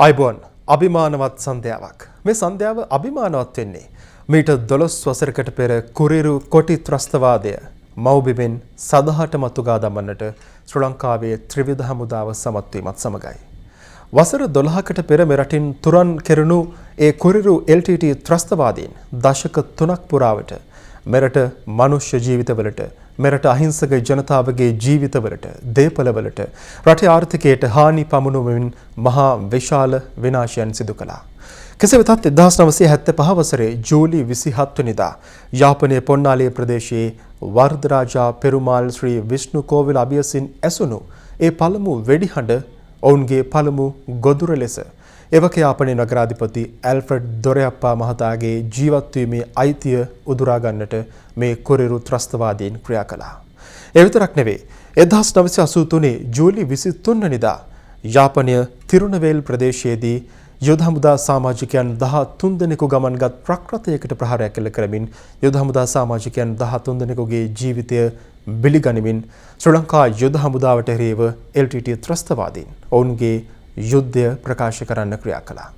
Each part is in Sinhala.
අයිබෝන් අභිමානවත් සන්ධ්‍යාවක්. මේ සන්ධ්‍යාව අභිමානවත් වෙන්නේ මීට 12 වසරකට පෙර කුරිරු කොටි ත්‍රස්තවාදය මව්බිමෙන් සදහට මතුගා දමන්නට ශ්‍රී ලංකාවේ ත්‍රිවිධ හමුදාව සමත් වීමත් සමගයි. වසර 12කට පෙර මෙරටින් තුරන් කෙරුණු ඒ කුරිරු LTT ත්‍රස්තවාදීන් දශක 3ක් පුරාවට මෙරට මනුෂ්‍ය ජීවිතවලට මෙරට අහිංසක ජනතාවගේ ජීවිතවලට දේපලවලට රටේ ආර්ථිකයට හානි පමුණුවමින් මහා විශාල විනාශයන් සිදු කළා. කෙසේ වෙතත් 1975 වසරේ ජූලි 27 වෙනිදා යාපනයේ පොන්නාලිය ප්‍රදේශයේ වර්ධරාජා පෙරුමාල් ශ්‍රී විෂ්ණු කෝවිල අභියසින් ඇසුණු ඒ පළමු වෙඩිහඬ ඔවුන්ගේ පළමු ගොදුර ලෙස එවක යාපනයේ නගරාධිපති ඇල්ෆ්‍රඩ් දොරයප්පා මහතාගේ ජීවත් වීමේ අයිතිය උදුරා ගන්නට මේ කුරිරු ත්‍රස්තවාදීන් ක්‍රියා කළා. ඒ විතරක් නෙවෙයි 1983 ජූලි 23 වෙනිදා යාපනය තිරුණවේල් ප්‍රදේශයේදී යුද හමුදා සමාජිකයන් 13 දෙනෙකු ගමන්ගත් ට්‍රක් රථයකට ප්‍රහාරයක් එල්ල කරමින් යුද හමුදා සමාජිකයන් 13 දෙනෙකුගේ ජීවිතය බිලිගනිමින් ශ්‍රී ලංකා යුද හමුදාවට එරෙහිව LTT ත්‍රස්තවාදීන් ඔවුන්ගේ යුද්ධය ප්‍රකාශ කරන්න ක්‍රියා කළා.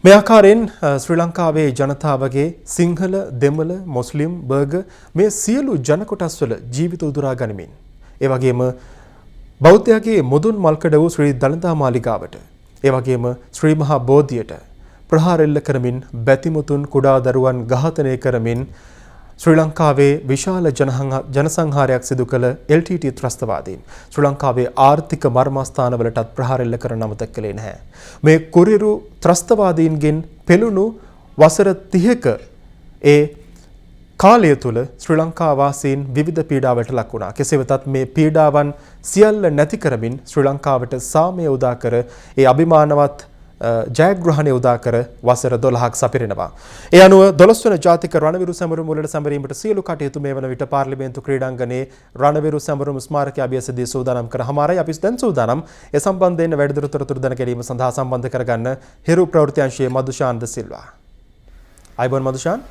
මේ ආකාරයෙන් ශ්‍රී ලංකාවේ ජනතාවගේ සිංහල, දෙමළ, මුස්ලිම්, බර්ග මේ සියලු ජන කොටස්වල ජීවිත උදුරා ගනිමින් ඒ වගේම බෞද්ධයාගේ මුදුන් මල්කඩ වූ ශ්‍රී දළදා මාලිගාවට ඒ වගේම ශ්‍රී මහා බෝධියට ප්‍රහාර එල්ල කරමින් බැතිමුතුන් කුඩා දරුවන් ඝාතනය කරමින් ශ්‍රී ලංකාවේ විශාල ජනසංහාරයක් සිදු කළ LTT ත්‍රස්තවාදීන් ශ්‍රී ලංකාවේ ආර්ථික මර්මස්ථානවලටත් ප්‍රහාර එල්ල කරන අමතක කළේ නැහැ. මේ කුරිරු ත්‍රස්තවාදීන්ගෙන් පෙළුණු වසර 30ක ඒ කාලය තුල ශ්‍රී ලංකා වාසීන් විවිධ පීඩාවලට ලක් වුණා. කෙසේ වෙතත් මේ පීඩාවන් සියල්ල නැති කරමින් ශ්‍රී ලංකාවට සාමය උදා කර ඒ අභිමානවත් ජයග්‍රහණය උදා කර වසර 12ක් සපිරෙනවා. ඒ අනුව 12 වන ජාතික රණවිරු සැමරුම් මුලට සැමරීමට සියලු කටයුතු මේ වන විට පාර්ලිමේන්තු ක්‍රීඩාංගණයේ රණවිරු සැමරුම් ස්මාරක අභියසදී සූදානම් කර හමාරයි. අපි දැන් සූදානම් ඒ සම්බන්ධයෙන් වැඩිදුර තොරතුරු දැන ගැනීම සඳහා සම්බන්ධ කරගන්න හිරු ප්‍රවෘත්ති අංශයේ මදුෂාන්ද සිල්වා. අයිබෝන් මදුෂාන්.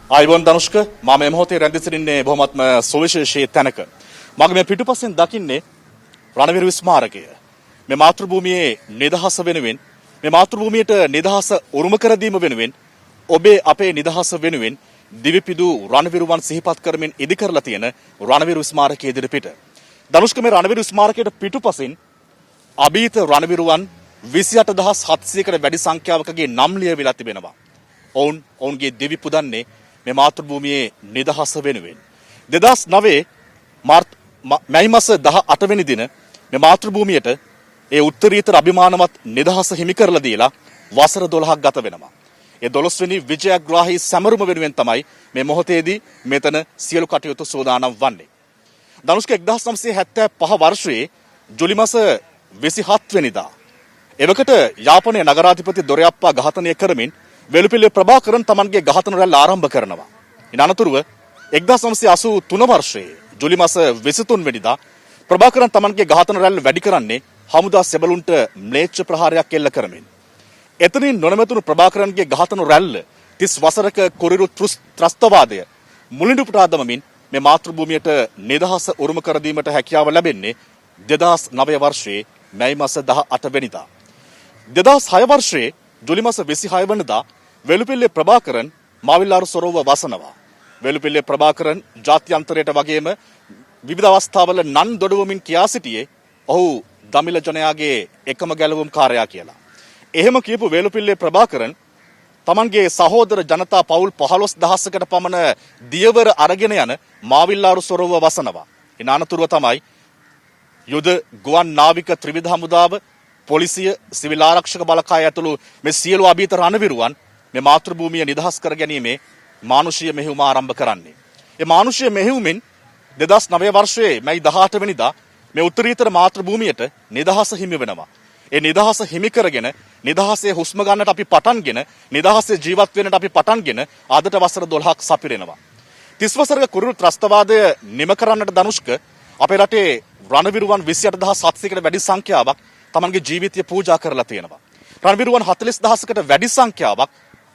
අයිබෝන් දනුෂ්ක, මම මේ මොහොතේ රැඳී සිටින්නේ බොහොමත්ම සුවිශේෂී තැනක. මම මේ පිටුපස්සෙන් දකින්නේ රණවිරු ස්මාරකය. මේ මාතෘභූමියේ නිදහස වෙනුවෙන්, මේ මාතෘභූමියට නිදහස උරුම කර දීම වෙනුවෙන්, ඔබේ අපේ නිදහස වෙනුවෙන් දිවිපිදු රණවිරුවන් සිහිපත් කරමින් ඉදි කරලා තියෙන රණවිරු ස්මාරකයේ ඉදිරිපිට. දනුෂ්ක, මේ රණවිරු ස්මාරකයට පිටුපසින් අභීත රණවිරුවන් 28700කට වැඩි සංඛ්‍යාවකගේ නම් ලියවිලා තිබෙනවා. ඔවුන්ගේ දිවි පුදන්නේ මේ මාතෘභූමියේ නිදහස වෙනුවෙන්. 2009 මැයි මාස 18 වෙනි දින මේ මාතෘභූමියට ඒ උත්තරීතර අභිමානවත් නිදහස හිමි කරලා දීලා වසර 12ක් ගත වෙනවා. ඒ 12 වෙනි විජයග්‍රාහී සැමරුම වෙනුවෙන් තමයි මේ මොහොතේදී මෙතන සියලු කටයුතු සූදානම් වන්නේ. දනුෂ්ක, 1975 වර්ෂයේ ජූලි මාස 27 වෙනිදා එවකට යාපනයේ නගරාධිපති දොරයප්පා ඝාතනය කරමින් වෙළුපිල්ලේ ප්‍රභාකරන් තමන්ගේ ඝාතන රැල්ල ආරම්භ කරනවා. ඉන් අනතුරුව 1983 වර්ෂයේ ජූලි මාස 23 වෙනිදා ප්‍රභාකරන් තමන්ගේ ඝාතන රැල්ල වැඩි කරන්නේ හමුදා සෙබළුන්ට ම්ලේච්ඡ ප්‍රහාරයක් එල්ල කරමින්. එතනින් නොනැමතුණු ප්‍රභාකරන්ගේ ඝාතන රැල්ල 30 වසරක කුරිරු ත්‍රස්තවාදය මුලින්ම පුටා දමමින් මේ මාතෘභූමියට නිදහස උරුම කර දීමට හැකියාව ලැබෙන්නේ 2009 වර්ෂයේ මැයි මාස 18 වෙනිදා. 2006 වර්ෂයේ ජූලි මාස 26 වෙනිදා වෙළුපිල්ලේ ප්‍රභාකරන් මාවිල්ලාරු සොරව වසනවා. වෙළුපිල්ලේ ප්‍රභාකරන් ජාත්‍යන්තරයට වගේම විවිධ අවස්ථාවල නන් දොඩවමින් කියා සිටියේ ඔහු දමිළ ජනයාගේ එකම ගැලවුම් කාර්යයා කියලා. එහෙම කියපු වෙළුපිල්ලේ ප්‍රභාකරන් තමන්ගේ සහෝදර ජනතා පවුල් 15000කට පමණ දියවර අරගෙන යන මාවිල්ලාරු සොරව වසනවා. ඉන් අනතුරුව තමයි යුද ගුවන් නාවික ත්‍රිවිධ හමුදාව, පොලිසිය, සිවිල් ආරක්ෂක බලකාය ඇතුළු මේ සියලු අභීත රණවිරුවන් මේ මාතෘභූමිය නිදහස් කර ගැනීමේ මානුෂීය මෙහෙයුම ආරම්භ කරන්නේ. ඒ මානුෂීය මෙහෙයුමෙන් 2009 වර්ෂයේ මැයි 18 වෙනිදා මේ උත්තරීතර මාතෘභූමියට නිදහස හිමි වෙනවා. ඒ නිදහස හිමි කරගෙන, නිදහසේ හුස්ම ගන්නට අපි පටන්ගෙන, නිදහසේ ජීවත් වෙන්නට අපි පටන්ගෙන අදට වසර 12ක් සපිරෙනවා. 30 වසරක කුරිරු ත්‍රස්තවාදය නිම කරන්නට දනුෂ්ක අපේ රටේ රණවිරුවන් 28700කට වැඩි සංඛ්‍යාවක් තමන්ගේ ජීවිතය පූජා කරලා තියෙනවා. රණවිරුවන් 40000කට වැඩි සංඛ්‍යාවක්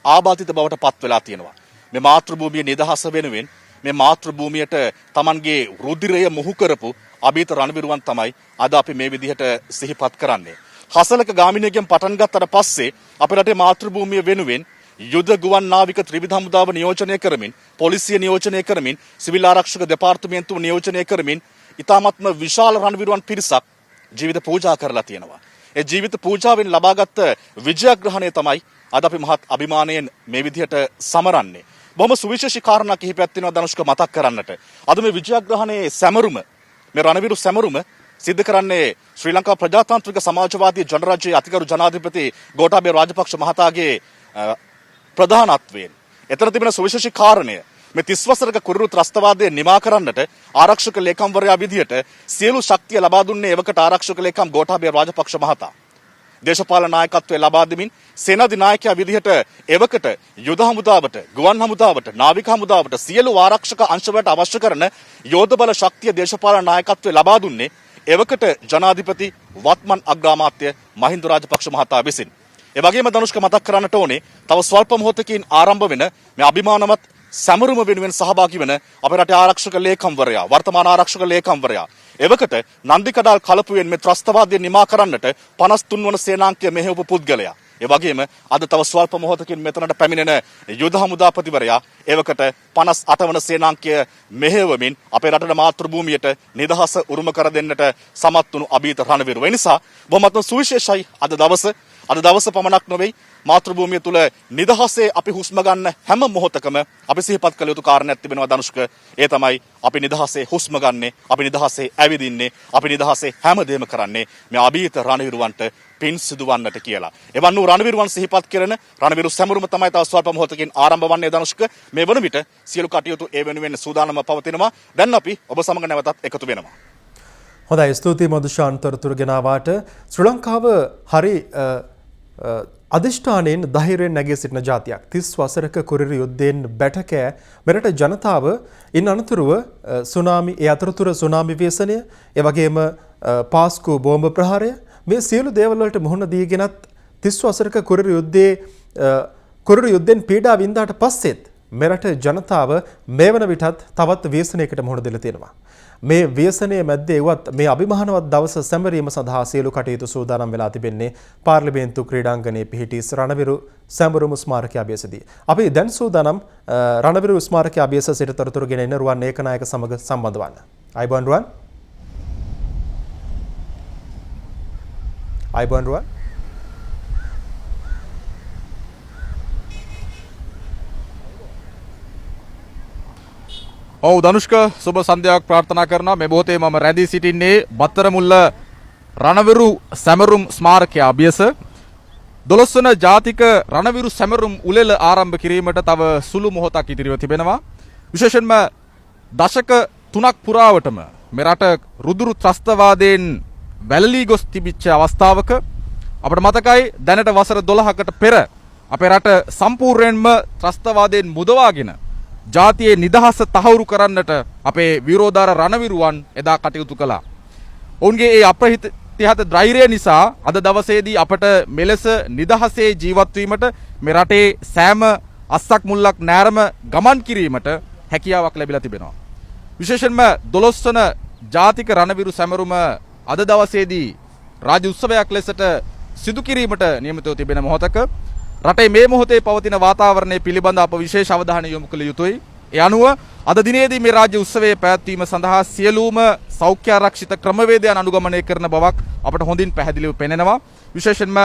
ආබාධිත බවට පත් වෙලා තියෙනවා. මේ මාතෘභූමියේ නිදහස වෙනුවෙන් මේ මාතෘ භූමියට Tamanගේ රුධිරය මුහු කරපු අභීත රණවිරුවන් තමයි අද අපි මේ විදිහට සිහිපත් කරන්නේ. හසලක ගාමිණියගෙන් පටන් ගත්තට පස්සේ අපේ රටේ මාතෘ භූමිය වෙනුවෙන් යුද ගුවන් නාවික ත්‍රිවිධ හමුදාව නියෝජනය කරමින්, පොලිසිය නියෝජනය කරමින්, සිවිල් ආරක්ෂක දෙපාර්තමේන්තුව නියෝජනය කරමින් ඉතාමත්ම විශාල රණවිරුවන් පිරිසක් ජීවිත පූජා කරලා තියෙනවා. ඒ ජීවිත පූජාවෙන් ලබාගත් විජයග්‍රහණය තමයි අද අපි මහත් අභිමානයෙන් මේ විදිහට සමරන්නේ. බොහොම සුවිශේෂී කාරණා කිහිපයක් තියෙනවා ධනුෂ්ක මතක් කරන්නට. අද මේ විජයග්‍රහණයේ සැමරුම, මේ රණවිරු සැමරුම සිද්ධ කරන්නේ ශ්‍රී ලංකා ප්‍රජාතාන්ත්‍රික සමාජවාදී ජනරජයේ අතිගරු ජනාධිපති ගෝඨාභය රාජපක්ෂ මහතාගේ ප්‍රධානත්වයෙන්. එතන තිබෙන සුවිශේෂී කාරණය මේ 30 වසරක කුරිරු ත්‍රස්තවාදය නිමා කරන්නට ආරක්ෂක ලේකම්වරයා විදිහට සියලු ශක්තිය ලබා දුන්නේ එවකට ආරක්ෂක ලේකම් ගෝඨාභය රාජපක්ෂ මහතා. දේශපාලන නායකත්වය ලබා දෙමින් සේනාධි නායකයා විදිහට එවකට යුද හමුදාවට, ගුවන් හමුදාවට, නාවික හමුදාවට සියලු ආරක්ෂක අංශවලට අවශ්‍ය කරන යෝධ බල ශක්තිය දේශපාලන නායකත්වය ලබා දුන්නේ එවකට ජනාධිපති වත්මන් අග්‍රාමාත්‍ය මහින්ද රාජපක්ෂ මහතා විසින්. ඒ වගේම ධනුෂ්ක මතක් කරන්නට ඕනේ තව ස්වල්ප මොහොතකින් ආරම්භ වෙන මේ අභිමානවත් සැමරුම වෙනුවෙන් සහභාගී වෙන අපේ රටේ ආරක්ෂක ලේකම්වරයා, වර්තමාන ආරක්ෂක ලේකම්වරයා එවකට නන්දිකඩාල් කලපුවෙන් මේ ත්‍රස්තවාදය නිමා කරන්නට 53 වන සේනාංකය මෙහෙවපු පුද්ගලයා. ඒ වගේම අද තව ස්වල්ප මොහොතකින් මෙතනට පැමිණෙන යුද හමුදාපතිවරයා එවකට 58 වන සේනාංකය මෙහෙවමින් අපේ රටේ මාතෘ භූමියට නිදහස උරුම කර දෙන්නට සමත් වුණු අභීත රණවිරු. ඒ නිසා බොහොමත්ම සුවිශේෂයි අද දවස පමණක් නොවේ මාතෘ භූමිය තුල නිදහසේ අපි හුස්ම ගන්න හැම මොහොතකම අපි සිහිපත් කළ යුතු කාරණයක් තිබෙනවා ධනුෂ්ක. ඒ තමයි අපි නිදහසේ හුස්ම ගන්නෙ, අපි නිදහසේ ඇවිදින්නේ, අපි නිදහසේ හැමදේම කරන්නේ මේ අභීත රණවිරුවන්ට පින් සිදුවන්නට කියලා. එවන් වූ රණවිරුවන් සිහිපත් කරන රණවිරු සැමරුම තමයි තව ස්වල්ප මොහොතකින් ආරම්භ වන්නේ ධනුෂ්ක. මේ වන විට සියලු කටයුතු ඒ වෙනුවෙන් සූදානම්ව පවතිනවා. දැන් අපි ඔබ සමග නැවතත් එකතු වෙනවා. හොඳයි, ස්තුතියි මදුෂාන් තොරතුරු ගෙනාවාට. ශ්‍රී ලංකාව හරි අධිෂ්ඨානයෙන් ධෛර්යයෙන් නැගී සිටින ජාතියක්. 30 වසරක කුරිරු යුද්ධයෙන් බැටකෑ මෙරට ජනතාව ඉන් අනතුරුව සුනාමි, ඒ අතරතුර සුනාමි ව්‍යසනය, ඒ වගේම පාස්කු බෝම්බ ප්‍රහාරය, මේ සියලු දේවල් වලට මුහුණ දීගෙනත් 30 වසරක කුරිරු යුද්ධයෙන් පීඩා වින්දාට පස්සෙත් මෙරට ජනතාව මේ වන විටත් තවත් ව්‍යසනයකට මුහුණ දෙලා තියෙනවා. මේ ව්‍යසනයේ මැද්දේ වත් මේ අභිමානවත් දවස සැමරීම සඳහා සියලු කටයුතු සූදානම් වෙලා තිබෙන්නේ පාර්ලිමේන්තු ක්‍රීඩාංගණයේ පිහිටි රණවිරු සැමරුම ස්මාරකය අභියසදී. අපි දැන් සූදානම් රණවිරු ස්මාරකය අභියස සිට තොරතුරු ගෙන එන රුවන් ඒකනායක සමග සම්බන්ධ වන්න. අයිබෝන් රුවන්. අයිබෝන් රුවන්. ඔව් ධනුෂ්ක, සුබ සන්ධ්‍යාවක් ප්‍රාර්ථනා කරනවා. මේ මොහොතේ මම රැඳී සිටින්නේ බත්තරමුල්ල රණවිරු සැමරුම් ස්මාරකය අභියස. 12 වන ජාතික රණවිරු සැමරුම් උළෙල ආරම්භ කිරීමට තව සුළු මොහොතක් ඉතිරිව තිබෙනවා. විශේෂයෙන්ම දශක 3ක් පුරාවටම මේ රට රුදුරු ත්‍රස්තවාදයෙන් වැළලී ගොස් තිබිච්ච අවස්ථාවක අපට මතකයි දැනට වසර 12කට පෙර අපේ රට සම්පූර්ණයෙන්ම ත්‍රස්තවාදයෙන් මුදවාගෙන ජාතියේ නිදහස තහවුරු කරන්නට අපේ විරෝධාර රණවිරුවන් එදා කටයුතු කළා. ඔවුන්ගේ ඒ අප්‍රහිත ධෛර්යය නිසා අද දවසේදී අපට මෙලෙස නිදහසේ ජීවත් වීමට, මේ රටේ සෑම අස්සක් මුල්ලක් නැරම ගමන් කිරීමට හැකියාවක් ලැබිලා තිබෙනවා. විශේෂයෙන්ම 12 වන ජාතික රණවිරු සැමරුම අද දවසේදී රාජ්‍ය උත්සවයක් ලෙසට සිදු කිරීමට නියමිතව තිබෙන මොහොතක රටේ මේ මොහොතේ පවතින වාතාවරණය පිළිබඳ අප විශේෂ අවධානය යොමු කළ යුතුයි. ඒ අනුව අද දිනේදී මේ රාජ්‍ය උත්සවයේ පැවැත්වීම සඳහා සියලුම සෞඛ්‍ය ආරක්ෂිත ක්‍රමවේදයන් අනුගමනය කරන බවක් අපට හොඳින් පැහැදිලිව පෙනෙනවා. විශේෂයෙන්ම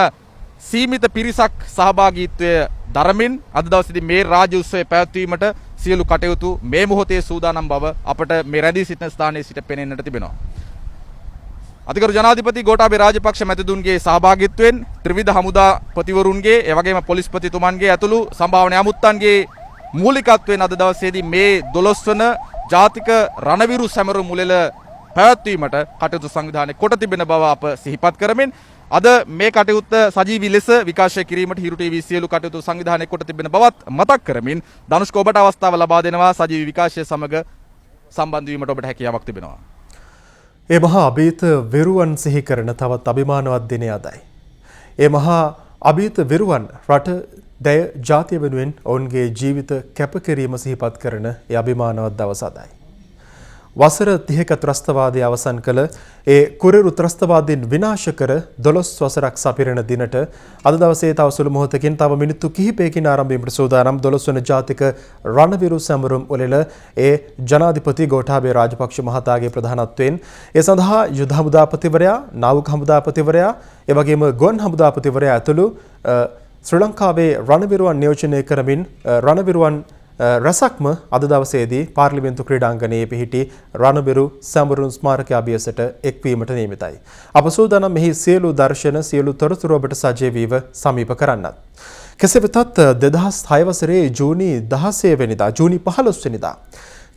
සීමිත පිරිසක් සහභාගීත්වය දරමින් අද දවසේදී මේ රාජ්‍ය උත්සවයේ පැවැත්වීමට සියලු කටයුතු මේ මොහොතේ සූදානම් බව අපට මේ රැඳී සිටින ස්ථානයේ සිට පෙනෙන්නට තිබෙනවා. අතිගරු ජනාධිපති ගෝඨාභය රාජපක්ෂ මැතිතුන්ගේ සහභාගීත්වයෙන් ත්‍රිවිධ හමුදාපතිවරුන්ගේ ඒ වගේම පොලිස්පතිතුමන්ගේ ඇතුළු සම්භාවනීය අමුත්තන්ගේ මූලිකත්වයෙන් අද දවසේදී මේ 12 වන ජාතික රණවිරු සැමරුම් මුලෙල පැවැත්වීමට කටයුතු සංවිධානය කොට තිබෙන බව අප සිහිපත් කරමින් අද මේ කටයුත්ත සජීවී ලෙස විකාශය කිරීමට හිරු ටීවී සියලු කටයුතු සංවිධානය කොට තිබෙන බවත් මතක් කරමින් ධනුෂ්ක ඔබට අවස්ථාව ලබා දෙනවා සජීවී විකාශය සමග සම්බන්ධ වීමට ඔබට හැකියාවක් තිබෙනවා. ඒ මහා අභීත විරුවන් සිහි කරන තවත් අභිමානවත් දිනය අදයි. ඒ මහා අභීත විරුවන් රට දැය ජාතිය වෙනුවෙන් ඔවුන්ගේ ජීවිත කැපකිරීම සිහිපත් කරන ඒ අභිමානවත් දවස අදයි. වසර 30ක ත්‍රස්තවාදය අවසන් කළ ඒ කුරිරු ත්‍රස්තවාදීන් විනාශ කර 12 වසරක් සපිරෙන දිනට අද දවසේ තව සුළු මොහොතකින් තව මිනිත්තු කිහිපයකින් ආරම්භ වීමට සූදානම් 12 වන ජාතික රණවිරු සැමරුම් උළෙල ඒ ජනාධිපති ගෝඨාභය රාජපක්ෂ මහතාගේ ප්‍රධානත්වයෙන් ඒ සඳහා යුද හමුදාපතිවරයා, නාවික හමුදාපතිවරයා, ඒ වගේම ගුවන් හමුදාපතිවරයා ඇතුළු ශ්‍රී ලංකාවේ රණවිරුවන් නියෝජනය කරමින් රණවිරුවන් රසක්ම අද දවසේදී පාර්ලිමේන්තු ක්‍රීඩාංගණයේ පිහිටි රණවිරු සැමරුම් ස්මාරක අභියසට එක්වීමට නියමිතයි. අප සූදානම් මෙහි සියලු දර්ශන සියලු තොරතුරු ඔබට සජීවීව සමීප කරන්නත්. කෙසේ වෙතත් 2006 වසරේ ජූනි 16 වෙනිදා ජූනි 15 වෙනිදා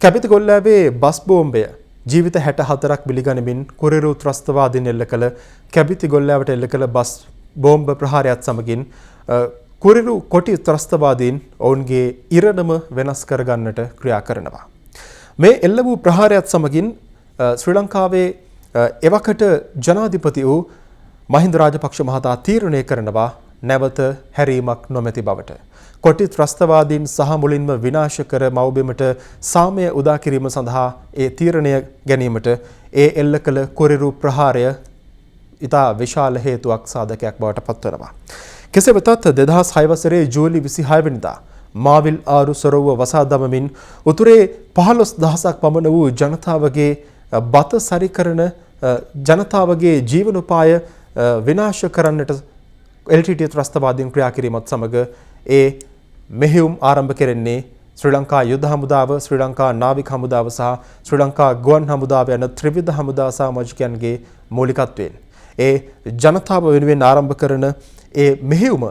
කැපිතිගොල්ලෑවේ බස් බෝම්බය ජීවිත 64ක් බිලිගනිමින් කුරිරු ත්‍රස්තවාදීන් එල්ල කළ කැපිතිගොල්ලෑවට එල්ල කළ බස් බෝම්බ ප්‍රහාරයත් සමගින් කුරිරු කොටි ත්‍රස්තවාදීන් ඔවුන්ගේ ඉරණම වෙනස් කරගන්නට ක්‍රියා කරනවා. මේ එල්ල වූ ප්‍රහාරයත් සමගින් ශ්‍රී ලංකාවේ එවකට ජනාධිපති වූ මහින්ද රාජපක්ෂ මහතා තීරණය කරනවා නැවත හැරීමක් නොමැති බවට. කොටි ත්‍රස්තවාදීන් සහ මුලින්ම විනාශ කර මව්බිමට සාමය උදා කිරීම සඳහා ඒ තීරණය ගැනීමට ඒ එල්ල කළ කුරිරු ප්‍රහාරය ඉතා විශාල හේතුවක් සාධකයක් බවට පත්වනවා. කෙසේ වෙතත් 2006 වසරේ ජූලි 26 වෙනිදා මාවිල් ආරු සොරවුව වසා දමමින් උතුරේ 15000ක් පමණ වූ ජනතාවගේ බත සරිකරන ජනතාවගේ ජීවනෝපාය විනාශ කරන්නට LTT ත්‍රස්තවාදීන් ක්‍රියා කිරීමත් සමග ඒ මෙහෙයුම් ආරම්භ කෙරෙන්නේ ශ්‍රී ලංකා යුද හමුදාව, ශ්‍රී ලංකා නාවික හමුදාව සහ ශ්‍රී ලංකා ගුවන් හමුදාව යන ත්‍රිවිධ හමුදා සමාජිකයන්ගේ මූලිකත්වයෙන්. ඒ ජනතාව වෙනුවෙන් ආරම්භ කරන ඒ මෙහෙයුම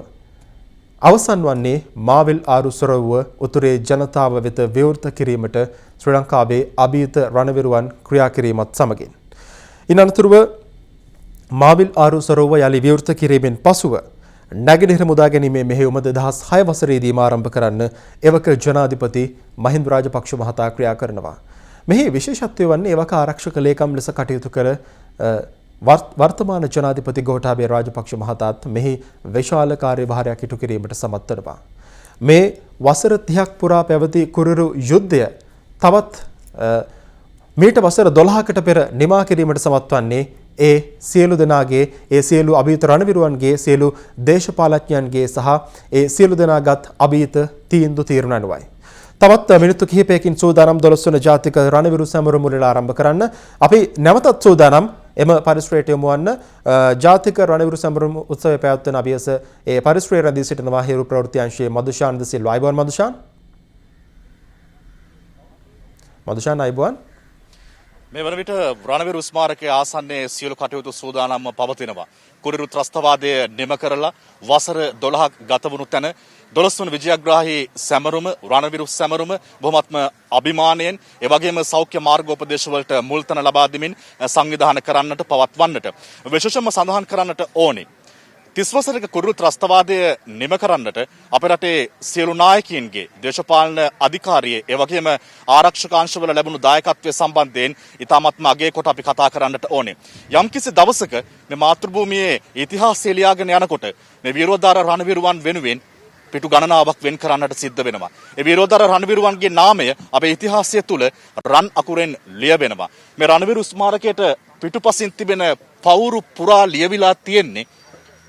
අවසන් වන්නේ මාවිල් ආරු සොරවුව උතුරේ ජනතාව වෙත විවෘත කිරීමට ශ්‍රී ලංකාවේ අභීත රණවිරුවන් ක්‍රියා කිරීමත් සමගින්. ඉන් අනතුරුව මාවිල් ආරු සොරවුව යලි විවෘත කිරීමෙන් පසුව නැගෙනහිර මුදා ගැනීමේ මෙහෙයුම 2006 වසරේදීම ආරම්භ කරන්න එවක ජනාධිපති මහින්ද රාජපක්ෂ මහතා ක්‍රියා කරනවා. මෙහි විශේෂත්වය වන්නේ එවක ආරක්ෂක ලේකම් ලෙස කටයුතු කර වර්තමාන ජනාධිපති ගෝඨාභය රාජපක්ෂ මහතාත් මෙහි විශාල කාර්යභාරයක් ඉටු කිරීමට සමත් වෙනවා. මේ වසර 30ක් පුරා පැවති කුරිරු යුද්ධය තවත් මීට වසර 12කට පෙර නිමා කිරීමට සමත් වන්නේ ඒ සියලු දෙනාගේ ඒ සියලු අභීත රණවිරුවන්ගේ සියලු දේශපාලඥයන්ගේ සහ ඒ සියලු දෙනාගත් අභීත තීන්දුව තීරණ අනුවයි. තවත් මිනිත්තු කිහිපයකින් සූදානම් 12 වන ජාතික රණවිරු සැමරුම් මුලලා ආරම්භ කරන්න. අපි නැවතත් සූදානම් එම පරිශ්‍රයට යොමු වන්න ජාතික රණවිරු සැමරුම් උත්සවය පැවැත්වෙන අභියස ඒ පරිශ්‍රයේ රැඳී සිටිනවා හිරු ප්‍රවෘත්ති අංශයේ මදුෂාන් ද සිල්වා. අයිබෝන් මදුෂාන් අයිබෝන්. මේ වන විට රණවිරු ස්මාරකයේ ආසන්නයේ සියලු කටයුතු සූදානම්ව පවතිනවා. කුරිරු ත්‍රස්තවාදය නිම කරලා වසර 12ක් ගත වුණු තැන 12 වන විජයග්‍රාහී සැමරුම රණවිරු සැමරුම බොහොමත්ම අභිමානයෙන් ඒ වගේම සෞඛ්‍ය මාර්ගෝපදේශ වලට මුල්තන ලබා දෙමින් සංවිධානය කරන්නට පවත්වන්නට විශේෂයෙන්ම සඳහන් කරන්නට ඕනේ 30 වසරක කුරිරු ත්‍රස්තවාදය නිම කරන්නට අපේ රටේ සියලු නායකයින්ගේ දේශපාලන අධිකාරියේ ඒ වගේම ආරක්ෂක අංශවල ලැබුණු දායකත්වයේ සම්බන්ධයෙන් ඉතාමත්ම අගය කොට අපි කතා කරන්නට ඕනේ. යම්කිසි දවසක මේ මාතෘභූමියේ ඉතිහාසය ලියාගෙන යනකොට මේ විරෝධාර රණවිරුවන් වෙනුවෙන් පිටු ගණනාවක් වෙන් කරන්නට සිද්ධ වෙනවා. ඒ විරෝධාර රණවිරුවන්ගේ නාමය අපේ ඉතිහාසය තුල රන් අකුරෙන් ලියවෙනවා. මේ රණවිරු ස්මාරකයට පිටුපසින් තිබෙන පවුරු පුරා ලියවිලා තියෙන්නේ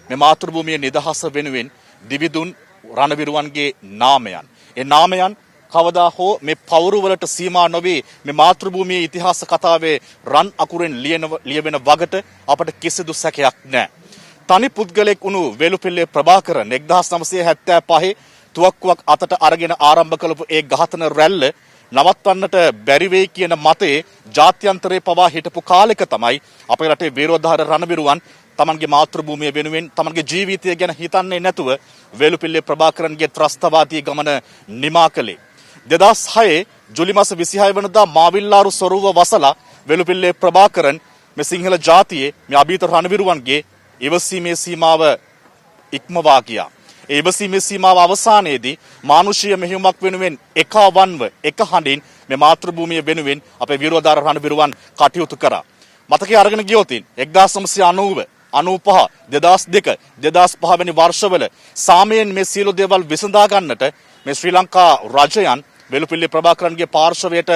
මේ මාතෘභූමියේ නිදහස වෙනුවෙන් දිවිදුන් රණවිරුවන්ගේ නාමයන්. ඒ නාමයන් කවදා හෝ මේ පවුරු වලට සීමා නොවේ මේ මාතෘභූමියේ ඉතිහාස කතාවේ රන් අකුරෙන් ලියවෙන වගට අපට කිසිදු සැකයක් නැහැ. තනි පුද්ගලෙක් වුණු වේලුපිල්ලේ ප්‍රභාකරන් 1975 තුවක්කුවක් අතට අරගෙන ආරම්භ කළපු ඒ ඝාතන රැල්ල නවත්වන්නට බැරි වෙයි කියන මතයේ ජාත්‍යන්තරේ පවා හිටපු කාලෙක තමයි අපේ රටේ විරෝධාර රණවිරුවන් තමන්ගේ මාතෘභූමිය වෙනුවෙන් තමන්ගේ ජීවිතය ගැන හිතන්නේ නැතුව වේලුපිල්ලේ ප්‍රභාකරන්ගේ ත්‍රස්තවාදී ගමන නිමා කළේ. 2006 ජූලි මාස 26 වෙනිදා මාවිල්ලාරු සොරුව වසලා වේලුපිල්ලේ ප්‍රභාකරන් මේ සිංහල ජාතියේ මේ අභීත රණවිරුවන්ගේ ඉවසීමේ සීමාව ඉක්මවා ගියා. ඒ ඉවසීමේ සීමාව අවසානයේදී මානුෂීය මෙහෙයුමක් වෙනුවෙන් එකවන්ව එක හඬින් මේ මාතෘභූමිය වෙනුවෙන් අපේ විරෝධාර රණවිරුවන් කටයුතු කරා. මතකයේ අරගෙන ගියොත් 1990 95 2002 2005 වැනි වර්ෂවල සාමයෙන් මේ සියලු දේවල් විසඳා ගන්නට මේ ශ්‍රී ලංකා රජයන් වෙළුපිල්ලේ ප්‍රභාකරන්ගේ පාර්ශවයට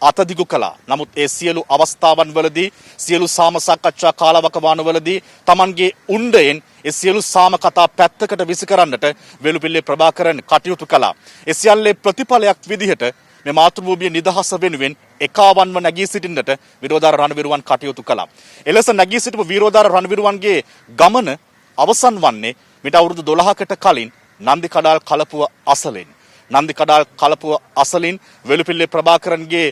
අතදිගු කළා. නමුත් ඒ සියලු අවස්ථාවන් වලදී සියලු සාම සාකච්ඡා කාලවකවානුවලදී Tamanගේ උණ්ඩයෙන් ඒ සියලු සාම කතා පැත්තකට විසි කරන්නට වෙළුපිල්ලේ ප්‍රභාකරන් කටයුතු කළා. ඒ සියල්ලේ ප්‍රතිඵලයක් විදිහට මේ මාතෘභූමිය නිදහස වෙනුවෙන් එකවන්ව නැගී සිටින්නට විරෝධාර රණවිරුවන් කටයුතු කළා. එලෙස නැගී සිටපු විරෝධාර රණවිරුවන්ගේ ගමන අවසන් වන්නේ මිට අවුරුදු 12කට කලින් නන්දිකඩාල් කලපුව අසලෙන්. නන්දිකඩාල් කලපුව අසලින් වෙළුපිල්ලේ ප්‍රභාකරන්ගේ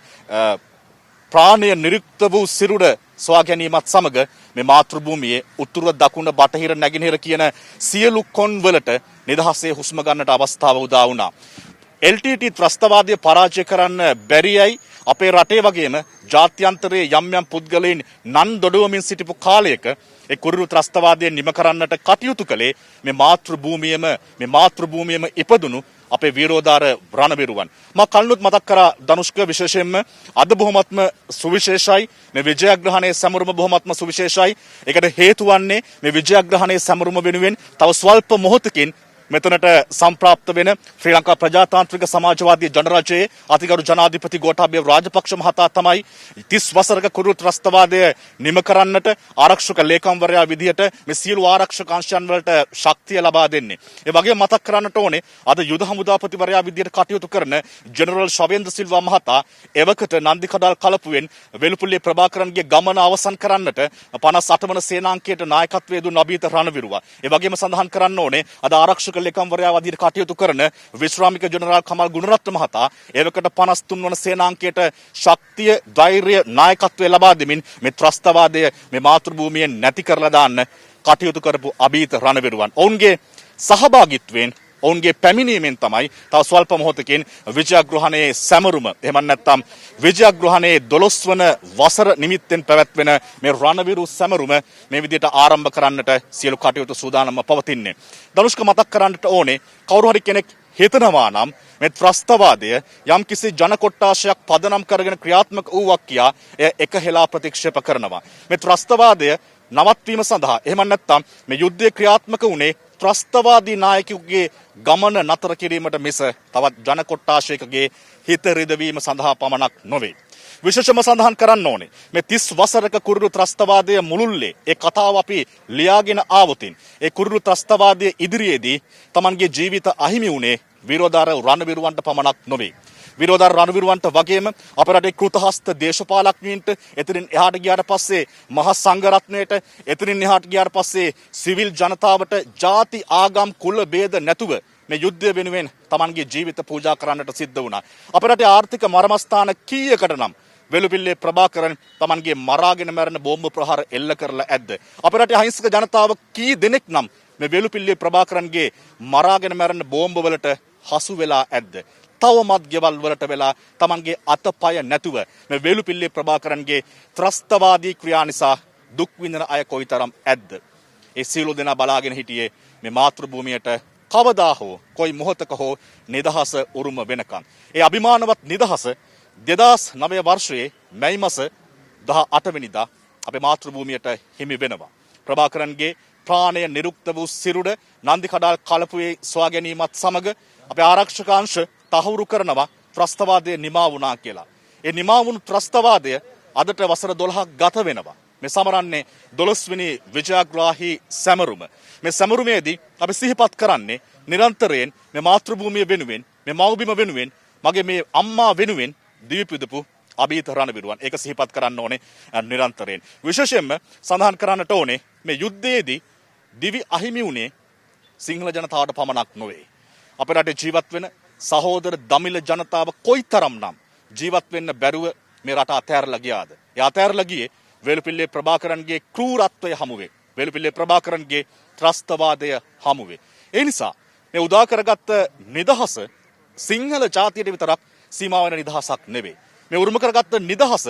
ප්‍රාණය නිරුක්ත වූ සිරුර සොයා ගැනීමත් සමග මේ මාතෘභූමියේ උතුර දකුණ බටහිර නැගෙනහිර කියන සියලු කොන් වලට නිදහසේ හුස්ම ගන්නට අවස්ථාව උදා වුණා. LTT ත්‍රස්තවාදය පරාජය කරන්න බැරියයි අපේ රටේ වගේම ජාත්‍යන්තරයේ යම් යම් පුද්ගලයන් නන් දොඩවමින් සිටිපු කාලයක ඒ කුරිරු ත්‍රස්තවාදය නිම කරන්නට කටයුතු කළේ මේ මාතෘභූමියම ඉපදුණු අපේ විරෝධාර රණවිරුවන්. මා කල්නුත් මතක් කරා ධනුෂ්ක විශේෂයෙන්ම අද බොහොමත්ම සුවිශේෂයි මේ විජයග්‍රහණයේ සැමරුම බොහොමත්ම සුවිශේෂයි. ඒකට හේතු වන්නේ මේ විජයග්‍රහණයේ සැමරුම වෙනුවෙන් තව ස්වල්ප මොහොතකින් මෙතනට සම්ප්‍රාප්ත වෙන ශ්‍රී ලංකා ප්‍රජාතාන්ත්‍රික සමාජවාදී ජනරජයේ අතිගරු ජනාධිපති ගෝඨාභය රාජපක්ෂ මහතා තමයි 30 වසරක කුරිරු ත්‍රස්තවාදය නිම කරන්නට ආරක්ෂක ලේකම්වරයා විදිහට මේ සියලු ආරක්ෂක අංශයන් වලට ශක්තිය ලබා දෙන්නේ. ඒ වගේම මතක් කරන්නට ඕනේ අද යුද හමුදාපතිවරයා විදිහට කටයුතු කරන ජෙනරල් ශවේන්ද්‍ර සිල්වා මහතා එවකට නන්දිකඩාල් කලපුවෙන් වෙළුපුල්ලේ ප්‍රභාකරන්ගේ ගමන අවසන් කරන්නට 58 වන සේනාංකයට නායකත්වයේ දුන් අභීත රණවිරුවා. ඒ වගේම සඳහන් කරන්න ඕනේ අද ආරක්ෂක ලේකම්වරයා වදිර කටයුතු කරන විශ්‍රාමික ජනරාල් කමල් ගුණරත්න මහතා ඒවකට 53 වන සේනාංකයට ශක්තිය ධෛර්ය නායකත්වය ලබා දෙමින් මේ ත්‍රස්තවාදය මේ මාතෘභූමියෙන් නැති කරලා දාන්න කටයුතු කරපු අභීත රණවිරුවන්. ඔවුන්ගේ සහභාගීත්වයෙන් ඔවුන්ගේ පැමිණීමෙන් තමයි තව ස්වල්ප මොහොතකින් විජයග්‍රහණයේ සැමරුම එහෙම නැත්නම් විජයග්‍රහණයේ 12 වන වසර නිමිත්තෙන් පැවැත්වෙන මේ රණවිරු සැමරුම මේ විදිහට ආරම්භ කරන්නට සියලු කටයුතු සූදානම්ව පවතින්නේ. ධනුෂ්ක මතක් කරන්නට ඕනේ කවුරු හරි කෙනෙක් හිතනවා නම් මේ ත්‍රස්තවාදය යම් කිසි ජන කොට්ටාශයක් පදනම් කරගෙන ක්‍රියාත්මක වූවක් කියා එය එකහෙලා ප්‍රතික්ෂේප කරනවා. මේ ත්‍රස්තවාදය නවත්වීම සඳහා එහෙම නැත්නම් මේ යුද්ධය ක්‍රියාත්මක වුණේ ත්‍රස්තවාදී නායකයෙකුගේ ගමන නතර කිරීමට මිස තවත් ජන කොට්ටාශයකගේ හිත රිදවීම සඳහා පමණක් නොවේ. විශේෂම සඳහන් කරන්න ඕනේ මේ 30 වසරක කුරිරු ත්‍රස්තවාදය මුළුල්ලේ ඒ කතාව අපි ලියාගෙන ආවොතින් ඒ කුරිරු ත්‍රස්තවාදයේ ඉදිරියේදී Tamanගේ ජීවිත අහිමි වුණේ විරෝධාර රණවිරුවන්ට පමණක් නොවේ. විරෝධාර රණවිරුවන්ට වගේම අපේ රටේ කෘතහස්ත දේශපාලඥයින්ට එතනින් එහාට ගියාට පස්සේ මහා සංඝරත්නයට එතනින් එහාට ගියාට පස්සේ සිවිල් ජනතාවට ಜಾති ආගම් කුල ભેද නැතුව මේ යුද්ධය වෙනුවෙන් Tamanගේ ජීවිත පූජා කරන්නට සිද්ධ වුණා. අපේ රටේ ආර්ථික මර්මස්ථාන කීයකට නම් වෙළුපිල්ලේ ප්‍රභාකරන් Tamanගේ මරාගෙන මැරෙන බෝම්බ ප්‍රහාර එල්ල කරලා ඇද්ද? අපේ රටේ අහිංසක ජනතාව කී දෙනෙක් නම් මේ වෙළුපිල්ලේ ප්‍රභාකරන්ගේ මරාගෙන මැරෙන බෝම්බ වලට හසු වෙලා ඇද්ද? තවමත් ගෙවල් වලට වෙලා Tamanගේ අතපය නැතුව මේ වෙළුපිල්ලේ ප්‍රභාකරන්ගේ ත්‍රස්තවාදී ක්‍රියා නිසා දුක් විඳින අය කොයිතරම් ඇද්ද? ඒ සියලු දෙනා බලාගෙන හිටියේ මේ මාතෘභූමියට කවදා හෝ කොයි මොහොතක හෝ නිදහස උරුම වෙනකන්. ඒ අභිමානවත් නිදහස 2009 වර්ෂයේ මැයි මාස 18 වෙනිදා අපේ මාතෘභූමියට හිමි වෙනවා. ප්‍රභාකරන්ගේ ප්‍රාණය නිරුක්ත වූ සිරුර නන්දිකඩාල් කලපුවේ සොයා ගැනීමත් සමග අපේ ආරක්ෂකාංශ තහවුරු කරනවා ත්‍රස්තවාදය නිමා වුණා කියලා. ඒ නිමා වුණු ත්‍රස්තවාදය අදට වසර 12ක් ගත වෙනවා. මේ සමරන්නේ 12 වෙනි විජයග්‍රාහී සැමරුම. මේ සැමරුමේදී අපි සිහිපත් කරන්නේ නිරන්තරයෙන් මේ මාතෘභූමිය වෙනුවෙන්, මේ මව්බිම වෙනුවෙන්, මගේ මේ අම්මා වෙනුවෙන් දිවිපිදපු අභීත රණවිරුවන්. ඒක සිහිපත් කරන්න ඕනේ නිරන්තරයෙන්. විශේෂයෙන්ම සඳහන් කරන්නට ඕනේ මේ යුද්ධයේදී දිවි අහිමි වුණේ සිංහල ජනතාවට පමණක් නොවේ. අපේ රටේ ජීවත් වෙන සහෝදර දමිළ ජනතාව කොයිතරම්නම් ජීවත් වෙන්න බැරුව මේ රට අතහැරලා ගියාද? ඒ අතහැරලා ගියේ වෙළුපිල්ලේ ප්‍රභාකරන්ගේ ක්‍රූරත්වය හමුවේ. වෙළුපිල්ලේ ප්‍රභාකරන්ගේ ත්‍රස්තවාදය හමුවේ. ඒ නිසා මේ උදා කරගත්ත නිදහස සිංහල ජාතියට විතරක් සීමා වෙන නිදහසක් නෙවෙයි. මේ උරුම කරගත්ත නිදහස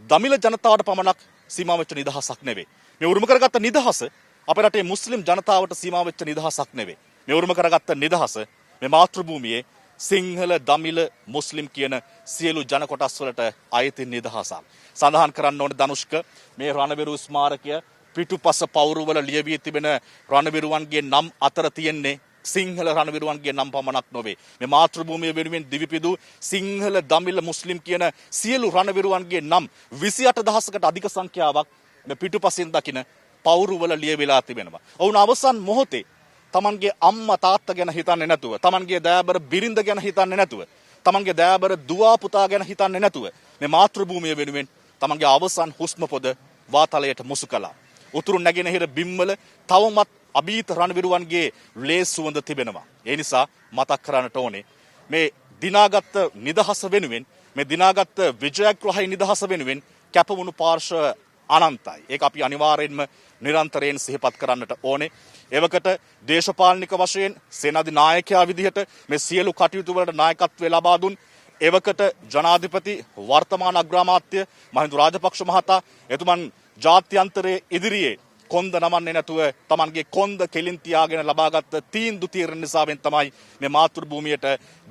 දමිළ ජනතාවට පමණක් සීමා වෙච්ච නිදහසක් නෙවෙයි. මේ උරුම කරගත්ත නිදහස අපේ රටේ මුස්ලිම් ජනතාවට සීමා වෙච්ච නිදහසක් නෙවෙයි. මේ උරුම කරගත්ත නිදහස මේ මාතෘභූමියේ සිංහල දමිළ මුස්ලිම් කියන සියලු ජන කොටස් වලට අයිති නිදහසක්. සඳහන් කරන්න ඕනේ ධනුෂ්ක මේ රණවිරු ස්මාරකය පිටුපස පවුරුවල ලියවී තිබෙන රණවිරුවන්ගේ නම් අතර තියෙන්නේ සිංහල රණවිරුවන්ගේ නම් පමණක් නොවේ. මේ මාතෘභූමිය වෙනුවෙන් දිවිපිදු සිංහල දමිළ මුස්ලිම් කියන සියලු රණවිරුවන්ගේ නම් 28000කට අධික සංඛ්‍යාවක් මේ පිටුපසින් දකින පවුරුවල ලියවිලා තිබෙනවා. ඔවුන් අවසන් මොහොතේ තමන්ගේ අම්මා තාත්තා ගැන හිතන්නේ නැතුව, තමන්ගේ දයාබර බිරිඳ ගැන හිතන්නේ නැතුව, තමන්ගේ දයාබර දුවා පුතා ගැන හිතන්නේ නැතුව මේ මාතෘභූමිය වෙනුවෙන් තමන්ගේ අවසන් හුස්ම පොද වාතලයට මුසු කළා. උතුරු නැගෙනහිර බිම්වල තවමත් අභීත රණවිරුවන්ගේ ලේ සුවඳ තිබෙනවා. ඒ නිසා මතක් කරන්නට ඕනේ මේ දිනාගත් නිදහස වෙනුවෙන්, මේ දිනාගත් විජයග්‍රාහී නිදහස වෙනුවෙන් කැපවුණු පාර්ශ්ව අනන්තයි. ඒක අපි අනිවාර්යෙන්ම නිරන්තරයෙන් සිහිපත් කරන්නට ඕනේ. එවකට දේශපාලනික වශයෙන් සේනාධි නායකයා විදිහට මේ සියලු කටයුතු වලට නායකත්වය ලබා දුන් එවකට ජනාධිපති වර්තමාන අග්‍රාමාත්‍ය මහින්ද රාජපක්ෂ මහතා එතුමන් ජාත්‍යන්තරයේ ඉදිරියේ කොන්ද නමන්නේ නැතුව Tamanගේ කොන්ද කෙලින් තියාගෙන ලබාගත් තීන්දුව తీරන නිසාවෙන් තමයි මේ මාතෘභූමියට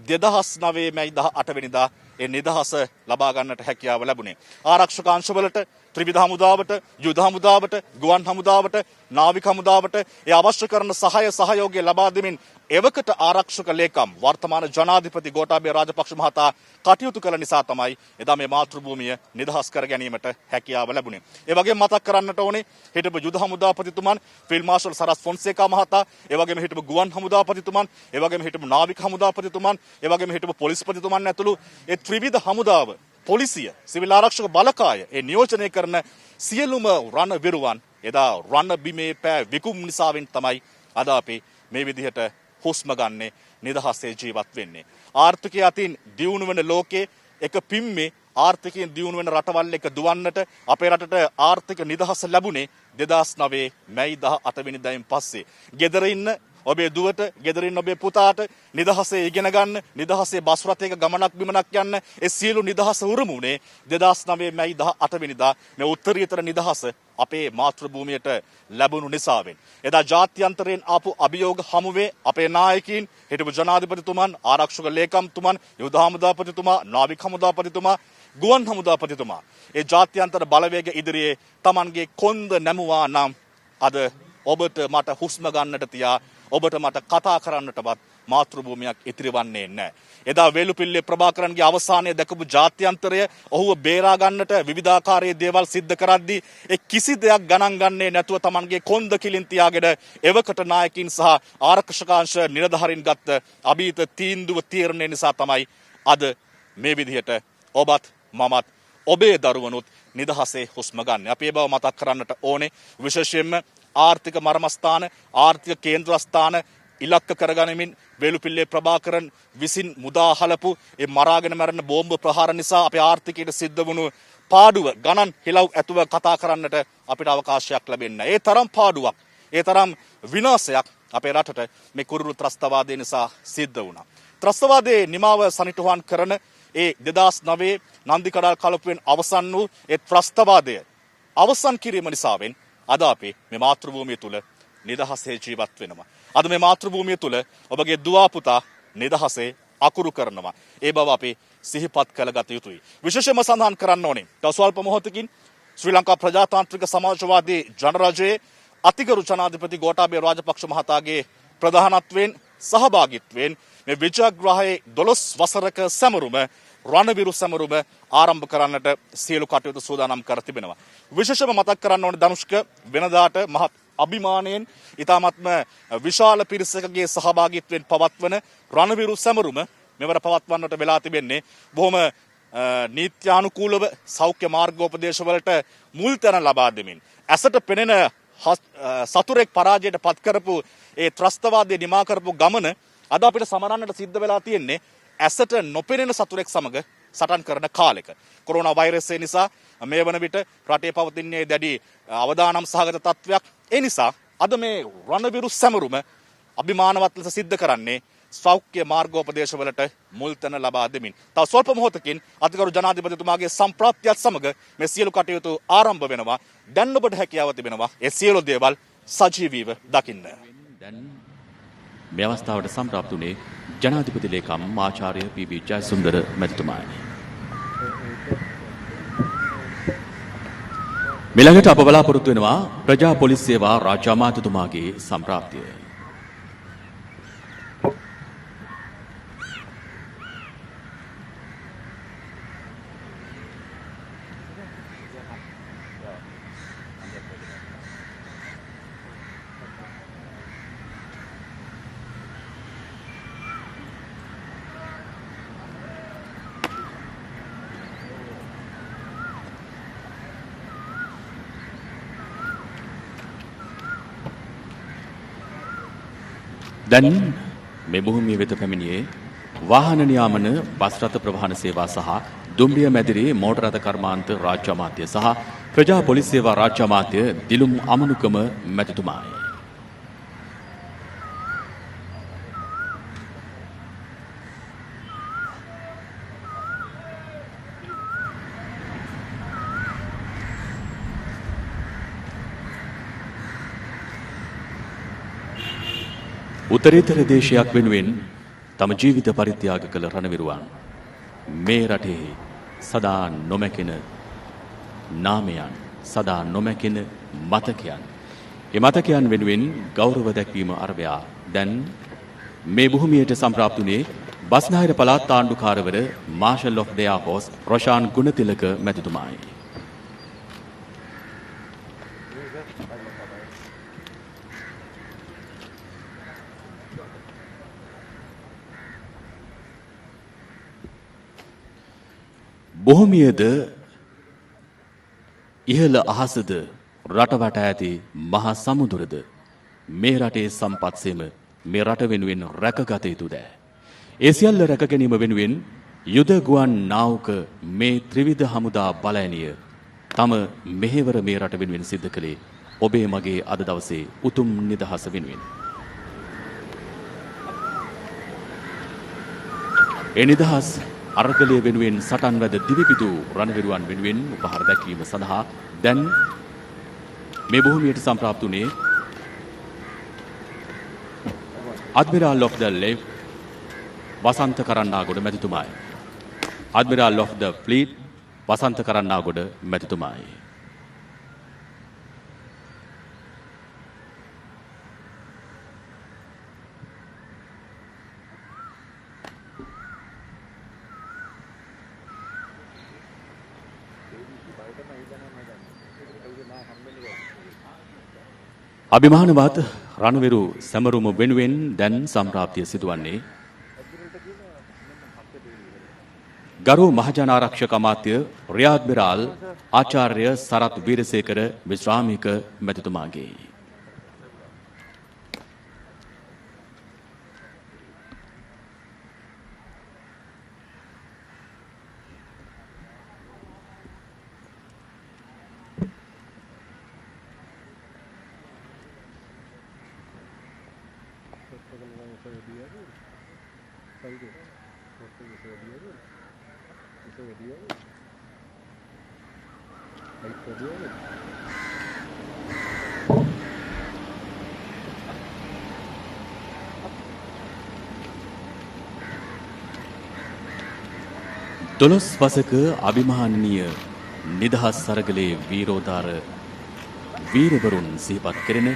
2009 මැයි 18 වෙනිදා ඒ නිදහස ලබා ගන්නට හැකියාව ලැබුණේ. ආරක්ෂක අංශවලට, ත්‍රිවිධ හමුදාවට, යුද හමුදාවට, ගුවන් හමුදාවට, නාවික හමුදාවට ඒ අවශ්‍ය කරන සහයෝගය ලබා දෙමින් එවකට ආරක්ෂක ලේකම් වර්තමාන ජනාධිපති ගෝඨාභය රාජපක්ෂ මහතා කටයුතු කළ නිසා තමයි එදා මේ මාතෘභූමිය නිදහස් කර ගැනීමට හැකියාව ලැබුණේ. ඒ වගේම මතක් කරන්නට ඕනේ හිටපු යුද හමුදාපතිතුමන් ෆීල්ඩ් මාර්ෂල් සරස් ෆොන්සේකා මහතා, ඒ වගේම හිටපු ගුවන් හමුදාපතිතුමන්, ඒ වගේම හිටපු නාවික හමුදාපතිතුමන්, ඒ වගේම හිටපු පොලිස්පතිතුමන් ඇතුළු ඒ ත්‍රිවිධ හමුදාව, පොලිසිය, සිවිල් ආරක්ෂක බලකාය ඒ නියෝජනය කරන සියලුම රණවිරුවන් එදා රණ බිමේ පෑ විකුම් නිසාවෙන් තමයි අද අපි මේ විදිහට හුස්ම ගන්නේ, නිදහසේ ජීවත් වෙන්නේ. ආර්ථිකය අතින් දියුණු වෙන ලෝකේ එක පිම්මේ ආර්ථිකයෙන් දියුණු වෙන රටවල් එක දුවන්නට අපේ රටට ආර්ථික නිදහස ලැබුණේ 2009 මැයි 18 වෙනිදායින් පස්සේ. ගෙදර ඉන්න ඔබේ දුවට, ගෙදර ඉන්න ඔබේ පුතාට නිදහසේ ඉගෙන ගන්න, නිදහසේ බස් රථයක ගමනක් බිමනක් යන්න ඒ සියලු නිදහස උරුමුනේ 2009 මැයි 18 වෙනිදා මේ උත්තරීතර නිදහස අපේ මාතෘභූමියට ලැබුණු නිසාවෙන්. එදා ජාත්‍යන්තරයෙන් ආපු අභියෝග හමුවේ අපේ නායකයින්, හිටපු ජනාධිපතිතුමන්, ආරක්ෂක ලේකම්තුමන්, යුද හමුදාපතිතුමා, නාවික හමුදාපතිතුමා, ගුවන් හමුදාපතිතුමා ඒ ජාත්‍යන්තර බලවේග ඉදිරියේ Tamanගේ කොන්ද නැමුවා නම් අද ඔබට මට හුස්ම ගන්නට තියා ඔබට මට කතා කරන්නටවත් මාතෘභූමියක් ඉතිරිවන්නේ නැහැ. එදා වේලුපිල්ලේ ප්‍රභාකරන්ගේ අවසානයේ දැකපු ජාත්‍යන්තරය ඔහුව බේරා ගන්නට විවිධාකාරයේ දේවල් සිද්ධ කරද්දී ඒ කිසි දෙයක් ගණන් ගන්නේ නැතුව Tamanගේ කොන්ද කිලින් තියාගෙන එවකට නායකින් සහ ආරක්ෂකාංශ නිලධාරීන් ගත්ත අභීත තීන්දුව තීරණය නිසා තමයි අද මේ විදිහට ඔබත් මමත් ඔබේ දරුවනුත් නිදහසේ හුස්ම ගන්න. අපි ඒ බව මතක් කරන්නට ඕනේ. විශේෂයෙන්ම ආර්ථික මර්මස්ථාන, ආර්ථික කේන්ද්‍රස්ථාන ඉලක්ක කරගනිමින් වේලුපිල්ලේ ප්‍රභාකරන් විසින් මුදා හලපු ඒ මරාගෙන මැරෙන බෝම්බ ප්‍රහාර නිසා අපේ ආර්ථිකයට සිද්ධ වුණු පාඩුව ගණන් හිලව් ඇතුව කතා කරන්නට අපිට අවකාශයක් ලැබෙන්නේ නැහැ. ඒ තරම් පාඩුවක්, ඒ තරම් විනාශයක් අපේ රටට මේ කුරුරු ත්‍රස්තවාදය නිසා සිද්ධ වුණා. ත්‍රස්තවාදයේ නිමාව සනිටුහන් කරන ඒ 2009 නන්දිකඩාල් කලපුවෙන් අවසන් වූ ඒ ත්‍රස්තවාදය අවසන් කිරීම නිසාවෙන් අද අපි මේ මාතෘභූමිය තුල නිදහසේ ජීවත් වෙනවා. අද මේ මාතෘභූමිය තුල ඔබගේ දුවා පුතා නිදහසේ අකුරු කරනවා. ඒ බව අපි සිහිපත් කළගත යුතුයි. විශේෂයෙන්ම සඳහන් කරන්න ඕනේ. තව ස්වල්ප මොහොතකින් ශ්‍රී ලංකා ප්‍රජාතාන්ත්‍රික සමාජවාදී ජනරජයේ අතිගරු ජනාධිපති ගෝඨාභය රාජපක්ෂ මහතාගේ ප්‍රධානත්වයෙන් සහභාගීත්වයෙන් මේ විජයග්‍රාහයේ 12 වසරක සැමරුම රණවිරු සැමරුම ආරම්භ කරන්නට සියලු කටයුතු සූදානම් කර තිබෙනවා. විශේෂයෙන්ම මතක් කරන්න ඕනේ ධනුෂ්ක වෙනදාට මහත් අභිමානයෙන් ඉතාමත්ම විශාල පිරිසකගේ සහභාගීත්වයෙන් පවත්වන රණවිරු සැමරුම මෙවර පවත්වන්නට වෙලා තිබෙන්නේ බොහොම නීත්‍යානුකූලව සෞඛ්‍ය මාර්ගෝපදේශවලට මුල් තැන ලබා දෙමින් ඇසට පෙනෙන සතුරෙක් පරාජයට පත් කරපු ඒ ත්‍රස්තවාදයේ නිමා කරපු ගමන අද අපිට සමරන්නට සිද්ධ වෙලා තියෙන්නේ ඇසට නොපෙනෙන සතුරෙක් සමග සටන් කරන කාලෙක. කොරෝනා වෛරසය නිසා මේ වන විට රටේ පවතින්නේ දැඩි අවදානම් සහගත තත්වයක්. ඒ නිසා අද මේ රණවිරු සැමරුම අභිමානවත් ලෙස සිද්ධ කරන්නේ සෞඛ්‍ය මාර්ගෝපදේශවලට මුල් තැන ලබා දෙමින්. තව ස්වල්ප මොහොතකින් අතිගරු ජනාධිපතිතුමාගේ සම්ප්‍රාප්තියත් සමග මේ සියලු කටයුතු ආරම්භ වෙනවා. දැන් ඔබට හැකියාව තිබෙනවා ඒ සියලු දේවල් සජීවීව දකින්න. දැන් මේ අවස්ථාවට සම්ප්‍රාප්ත වුණේ ජනාධිපති ලේකම් ආචාර්ය පී.බී. ජයසුන්දර මැතිතුමායි. මිළඟට අප බලාපොරොත්තු වෙනවා ප්‍රජා පොලිස් සේවා රාජ්‍ය අමාත්‍යතුමාගේ සම්ප්‍රාප්තිය. දැන් මේ භූමිය වෙත පැමිණියේ වාහන නියාමන බස් රථ ප්‍රවාහන සේවා සහ දුම්රිය මැදිරි මෝටර රථ කර්මාන්ත රාජ්‍ය අමාත්‍ය සහ ප්‍රජා පොලිස් සේවා රාජ්‍ය අමාත්‍ය දිලුම් අමනුකම මැතිතුමායි. උත්තරීතර දේශයක් වෙනුවෙන් තම ජීවිත පරිත්‍යාග කළ රණවිරුවන් මේ රටේ සදා නොමැකෙන නාමයන් සදා නොමැකෙන මතකයන් ඒ මතකයන් වෙනුවෙන් ගෞරව දැක්වීම අරබයා දැන් මේ භූමියට සම්ප්‍රාප්ත වුණේ බස්නාහිර පළාත් ආණ්ඩුකාරවර marshal of the air force Roshan Gunathilaka මැතිතුමායි. භූමියද ඉහළ අහසද රටවට ඇති මහා සමුදුරද මේ රටේ සම්පත්සේම මේ රට වෙනුවෙන් රැකගත යුතු දෑ. ඒ සියල්ල රැක ගැනීම වෙනුවෙන් යුද ගුවන් නාවක මේ ත්‍රිවිධ හමුදා බලඇණිය තම මෙහෙවර මේ රට වෙනුවෙන් සිද්ධ කළේ ඔබේ මගේ අද දවසේ උතුම් නිදහස වෙනුවෙන්. ඒ නිදහස් අරගලය වෙනුවෙන් සටන් වැද දිවිපිදු රණවිරුවන් වෙනුවෙන් උපහාර දැක්වීම සඳහා දැන් මේ භූමියට සම්ප්‍රාප්ත වුණේ අඩ්මිරාල් ඔෆ් ද ලෙෆ්ට් වසන්ත කරන්නාගොඩ මැතිතුමායි. Admiral of the fleet Wasantha Karannagoda මැතිතුමායි. අභිමානවත් රණවිරු සැමරුම වෙනුවෙන් දැන් සම්ප්‍රාප්තිය සිදුවන්නේ ගරු මහජනාරක්ෂක අමාත්‍ය රියාද් බිරාල් ආචාර්ය සරත් වීරසේකර විශ්‍රාමික මැතිතුමාගේ. දොළොස් වසක අභිමානනීය නිදහස් සරගලේ වීරෝදාර වීරවරුන් සිහිපත් කෙරෙන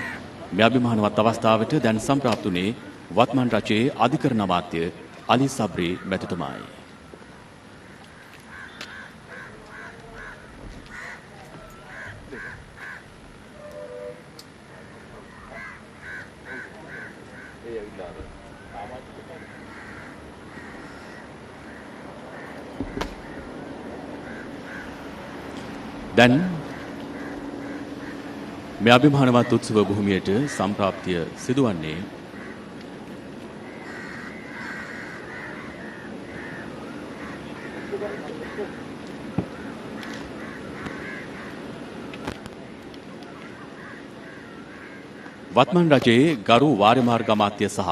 මේ අභිමානවත් අවස්ථාවට දැන් සම්ප්‍රාප්ත වුණේ වත්මන් රජයේ අධිකරණ අමාත්‍ය අලි සබ්රි මැතිතුමායි. දැන් මේ අභිමානවත් උත්සව භූමියට සම්ප්‍රාප්තිය සිදුවන්නේ වත්මන් රජයේ ගරු වාරිමාර්ග අමාත්‍ය සහ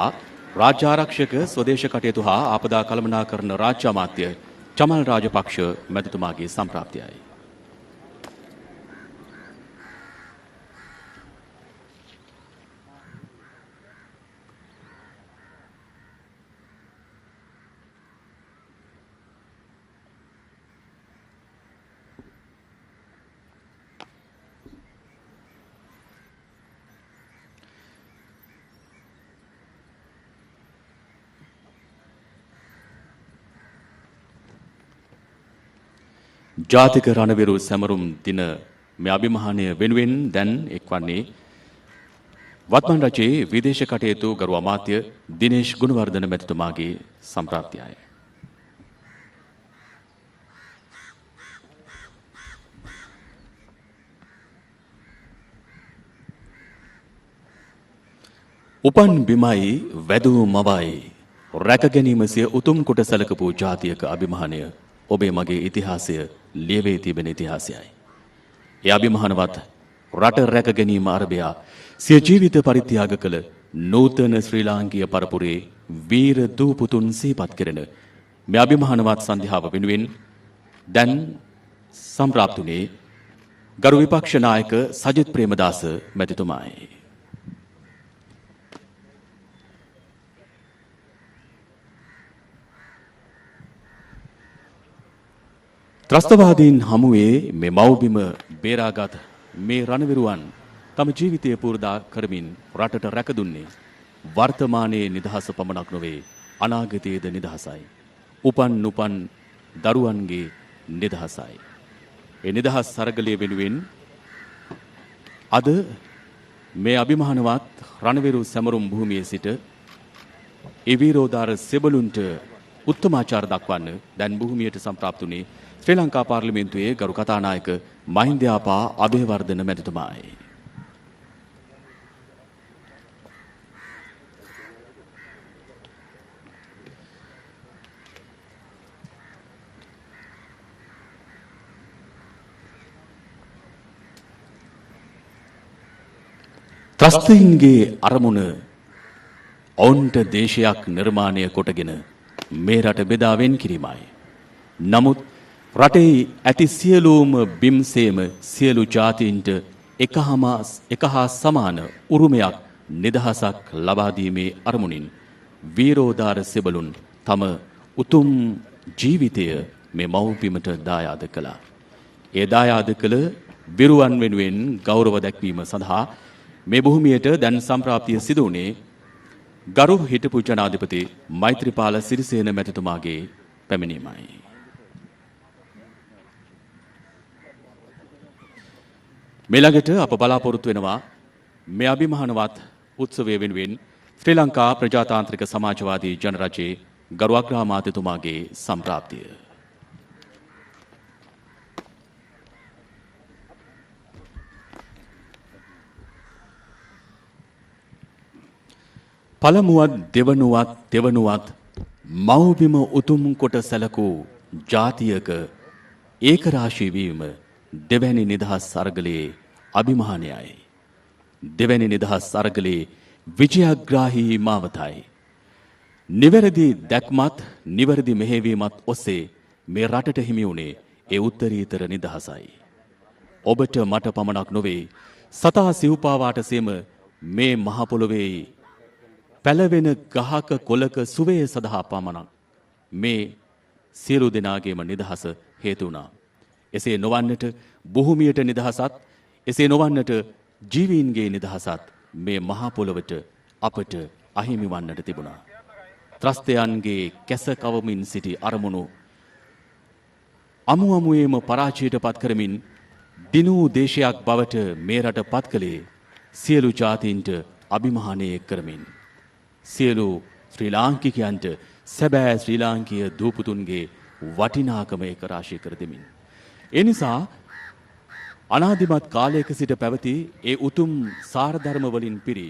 රාජ්‍ය ආරක්ෂක ස්වදේශ කටයුතු හා ආපදා කළමනාකරණ රාජ්‍ය අමාත්‍ය චමල් රාජපක්ෂ මැතිතුමාගේ සම්ප්‍රාප්තියයි. ජාතික රණවිරු සැමරුම් දින මේ අභිමානය වෙනුවෙන් දැන් එක්වන්නේ වත්මන් රජයේ විදේශ කටයුතු ගරු අමාත්‍ය දිනේෂ් ගුණවර්ධන මැතිතුමාගේ සම්ප්‍රාප්තියයි. උපන් බිමයි වැදූ මවයි රැක ගැනීම සිය උතුම් කොට සැලකපු ජාතියක අභිමානය ඔබේ මගේ ඉතිහාසය ලියවේ තිබෙන ඉතිහාසයයි. ඒ අභිමානවත් රට රැක ගැනීම අරබයා සිය ජීවිත පරිත්‍යාග කළ නූතන ශ්‍රී ලාංකීය පරපුරේ වීර දූපුතුන් සිහිපත් කෙරෙන මේ අභිමානවත් සන්ධ්‍යාව වෙනුවෙන් දැන් සම්ප්‍රාප්තුනේ ගරු විපක්ෂ නායක සජිත් ප්‍රේමදාස මැතිතුමායි. ත්‍රස්තවාදීන් හමුවේ මේ මව්බිම බේරාගත් මේ රණවිරුවන් තම ජීවිතය පුරුදා කරමින් රටට රැකදුන්නේ වර්තමානයේ නිදහස පමණක් නොවේ අනාගතයේද නිදහසයි. උපන් දරුවන්ගේ නිදහසයි. ඒ නිදහස් සරගලය වෙනුවෙන් අද මේ අභිමානවත් රණවිරු සැමරුම් භූමියේ සිට ඒ වීරෝදාර සෙබළුන්ට උත්තමාචාර දක්වන්න දැන් භූමියට සම්ප්‍රාප්තුනේ ශ්‍රී ලංකා පාර්ලිමේන්තුවේ ගරු කතානායක මහින්දයාපා අබේවර්ධන මැතිතුමායි. ත්‍රස්තයින්ගේ අරමුණ ඔවුන්ට දේශයක් නිර්මාණය කොටගෙන මේ රට බෙදාවෙන් කිරීමයි. නමුත් රටේ ඇති සියලුම බිම්සේම සියලු ජාතීන්ට එක හා සමාන උරුමයක් නිදහසක් ලබා දීමේ අරමුණින් වීරෝදාර සෙබළුන් තම උතුම් ජීවිතය මේ මව්බිමට දායාද කළා. ඒ දායාද කළ විරුවන් වෙනුවෙන් ගෞරව දැක්වීම සඳහා මේ භූමියට දැන් සම්ප්‍රාප්තිය සිදු වුණේ ගරු හිටපු ජනාධිපති මෛත්‍රීපාල සිරිසේන මැතිතුමාගේ පැමිණීමයි. මෙළඟට අප බලාපොරොත්තු වෙනවා මේ අභිමානවත් උත්සවය වෙනුවෙන් ශ්‍රී ලංකා ප්‍රජාතාන්ත්‍රික සමාජවාදී ජනරජයේ ගරු අග්‍රාමාත්‍යතුමාගේ සම්ප්‍රාප්තිය. පළමුවත් දෙවනුවත් මව්බිම උතුම් කොට සැලකූ ජාතියක ඒකරාශී වීම දෙවැනි නිදහස් අරගලයේ අභිමානයයි. දෙවැනි නිදහස් අරගලයේ විජයග්‍රාහී මාවතයි. නිවැරදි දැක්මත් නිවැරදි මෙහෙවීමත් ඔස්සේ මේ රටට හිමි වුණේ ඒ උත්තරීතර නිදහසයි. ඔබට මට පමණක් නොවේ සතා සිව්පාවාට සේම මේ මහ පොළොවේ පැලවෙන ගහක කොළක සුවය සඳහා පමණක් මේ සියලු දෙනාගේම නිදහස හේතු වුණා. එසේ නොවන්නට භූමියට නිදහසත් එසේ නොවන්නට ජීවීන්ගේ නිදහසත් මේ මහා පොළොවට අපට අහිමි වන්නට තිබුණා. ත්‍රස්තයන්ගේ කැස කවමින් සිටි අරමුණු අමුවේම පරාජයට පත් කරමින් දිනූ දේශයක් බවට මේ රට පත් කළේ සියලු ජාතීන්ට අභිමානය කරමින් සියලු ශ්‍රී ලාංකිකයන්ට සැබෑ ශ්‍රී ලාංකීය දූපුතුන්ගේ වටිනාකම එක රාශී කර දෙමින්. ඒ නිසා අනාදිමත් කාලයක සිට පැවති ඒ උතුම් සාරධර්ම වලින් පිරි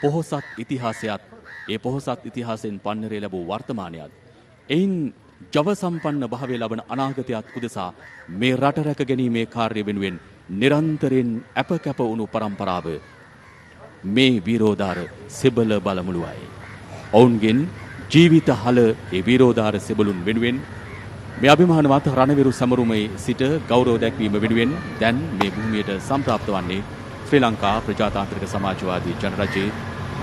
පොහොසත් ඉතිහාසයත් ඒ පොහොසත් ඉතිහාසයෙන් පන්නරේ ලැබූ වර්තමානයත් එයින් ජව සම්පන්න භාවය ලබන අනාගතයත් උදෙසා මේ රට රැක ගැනීමේ කාර්ය වෙනුවෙන් නිරන්තරයෙන් අප කැප වුණු පරම්පරාව මේ වීරෝදාර සෙබළ බලමුළුවයි. ඔවුන්ගෙන් ජීවිත හල ඒ වීරෝදාර සෙබළුන් වෙනුවෙන් මේ අභිමානවත් රණවිරු සැමරුමේ සිට ගෞරව දැක්වීම වෙනුවෙන් දැන් මේ භූමියට සම්ප්‍රාප්ත වන්නේ ශ්‍රී ලංකා ප්‍රජාතාන්ත්‍රික සමාජවාදී ජනරජයේ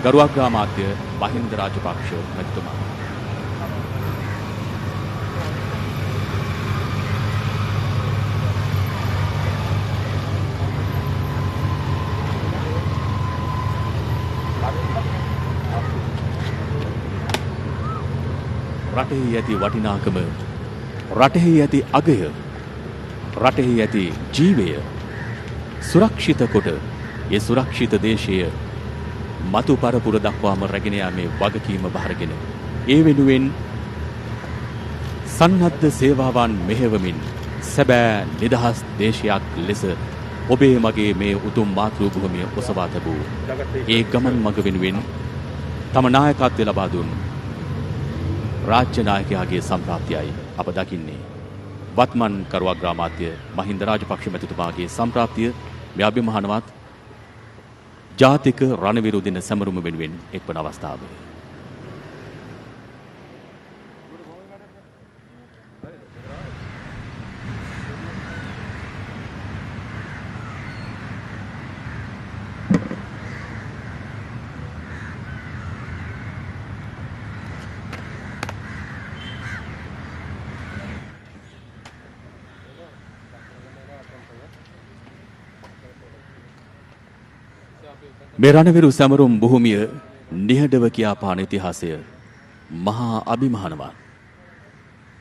ගරු අග්‍රාමාත්‍ය මහින්ද රාජපක්ෂ මැතිතුමා. රටෙහි ඇති වටිනාකම රටෙහි ඇති අගය රටෙහි ඇති ජීවය සුරක්ෂිත කොට ඒ සුරක්ෂිත දේශය මතු පරපුර දක්වාම රැගෙන යාමේ වගකීම බහරගෙන ඒ වෙනුවෙන් සන්නද්ධ සේවාවන් මෙහෙවමින් සැබෑ නිදහස් දේශයක් ලෙස ඔබේ මගේ මේ උතුම් මාතෘ භූමිය ඔසවා තිබූ ඒ ගමන් මඟ වෙනුවෙන් තම නායකත්වය ලබා දුන් රාජ්‍ය නායකයාගේ සම්ප්‍රාප්තියයි අප දකින්නේ. වත්මන් කරු අග්‍රාමාත්‍ය මහින්ද රාජපක්ෂ මැතිතුමාගේ සම්ප්‍රාප්තිය මේ අභිමානවත් ජාතික රණවිරු දින සැමරුම වෙනුවෙන් එක්වන අවස්ථාව. මේ රණවිරු සැමරුම් භූමිය නිහඬව කියාපාන ඉතිහාසය මහා අභිමානවත්.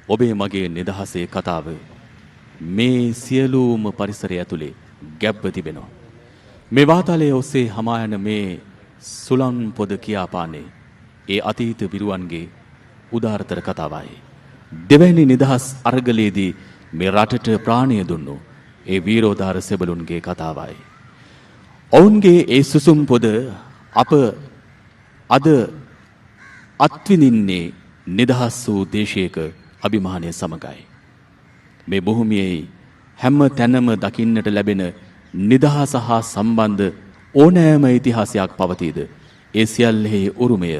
ඔබේ මගේ නිදහසේ කතාව මේ සියලුම පරිසරය ඇතුලේ ගැබ්ව තිබෙනවා. මේ වාතාලයේ ඔස්සේ හමා යන මේ සුලන් පොද කියාපානේ ඒ අතීත විරුවන්ගේ උදාරතර කතාවයි. දෙවැනි නිදහස් අරගලයේදී මේ රටට ප්‍රාණය දුන්නු ඒ වීරෝදාර සෙබළුන්ගේ කතාවයි. ඔවුන්ගේ ඒ සුසුම් පොද අප අද අත්විඳින්නේ නිදහස් වූ දේශයක අභිමානය සමගයි. මේ භූමියේ හැම තැනම දකින්නට ලැබෙන නිදහස හා සම්බන්ධ ඕනෑම ඉතිහාසයක් පවතීද ඒ සියල්ලෙහි උරුමය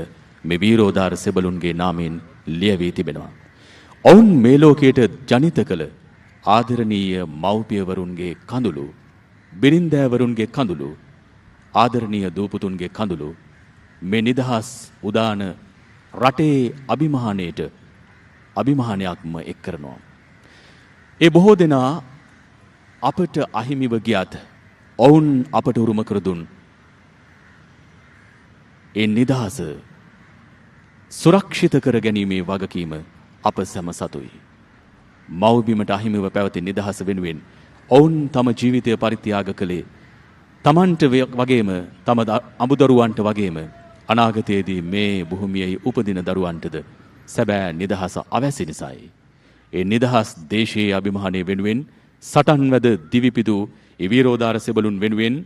මේ වීරෝදාර සෙබළුන්ගේ නාමයෙන් ලියවී තිබෙනවා. ඔවුන් මේ ලෝකයට ජනිත කළ ආදරණීය මව්පියවරුන්ගේ කඳුළු, බිරින්දෑවරුන්ගේ කඳුළු, ආදරණීය දූපුතුන්ගේ කඳුළු මේ නිදහස් උදාන රටේ අභිමානයට අභිමානයක්ම එක් කරනවා. ඒ බොහෝ දෙනා අපට අහිමිව ගියත් ඔවුන් අපට උරුම කර දුන් ඒ නිදහස සුරක්ෂිත කර ගැනීමේ වගකීම අප සැම සතුයි. මව්බිමට අහිමිව පැවති නිදහස වෙනුවෙන් ඔවුන් තම ජීවිතය පරිත්‍යාග කළේ තමන්ට වගේම තම අමුදරුවන්ට වගේම අනාගතයේදී මේ භූමියේ උපදින දරුවන්ටද සැබෑ නිදහස අවැසි නිසායි. ඒ නිදහස් දේශයේ අභිමානය වෙනුවෙන් සටන් වැද දිවිපිදු ඒ වීරෝදාර සෙබළුන් වෙනුවෙන්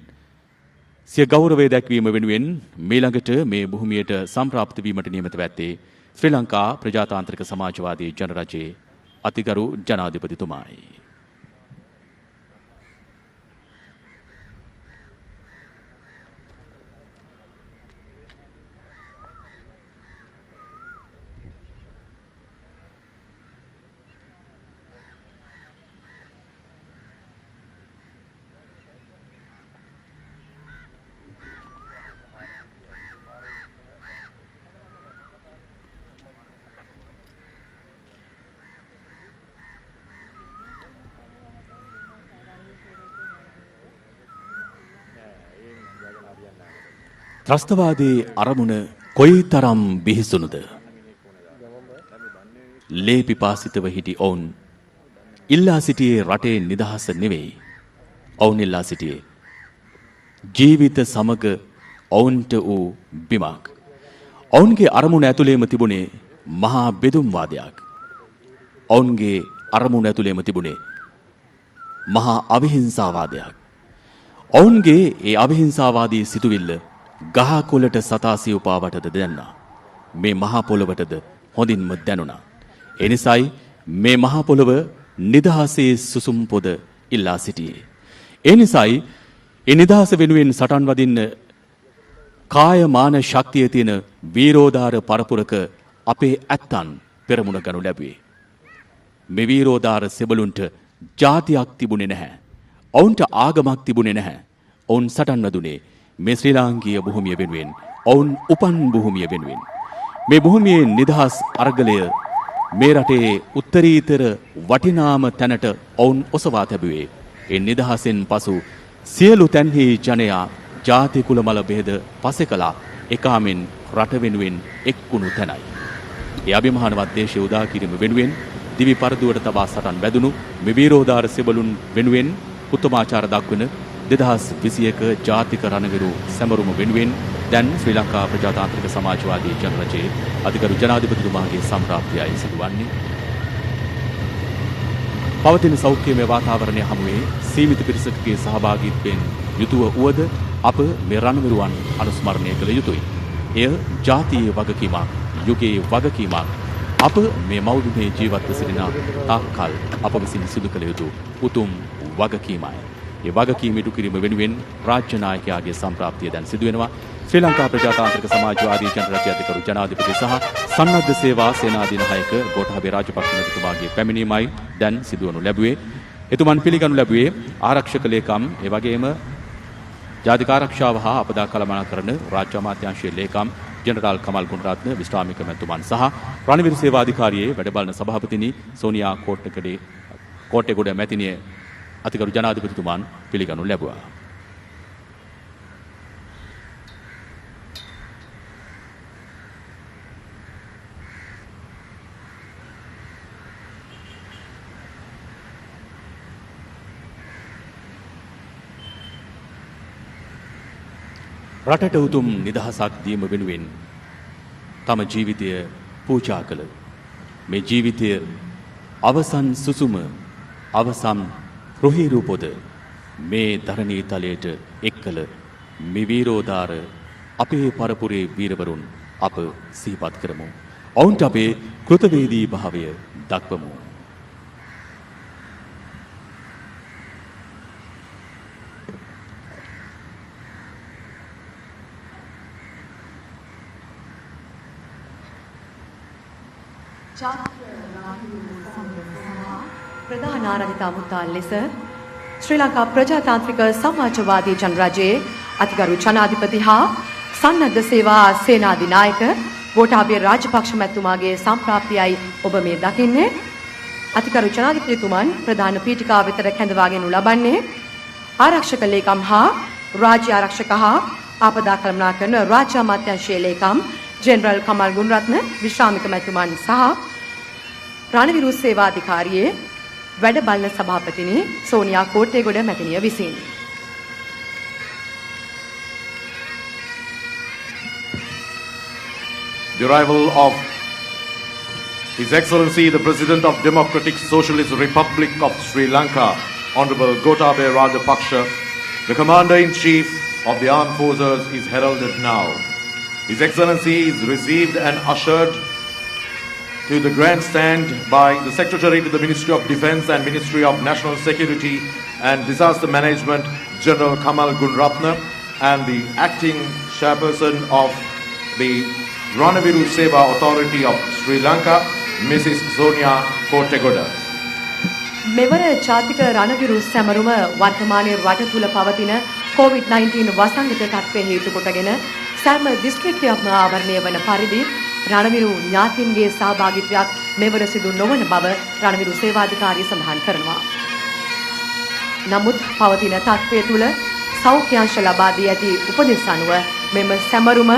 සිය ගෞරවය දැක්වීම වෙනුවෙන් මීළඟට මේ භූමියට සම්ප්‍රාප්ත වීමට නියමිතව ඇත්තේ ශ්‍රී ලංකා ප්‍රජාතාන්ත්‍රික සමාජවාදී ජනරජයේ අතිගරු ජනාධිපතිතුමායි. ත්‍රස්තවාදී අරමුණ කොයි තරම් බිහිසුණුද. ලේ පිපාසිතව හිටි ඔවුන් ඉල්ලා සිටියේ රටේ නිදහස නෙවෙයි. ඔවුන් ඉල්ලා සිටියේ ජීවිත සමග ඔවුන්ට වූ බිමක්. ඔවුන්ගේ අරමුණ ඇතුළේම තිබුණේ මහා බෙදුම්වාදයක්. ඔවුන්ගේ අරමුණ ඇතුළේම තිබුණේ මහා අවිහිංසාවාදයක්. ඔවුන්ගේ ඒ අවිහිංසාවාදී සිතුවිල්ල ගහකොළට සතාසිය උපාවටද දැන්නා. මේ මහා පොළොවටද හොඳින්ම දැනුණා. එනිසායි මේ මහා පොළොව නිදහසේ සුසුම් පොද ඉල්ලා සිටියේ. එනිසායි ඒ නිදහස වෙනුවෙන් සටන් වදින්න කාය මාන ශක්තිය තියෙන වීරෝදාර පරපුරක අපේ ඇත්තන් පෙරමුණ ගනු ලැබුවේ. මේ වීරෝදාර සෙබළුන්ට ජාතියක් තිබුණේ නැහැ. ඔවුන්ට ආගමක් තිබුණේ නැහැ. ඔවුන් සටන් වදුනේ මේ ශ්‍රී ලාංකීය භූමිය වෙනුවෙන්, ඔවුන් උපන් භූමිය වෙනුවෙන්. මේ භූමියේ නිදහස් අරගලය මේ රටේ උත්තරීතර වටිනාම තැනට ඔවුන් ඔසවා තැබුවේ. ඒ නිදහසෙන් පසු සියලු තැන්හි ජනයා ජාති කුල මල බෙහෙද පසෙකලා එකාමෙන් රට වෙනුවෙන් එක්කුණු තැනයි. ඒ අභිමානවත් දේශය උදා කිරීම වෙනුවෙන් දිවි පරදුවට තබා සටන් වැදුණු මේ වීරෝදාර සෙබළුන් වෙනුවෙන් උත්තමාචාර දක්වන 2021 ජාතික රණවිරු සැමරුම වෙනුවෙන් දැන් ශ්‍රී ලංකා ප්‍රජාතාන්ත්‍රික සමාජවාදී ජනරජයේ අධිකරු ජනාධිපතිතුමාගේ සම්ප්‍රාප්තියයි සිදුවන්නේ. පවතින සෞඛ්‍යමය වාතාවරණය හමුවේ සීමිත පිරිසකගේ සහභාගීත්වයෙන් යුතුව වුවද අප මේ රණවිරුවන් අනුස්මරණය කළ යුතුයි. එය ජාතියේ වගකීමක්, යුගයේ වගකීමක්. අප මේ මෞබිමේ ජීවත්ව සිටින තාක්කල් අප විසින් සිදු කළ යුතු උතුම් වගකීමයි. ඒ වගකීම ඉටු කිරීම වෙනුවෙන් රාජ්‍ය නායකයාගේ සම්ප්‍රාප්තිය දැන් සිදු වෙනවා. ශ්‍රී ලංකා ප්‍රජාතාන්ත්‍රික සමාජවාදී ජනරජය අධිකරු ජනාධිපති සහ සන්නද්ධ සේවා සේනාධිනායක ගෝඨාභය රාජපක්ෂ මැතිතුමාගේ පැමිණීමයි දැන් සිදුවනු ලැබුවේ. එතුමන් පිළිගනු ලැබුවේ ආරක්ෂක ලේකම්, ඒ වගේම ජාතික ආරක්ෂාව හා අපදා කළමනාකරණ රාජ්‍ය අමාත්‍යාංශයේ ලේකම් ජෙනරාල් කමල් ගුණරත්න විශ්‍රාමික මැතිතුමන් සහ රණවිරු සේවා අධිකාරියේ වැඩබලන සභාපතිනි සෝනියා කෝට්ටේගොඩ මැතිණිය අතිගරු ජනාධිපතිතුමන් පිළිගනු ලැබුවා. රටට උතුම් නිදහසක් දීම වෙනුවෙන් තම ජීවිතය පූජා කළ මේ ජීවිතය අවසන් සුසුම අවසන් රුහිරු පොද මේ ධරණී තලයට එක් කළ මේ වීරෝදාර අපේ පරපුරේ වීරවරුන් අප සිහිපත් කරමු. ඔවුන්ට අපේ කෘතවේදී භාවය දක්වමු. ප්‍රධාන ආරාධිත අමුත්තාන් ලෙස ශ්‍රී ලංකා ප්‍රජාතාන්ත්‍රික සමාජවාදී ජනරජයේ අතිගරු ජනාධිපති හා සන්නද්ධ සේවා සේනාධිනායක ගෝඨාභය රාජපක්ෂ මැතිතුමාගේ සම්ප්‍රාප්තියයි ඔබ මේ දකින්නේ. අතිගරු ජනාධිපතිතුමන් ප්‍රධාන පීඨිකාව වෙතට කැඳවාගෙනු ලබන්නේ ආරක්ෂක ලේකම් හා රාජ්‍ය ආරක්ෂක හා ආපදා කළමනාකරණ රාජ්‍ය අමාත්‍යාංශයේ ලේකම් ජෙනරල් කමල් ගුණරත්න විශ්‍රාමික මැතිතුමන් සහ රණවිරු සේවා අධිකාරියේ වැඩ බලන සභාපතිනි සෝනියා කෝට්ටේගොඩ මැතිණිය විසින් The arrival of His Excellency the President of Democratic Socialist Republic of Sri Lanka, Honorable Gotabaya Rajapaksa, the Commander-in-Chief of the Armed Forces, is heralded now. His Excellency is received and ushered to the grandstand by the Secretary to the Ministry of Defence and Ministry of National Security and Disaster Management, General Kamal Gunratna, and the acting chairperson of the Ranaviru Seva Authority of Sri Lanka, Mrs. Sonia Kottegoda. මෙවර ජාතික රණවිරු සැමරුම වර්තමානයේ රට තුල පවතින COVID-19 වසංගත තත්ත්වය හේතු කොටගෙන සෑම දිස්ත්‍රික්කයක්ම ආවරණය වන පරිදි රණවිරු ඥාතීන්ගේ සහභාගීත්වයක් මෙවර සිදු නොවන බව රණවිරු සේවාධිකාරිය සඳහන් කරනවා. නමුත් පවතින තත්ත්වය තුල සෞඛ්‍යාංශ ලබා දී ඇති උපදෙස් අනුව මෙම සැමරුම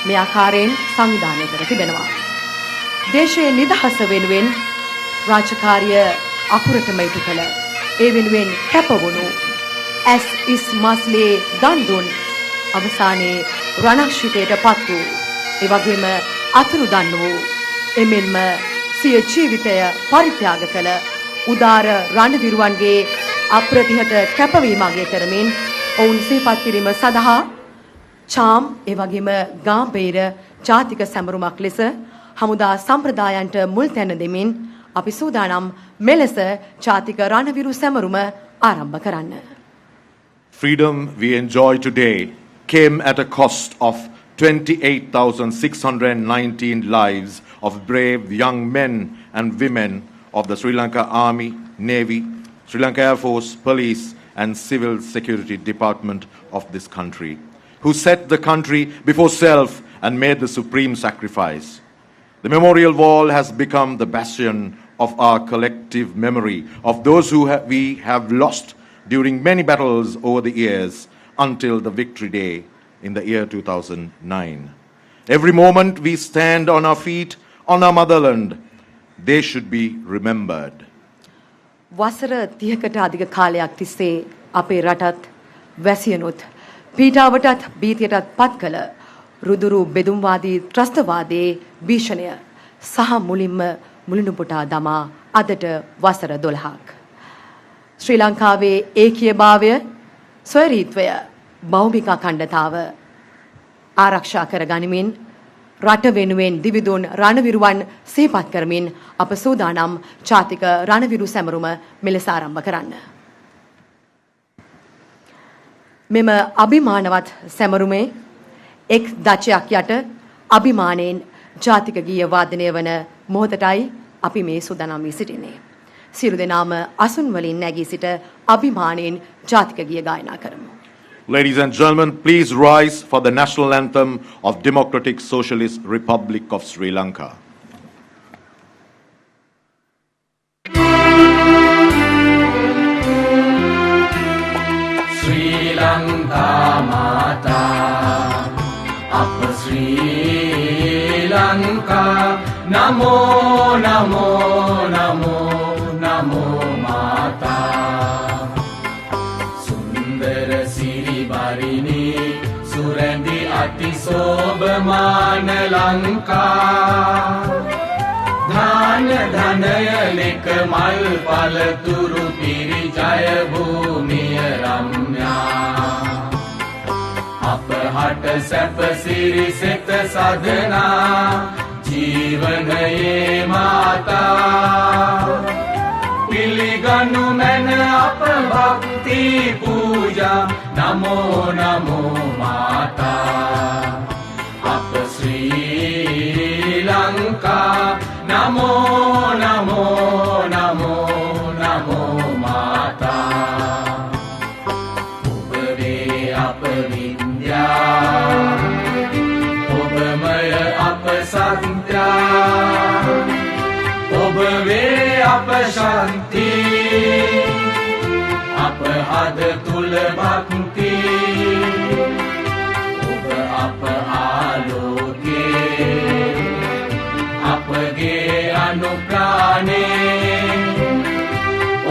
මේ ආකාරයෙන් සංවිධානය කර තිබෙනවා. දේශයේ නිදහස වෙනුවෙන් රාජකාරිය අකුරටම ඉටු කළ ඒ වෙනුවෙන් කැපවුණු ඇස් ඉස් මස්ලේ දන් දුන් අවසානයේ රණක්ෂිතයට පත් වූ ඒ වගේම අතුරුදන් වූ එමෙන්ම සිය ජීවිතය පරිත්‍යාග කළ උදාර රණවිරුවන්ගේ අප්‍රතිහත කැපවීම අගය කරමින් ඔවුන් සිහිපත් කිරීම සඳහා චාම් ඒ වගේම ගාම්භීර ජාතික සැමරුමක් ලෙස හමුදා සම්ප්‍රදායන්ට මුල් තැන දෙමින් අපි සූදානම් මෙලෙස ජාතික රණවිරු සැමරුම ආරම්භ කරන්න. Freedom we enjoy today came at a cost of 28,619 lives of brave young men and women of the Sri Lanka Army, Navy, Sri Lanka Air Force, Police and Civil Security Department of this country, who set the country before self and made the supreme sacrifice. The memorial wall has become the bastion of our collective memory of those who we have lost during many battles over the years until the victory day in the year 2009. Every moment we stand on our feet on our motherland, they should be remembered. වසර 30කට අධික කාලයක් තිස්සේ අපේ රටත් වැසියනොත් පීඩාවටත් බීතියටත් පත් කළ රුදුරු බෙදුම්වාදී ත්‍රස්තවාදයේ භීෂණය සහ මුලින්ම මුලිනුපුටා දමා අදට වසර 12ක් ශ්‍රී ලංකාවේ ඒකීයභාවය ස්වෛරීත්වය බෞද්ධික අඛණ්ඩතාව ආරක්ෂා කර ගනිමින් රට වෙනුවෙන් දිවිදුන් රණවිරුවන් සිහිපත් කරමින් අප සූදානම් ජාතික රණවිරු සැමරුම මෙලෙස ආරම්භ කරන්න. මෙම අභිමානවත් සැමරුමේ එක් දචයක් යට අභිමානයෙන් ජාතික ගීය වාදනය වන මොහොතටයි අපි මේ සූදානම් වී සිටින්නේ. සියලු දෙනාම අසුන් වලින් නැගී සිට අභිමානයෙන් ජාතික ගීය ගායනා කරමු. Ladies and gentlemen, please rise for the national anthem of Democratic Socialist Republic of Sri Lanka. Sri Lanka Mata, Apa Sri Lanka, Namo Namo Namo Namo Mata. Sundara Siri Barini, Surandi Ati Sobhamana Lanka. ධාන ධනය ලෙක මල් පළතුරු පිරි ජය භූමිය රම්‍යා අප හට සැප සිරි සෙත සදනා ජීවනයේ මාතා පිළිගනු මැන අප භක්ති පූජා නමෝ නමෝ මාතා අප ශ්‍රී ලංකා නමෝ නමෝ නමෝ නමෝ මාතා ඔබ වේ අප විද්‍යා ඔබමය අප සත්‍යා ඔබ වේ අප ශාන්ති අප හද තුල භක්ති ඔබ අප ආලෝකේ අපගේ අනුප්‍රාණේ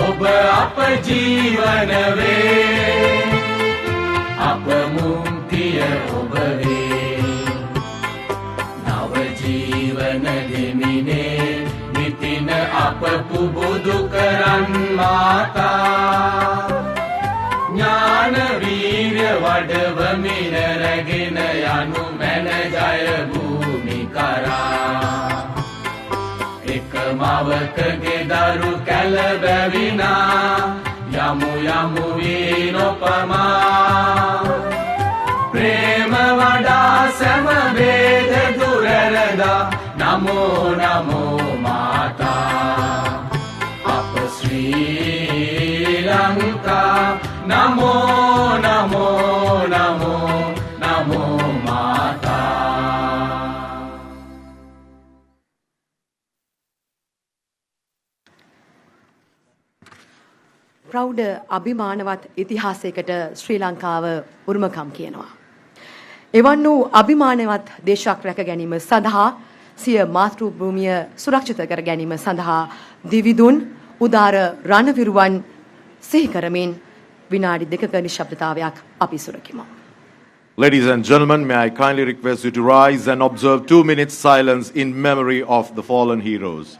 ඔබ අප ජීවන වේ අප මුක්තිය ඔබ වේ නව ජීවන දෙමිනේ නිතින අප පුබුදු කරන් මාතා ඥාන වීර්ය වඩවමින රැගෙන යනු මැන ජය භූමි කරා එක මවකගේ දරු කැළබැවිනා යමු යමු වී නොපමා ප්‍රේම වඩා සැම වේද දුරරදා නමෝ නමෝ මාතා අප ශ්‍රී ලංකා නමෝ නමෝ නමෝ නමෝ මාතා ප්‍රෞಢ අභිමානවත් ඉතිහාසයකට ශ්‍රී ලංකාව උරුමකම් කියනවා. එවන් වූ අභිමානවත් දේශයක් රැක ගැනීම සඳහා සිය මාතෘ භූමිය සුරක්ෂිත කර ගැනීම සඳහා දිවිදුන් උදාර රණවිරුවන් සිහි කරමින් විනාඩි 2ක නිශ්ශබ්දතාවයක් අපි සුරකිමු. Ladies and gentlemen, may I kindly request you to rise and observe 2 minutes silence in memory of the fallen heroes.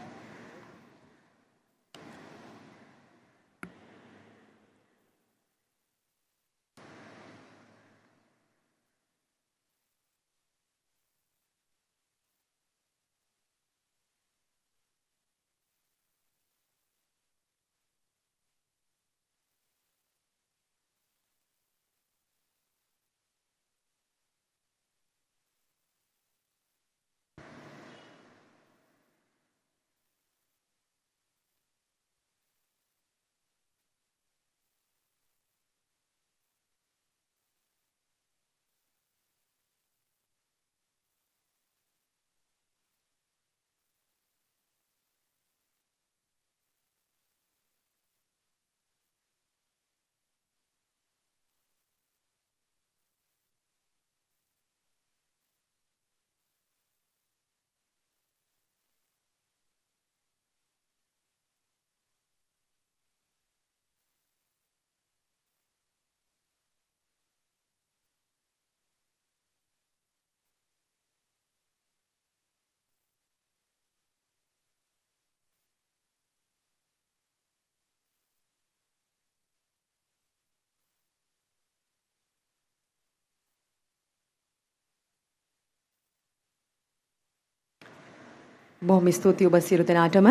බොහොම ස්තුතියි ඔබ සියලු දෙනාටම.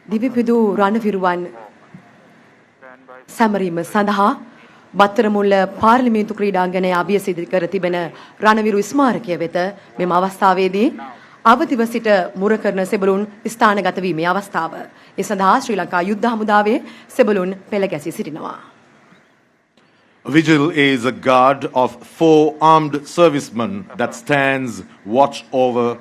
දිවිපිදු රණවිරුවන් සැමරීම සඳහා බත්තරමුල්ල පාර්ලිමේන්තු ක්‍රීඩාංගණයේ අභියස ඉදිරි කර තිබෙන රණවිරු ස්මාරකය වෙත මෙම අවස්ථාවේදී අවදිව සිට මුර කරන සෙබළුන් ස්ථානගත වීමේ අවස්ථාව. ඒ සඳහා ශ්‍රී ලංකා යුද්ධ හමුදාවේ සෙබළුන් පෙළ ගැසී සිටිනවා. A vigil is a guard of 4 armed servicemen that stands watch over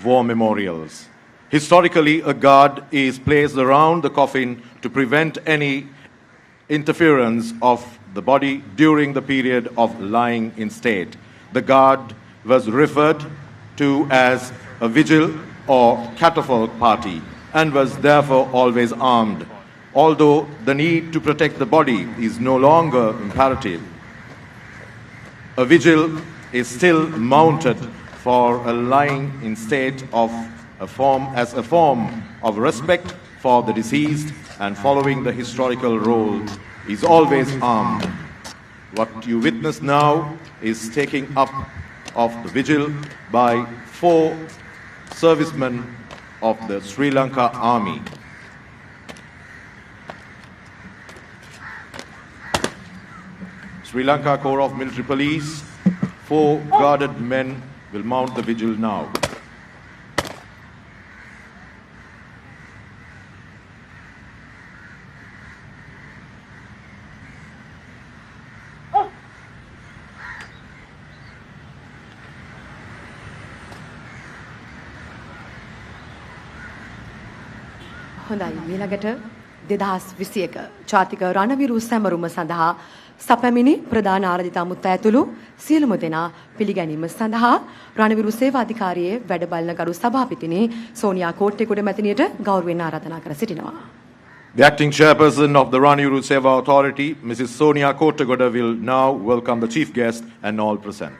war memorials. Historically, a guard is placed around the coffin to prevent any interference of the body during the period of lying in state. The guard was referred to as a vigil or catafalque party and was therefore always armed. Although the need to protect the body is no longer imperative, a vigil is still mounted for a lying in state of as a form of respect for the deceased and following the historical role is always armed. What you witness now is taking up of the vigil by 4 servicemen of the Sri Lanka Army. Sri Lanka Corps of Military Police, 4 guarded men will mount the vigil now. හොඳයි ඊළඟට 2021 ජාතික රණවිරු සැමරුම සඳහා සැපැමිණි ප්‍රධාන ආරාධිත අමුත්තා ඇතුළු සියලුම දෙනා පිළිගැනීම සඳහා රණවිරු සේවා අධිකාරියේ වැඩ බලන ගරු සභාපතිනි සෝනියා කෝට්ටේකුඩ මැතිණියට ගෞරවයෙන් ආරාධනා කර සිටිනවා. The acting chairperson of the Raniuru Seva Authority, Mrs. Sonia Kottagoda, will now welcome the chief guest and all present.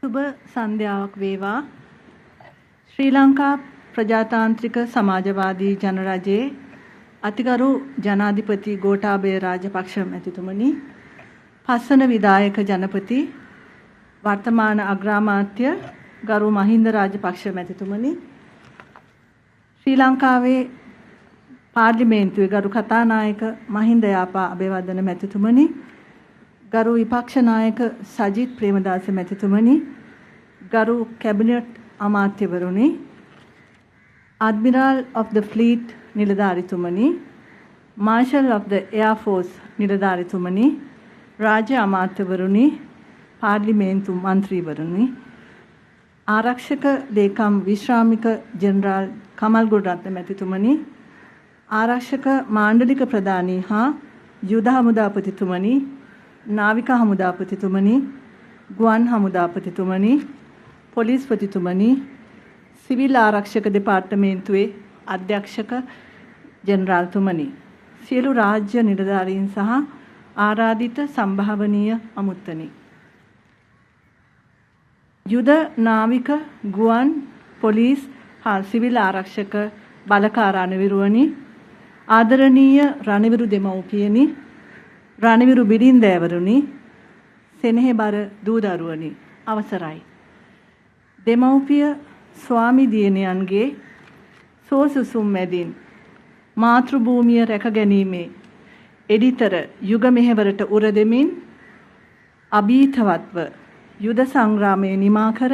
සුබ සන්ධ්‍යාවක් වේවා. ශ්‍රී ලංකා ප්‍රජාතාන්ත්‍රික සමාජවාදී ජනරජයේ අතිගරු ජනාධිපති ගෝඨාභය රාජපක්ෂ මැතිතුමනි, පස්වන විධායක ජනපති වර්තමාන අග්‍රාමාත්‍ය ගරු මහින්ද රාජපක්ෂ මැතිතුමනි, ශ්‍රී ලංකාවේ පාර්ලිමේන්තුවේ ගරු කතානායක මහින්ද යාපා අබේවර්ධන මැතිතුමනි, ගරු විපක්ෂ නායක සජිත් ප්‍රේමදාස මැතිතුමනි, ගරු කැබිනට් අමාත්‍යවරුනි, Admiral of the Fleet නිලධාරිතුමනි, Marshal of the Air Force නිලධාරිතුමනි, රාජ්‍ය අමාත්‍යවරුනි, පාර්ලිමේන්තු මන්ත්‍රීවරුනි, ආරක්ෂක ලේකම් විශ්‍රාමික ජෙනරාල් කමල් ගුණරත්න මැතිතුමනි, ආරක්ෂක මාණ්ඩලික ප්‍රධානී හා යුද හමුදාපතිතුමනි, නාවික හමුදාපතිතුමනි, ගුවන් හමුදාපතිතුමනි, පොලිස්පතිතුමනි, සිවිල් ආරක්ෂක දෙපාර්තමේන්තුවේ අධ්‍යක්ෂක ජෙනරාල්තුමනි, සියලු රාජ්‍ය නිලධාරීන් සහ ආරාධිත සම්භාවනීය අමුත්තනි, යුද නාවික ගුවන් පොලිස් හා සිවිල් ආරක්ෂක බලකාර රණවිරුවනි, ආදරණීය රණවිරු දෙමව්පියනි, රණවිරු බිරින්දෑවරුනි, සෙනෙහබර දූ දරුවනි, අවසරයි. දෙමව්පිය ස්වාමි දියණියන්ගේ සෝසුසුම් මැදින් මාතෘ භූමිය රැක ගැනීමේ එඩිතර යුග මෙහෙවරට උර දෙමින් අභීතවත්ව යුද සංග්‍රාමයේ නිමා කර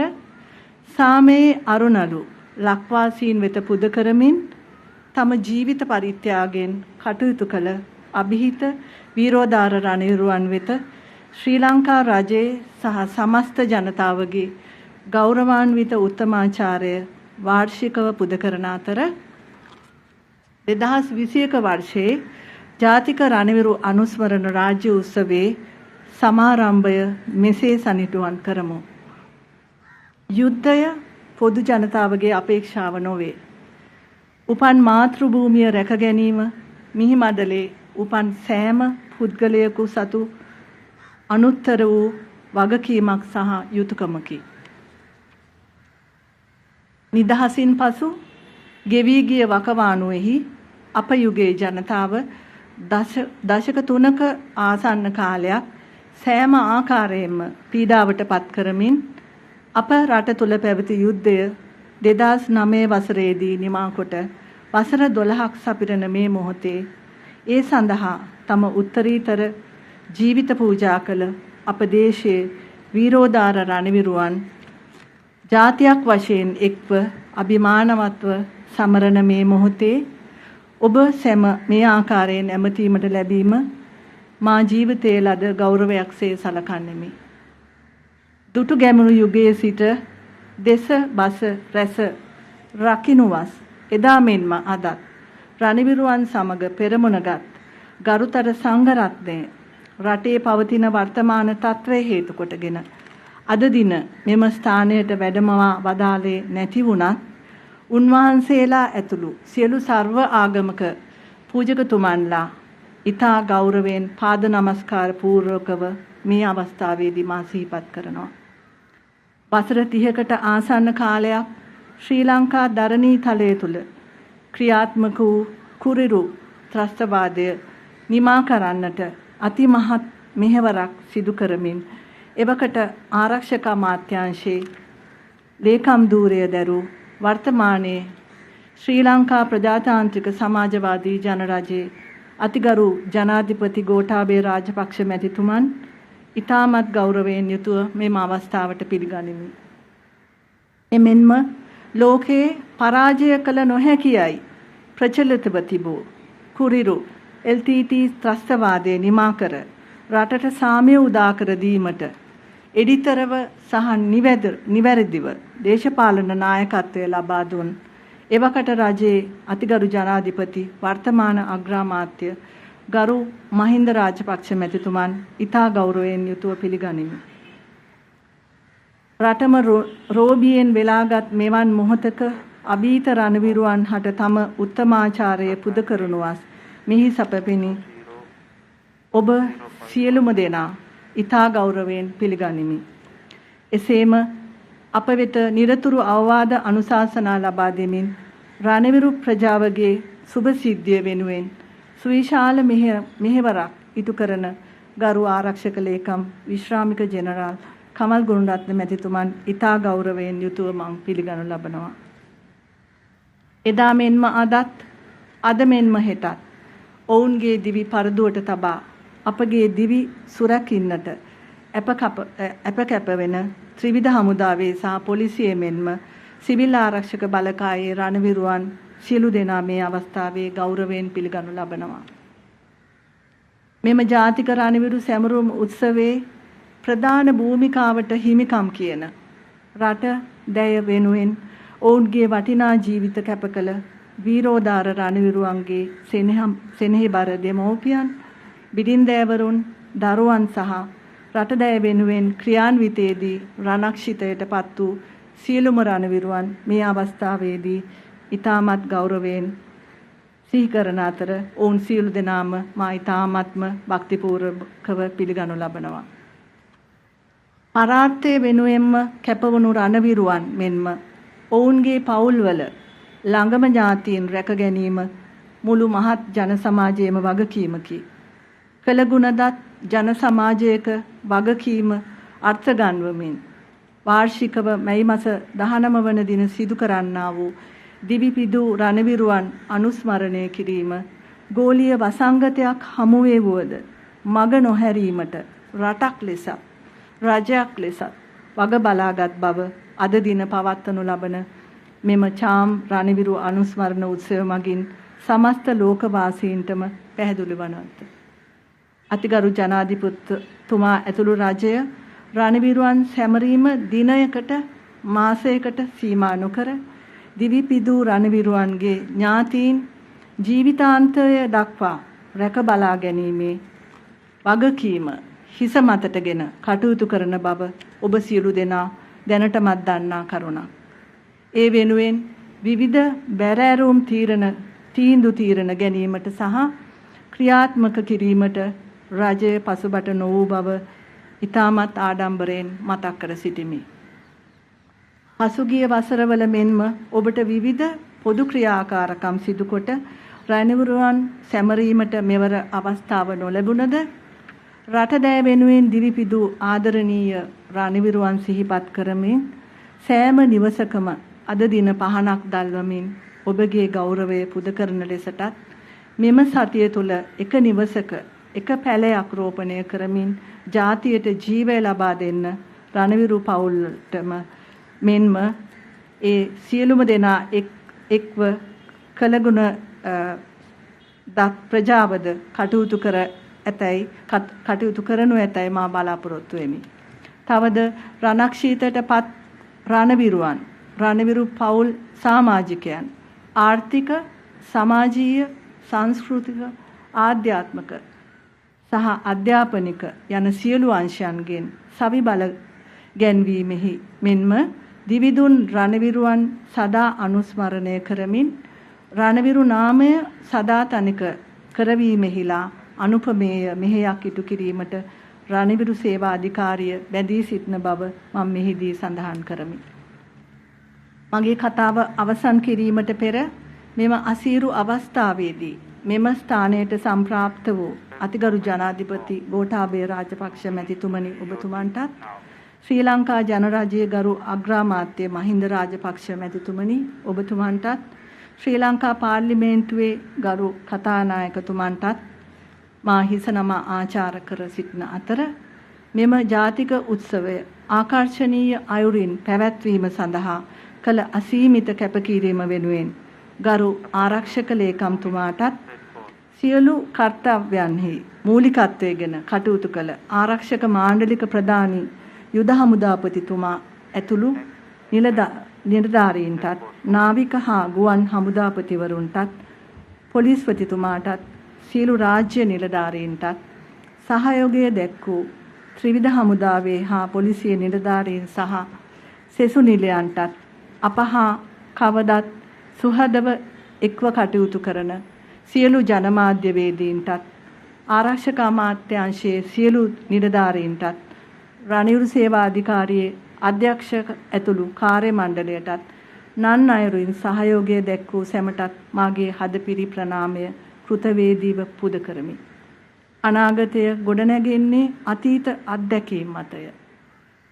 සාමයේ අරුණලු ලක්වාසීන් වෙත පුද කරමින් තම ජීවිත පරිත්‍යාගයෙන් කටයුතු කළ අභිහිත වීරෝදාර රණවිරුවන් වෙත ශ්‍රී ලංකා රජයේ සහ සමස්ත ජනතාවගේ ගෞරවාන්විත උත්තමාචාරය වාර්ෂිකව පුද කරන අතර 2021 වර්ෂයේ ජාතික රණවිරු අනුස්මරණ රාජ්‍ය උත්සවයේ සමාරම්භය මෙසේ සනිටුවන් කරමු. යුද්ධය පොදු ජනතාවගේ අපේක්ෂාව නොවේ. උපන් මාතෘ භූමිය රැක ගැනීම මිහි මඩලේ උපන් සෑම පුද්ගලයෙකු සතු අනුත්තර වූ වගකීමක් සහ යුතුයකමකි. නිදහසින් පසු ගෙවී ගිය වකවානුවෙහි අප යුගයේ ජනතාව දශක 3ක ආසන්න කාලයක් සෑම ආකාරයෙන්ම පීඩාවට පත් කරමින් අප රට තුල පැවති යුද්ධය 2009 වසරේදී නිමා කොට වසර 12ක් සපිරන මේ මොහොතේ ඒ සඳහා තම උත්තරීතර ජීවිත පූජා කළ අප දේශයේ වීරෝදාර රණවිරුවන් ජාතියක් වශයෙන් එක්ව අභිමානවත්ව සමරන මේ මොහොතේ ඔබ සැම මේ ආකාරයෙන් ඇමතීමට ලැබීම මා ජීවිතයේ ලද ගෞරවයක්සේ සලකන්නෙමි. දුටු ගැමුණු යුගයේ සිට දෙස බස රැස රකින්වස් එදා මෙන්ම අදත් රණවිරුවන් සමග පෙරමුණගත් ගරුතර සංඝ රත්නය රටේ පවතින වර්තමාන තත්ත්වය හේතු කොටගෙන අද දින මෙම ස්ථානයට වැඩමවා වදාළේ නැති වුණත් උන්වහන්සේලා ඇතුළු සියලු සර්ව ආගමක පූජකතුමන්ලා ඊතා ගෞරවයෙන් පාද නමස්කාර පූර්වකව මේ අවස්ථාවේදී මා සිහිපත් කරනවා. වසර 30කට ආසන්න කාලයක් ශ්‍රී ලංකා දරණී තලය තුල ක්‍රියාත්මක වූ කුරිරු ත්‍රස්තවාදය නිමා කරන්නට අතිමහත් මෙහෙවරක් සිදු කරමින් එවකට ආරක්ෂක අමාත්‍යාංශයේ ලේකම් ධූරය දරූ වර්තමානයේ ශ්‍රී ලංකා ප්‍රජාතාන්ත්‍රික සමාජවාදී ජනරජයේ අතිගරු ජනාධිපති ගෝඨාභය රාජපක්ෂ මැතිතුමන් ඉතාමත් ගෞරවයෙන් යුතුව මෙම අවස්ථාවට පිළිගනිමි. එමෙන්ම ලෝකයේ පරාජය කළ නොහැකියයි ප්‍රචලිතව තිබූ කුරිරු LTT ත්‍රස්තවාදය නිමා කර රටට සාමය උදා කර දීමට එඩිතරව සහ නිවැරදිව දේශපාලන නායකත්වය ලබා දුන් එවකට රජයේ අතිගරු ජනාධිපති වර්තමාන අග්‍රාමාත්‍ය ගරු මහින්ද රාජපක්ෂ මැතිතුමන් ඉතා ගෞරවයෙන් යුතුව පිළිගනිමි. රටම රෝබියෙන් වෙලාගත් මෙවන් මොහොතක අභීත රණවිරුවන් හට තම උත්තමාචාරය පුද කරනුවස් මිහි සැපපෙනි ඔබ සියලුම දෙනා ඉතා ගෞරවයෙන් පිළිගනිමි. එසේම අප වෙත නිරතුරු අවවාද අනුශාසනා ලබා දෙමින් රණවිරු ප්‍රජාවගේ සුබ සිද්ධිය වෙනුවෙන් සුවිශාල මෙහෙවරක් ඉටු කරන ගරු ආරක්ෂක ලේකම් විශ්‍රාමික ජෙනරාල් කමල් ගුණරත්න මැතිතුමන් ඉතා ගෞරවයෙන් යුතුව මම පිළිගනු ලබනවා. එදා මෙන්ම අද මෙන්ම හෙටත් ඔවුන්ගේ දිවි පරදුවට තබා අපගේ දිවි සුරකින්නට අප කැප වෙන ත්‍රිවිධ හමුදාවේ සහ පොලිසිය මෙන්ම සිවිල් ආරක්ෂක බලකායේ රණවිරුවන් සියලු දෙනා මේ අවස්ථාවේ ගෞරවයෙන් පිළිගනු ලබනවා. මෙම ජාතික රණවිරු සැමරුම් උත්සවයේ ප්‍රධාන භූමිකාවට හිමිකම් කියන රට දැය වෙනුවෙන් ඔවුන්ගේ වටිනා ජීවිත කැප කළ වීරෝදාර රණවිරුවන්ගේ සෙනෙහබර දෙමව්පියන් බිරින්දෑවරුන් දරුවන් සහ රටදැය වෙනුවෙන් ක්‍රියාන්විතයේදී රණක්ෂිතයට පත් වූ සියලුම රණවිරුවන් මේ අවස්ථාවේදී ඉතාමත් ගෞරවයෙන් සිහි කරන අතර ඔවුන් සියලු දෙනාම මා ඉතාමත්ම භක්තිපූර්වකව පිළිගනු ලබනවා. පරාර්ථය වෙනුවෙන්ම කැපවුණු රණවිරුවන් මෙන්ම ඔවුන්ගේ පවුල්වල ළඟම ඥාතීන් රැක ගැනීම මුළු මහත් ජන සමාජයේම වගකීමකි. කළගුණදත් ජන සමාජයක වගකීම අර්ථ ගන්වමින් වාර්ෂිකව මැයි මාස 19 වන දින සිදු කරන්නා වූ දිවිපිදු රණවිරුවන් අනුස්මරණය කිරීම ගෝලීය වසංගතයක් හමුවේ වුවද මග නොහැරීමට රටක් ලෙසත් රජයක් ලෙසත් වග බලාගත් බව අද දින පවත්වනු ලබන මෙම චාම් රණවිරු අනුස්මරණ උත්සව මගින් සමස්ත ලෝකවාසීන්ටම පැහැදිලි වනත්. අතිගරු ජනාධිපතිතුමා ඇතුළු රජය රණවිරුවන් සැමරීම දිනයකට මාසයකට සීමා නොකර දිවිපිදු රණවිරුවන්ගේ ඥාතීන් ජීවිතාන්තය දක්වා රැක බලා ගැනීමේ වගකීම හිස මතටගෙන කටයුතු කරන බව ඔබ සියලු දෙනා දැනටමත් දන්නා කරුණක්. ඒ වෙනුවෙන් විවිධ බැරෑරුම් තීන්දුව ගැනීමට සහ ක්‍රියාත්මක කිරීමට රජය පසුබට නොවූ බව ඉතාමත් ආඩම්බරයෙන් මතක් කර සිටිමි. පසුගිය වසරවල මෙන්ම ඔබට විවිධ පොදු ක්‍රියාකාරකම් සිදුකොට රණවිරුවන් සැමරීමට මෙවර අවස්ථාව නොලැබුණද රටදෑ වෙනුවෙන් දිවිපිදූ ආදරණීය රණවිරුවන් සිහිපත් කරමින් සෑම නිවසකම අද දින පහනක් දල්වමින් ඔබගේ ගෞරවය පුද කරන ලෙසටත් මෙම සතිය තුළ එක නිවසක එක පැලයක් රෝපණය කරමින් ජාතියට ජීවය ලබා දෙන්න රණවිරු පවුලටම මෙන්ම ඒ සියලුම දෙනා එක්ව කළගුණ දත් ප්‍රජාවද කටයුතු කරනු ඇතැයි මා බලාපොරොත්තු වෙමි. තවද රණක්ෂීතයටපත් රණවිරුවන් රණවිරු පවුල් සමාජිකයන් ආර්ථික සමාජීය සංස්කෘතික ආධ්‍යාත්මික සහ අධ්‍යාපනික යන සියලු අංශයන්ගෙන් සවි බල ගැන්වීමෙහි මෙන්ම දිවිදුන් රණවිරුවන් සදා අනුස්මරණය කරමින් රණවිරු නාමය සදා තනික කරවීමෙහිලා අනුපමේය මෙහෙයක් ඉටු කිරීමට රණවිරු සේවා අධිකාරිය බැඳී සිටින බව මම මෙහිදී සඳහන් කරමි. මගේ කතාව අවසන් කිරීමට පෙර මෙම අසීරු අවස්ථාවේදී මෙම ස්ථානයට සම්ප්‍රාප්ත වූ අතිගරු ජනාධිපති ගෝඨාභය රාජපක්ෂ මැතිතුමනි ඔබතුමන්ටත් ශ්‍රී ලංකා ජනරජයේ ගරු අග්‍රාමාත්‍ය මහින්ද රාජපක්ෂ මැතිතුමනි ඔබතුමන්ටත් ශ්‍රී ලංකා පාර්ලිමේන්තුවේ ගරු කතානායකතුමන්ටත් මා හිස නම ආචාර කර සිටින අතර මෙම ජාතික උත්සවය ආකර්ශනීය අයුරින් පැවැත්වීම සඳහා කළ අසීමිත කැපකිරීම වෙනුවෙන් ගරු ආරක්ෂක ලේකම්තුමාටත් සියලු කර්තව්‍යයන්හි මූලිකත්වයෙන් කටයුතු කළ ආරක්ෂක මාණ්ඩලික ප්‍රධානී යුද හමුදාපතිතුමා ඇතුළු නිලධාරීන්ටත් නාවික හා ගුවන් හමුදාපතිවරුන්ටත් පොලිස්පතිතුමාටත් සියලු රාජ්‍ය නිලධාරීන්ටත් සහයෝගය දැක්වූ ත්‍රිවිධ හමුදාවේ හා පොලිසිය නිලධාරීන් සහ සෙසු නිලයන්ටත් අප හා කවදත් සුහදව එක්ව කටයුතු කරන සියලු ජනමාධ්‍යවේදීන්ටත් ආරක්ෂක අමාත්‍යාංශයේ සියලු නිලධාරීන්ටත් රණවිරු සේවා අධිකාරියේ අධ්‍යක්ෂක ඇතුළු කාර්ය මණ්ඩලයටත් නන් අයුරින් සහයෝගය දැක්වූ සැමටත් මාගේ හදපිරි ප්‍රණාමය කෘතවේදීව පුද කරමි. අනාගතය ගොඩනැගෙන්නේ අතීත අත්දැකීම් මතය.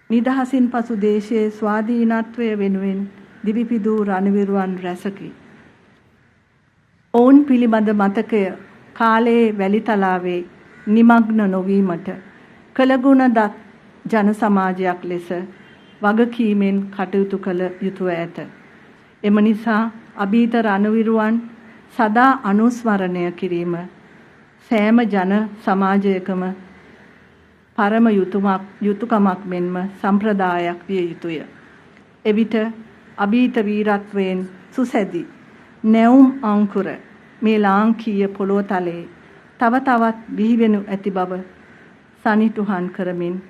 නිදහසින් පසු දේශයේ ස්වාධීනත්වය වෙනුවෙන් දිවිපිදූ රණවිරුවන් රැසකි. ඔවුන් පිළිබඳ මතකය කාලයේ වැලිතලාවේ නිමග්න නොවීමට කළගුණ දත් ජන සමාජයක් ලෙස වගකීමෙන් කටයුතු කළ යුතුව ඇත. එම නිසා අභීත රණවිරුවන් සදා අනුස්මරණය කිරීම සෑම ජන සමාජයකම පරම යුතුයකමක් මෙන්ම සම්ප්‍රදායක් විය යුතුය. එවිට අභීත වීරත්වයෙන් සුසැදි නැවුම් අංකුර මේ ලාංකීය පොළොව තලයේ තව තවත් බිහිවෙනු ඇති බව සනිටුහන් කරමින්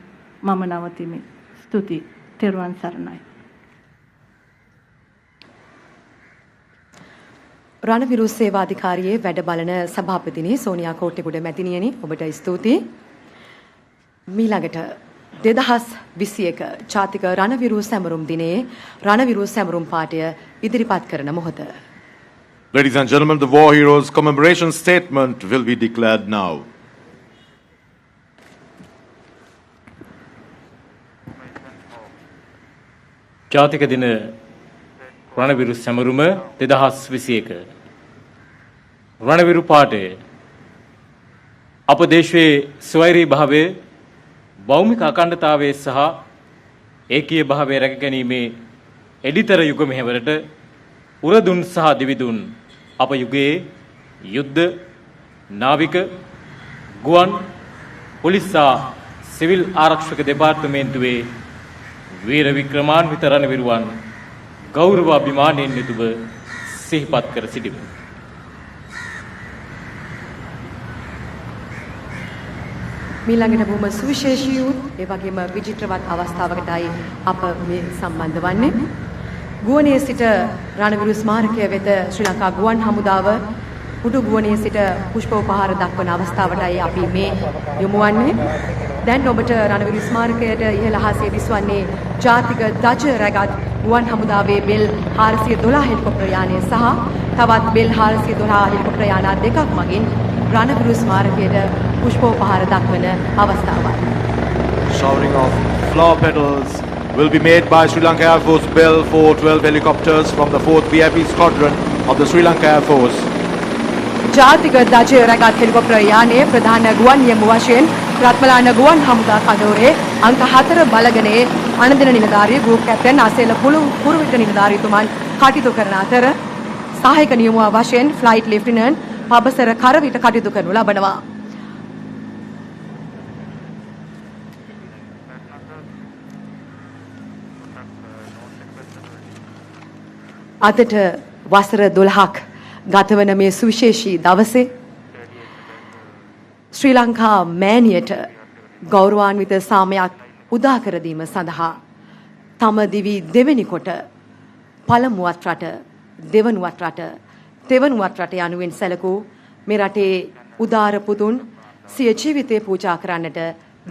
මම නවතිමි. ස්තුති. තෙරුවන් සරණයි. රණවිරු සේවාධිකාරියේ වැඩ බලන සභාපතිනි සෝනියා කෝට්ටේගොඩ මැතිණියනි ඔබට ස්තුතියි. මීළඟට 2021 ජාතික රණවිරු සැමරුම් දිනයේ රණවිරු සැමරුම් පාඨය ඉදිරිපත් කරන මොහොත. Ladies and gentlemen, the War Heroes Commemoration Statement will be declared now. ජාතික දින රණවිරු සැමරුම 2021 රණවිරු පාඨය අප දේශයේ ස්වෛරී භාවයේ භෞමික අඛණ්ඩතාවයේ සහ ඒකීය භාවයේ රැකගැනීමේ එඩිතර යුග මෙහෙවරට උරදුන් සහ දිවිදුන් අප යුගයේ යුද්ධ නාවික ගුවන් පොලිස් සහ සිවිල් ආරක්ෂක දෙපාර්තමේන්තුවේ වීර වික්‍රමාන්විත රණවිරුවන් ගෞරව අභිමානයෙන් යුතුව සිහිපත් කර සිටිමු. මීළඟට බොහොම සුවිශේෂී වූ ඒ වගේම විචිත්‍රවත් අවස්ථාවකටයි අප මේ සම්බන්ධ වන්නේ. ගුවනේ සිට රණවිරු ස්මාරකය වෙත ශ්‍රී ලංකා ගුවන් හමුදාව උඩු ගුවනේ සිට පුෂ්පෝපහාර දක්වන අවස්ථාවටයි අපි මේ යොමු වන්නේ. දැන් ඔබට රණවිරු ස්මාරකයට ඉහළ අහසේ දිස්වන්නේ ජාතික ධජ රැගත් ගුවන් හමුදාවේ බෙල් 412 හෙලිකොප්ටර් යානය සහ තවත් බෙල් 412 හෙලිකොප්ටර් යාන දෙකක් මගින් රණවිරු ස්මාරකයට පුෂ්පෝපහාර දක්වන අවස්ථාවයි. Showering of flower petals will be made by Sri Lanka Air Force Bell 412 helicopters from the 4th VIP Squadron of the Sri Lanka Air Force. ජාතික ධජ රැගත් හෙලිකොප්ටර් යානයේ ප්‍රධාන ගුවන් නියම වශයෙන් රත්මලාන ගුවන් හමුදා කඳවුරේ අංක 4 බලගනේ අනදින නිලධාරී ගෲප් කැප්ටන් අසේල පුරවිට නිලධාරීතුමන් කටයුතු කරන අතර සහායක නියමුවා වශයෙන් ෆ්ලයිට් ලෙෆ්ටිනන්ට් පබසර කරවිට කටයුතු කරනු ලබනවා. අදට වසර 12ක් ගතවන මේ සුවිශේෂී දවසේ ශ්‍රී ලංකා මෑණියට ගෞරවාන්විත සාමයක් උදා කර දීම සඳහා තම දිවි දෙවෙනි කොට පළමුවත් රට දෙවනුවත් රට තෙවනුවත් රට යනුවෙන් සැලකූ මේ රටේ උදාර පුතුන් සිය ජීවිතේ පූජා කරන්නට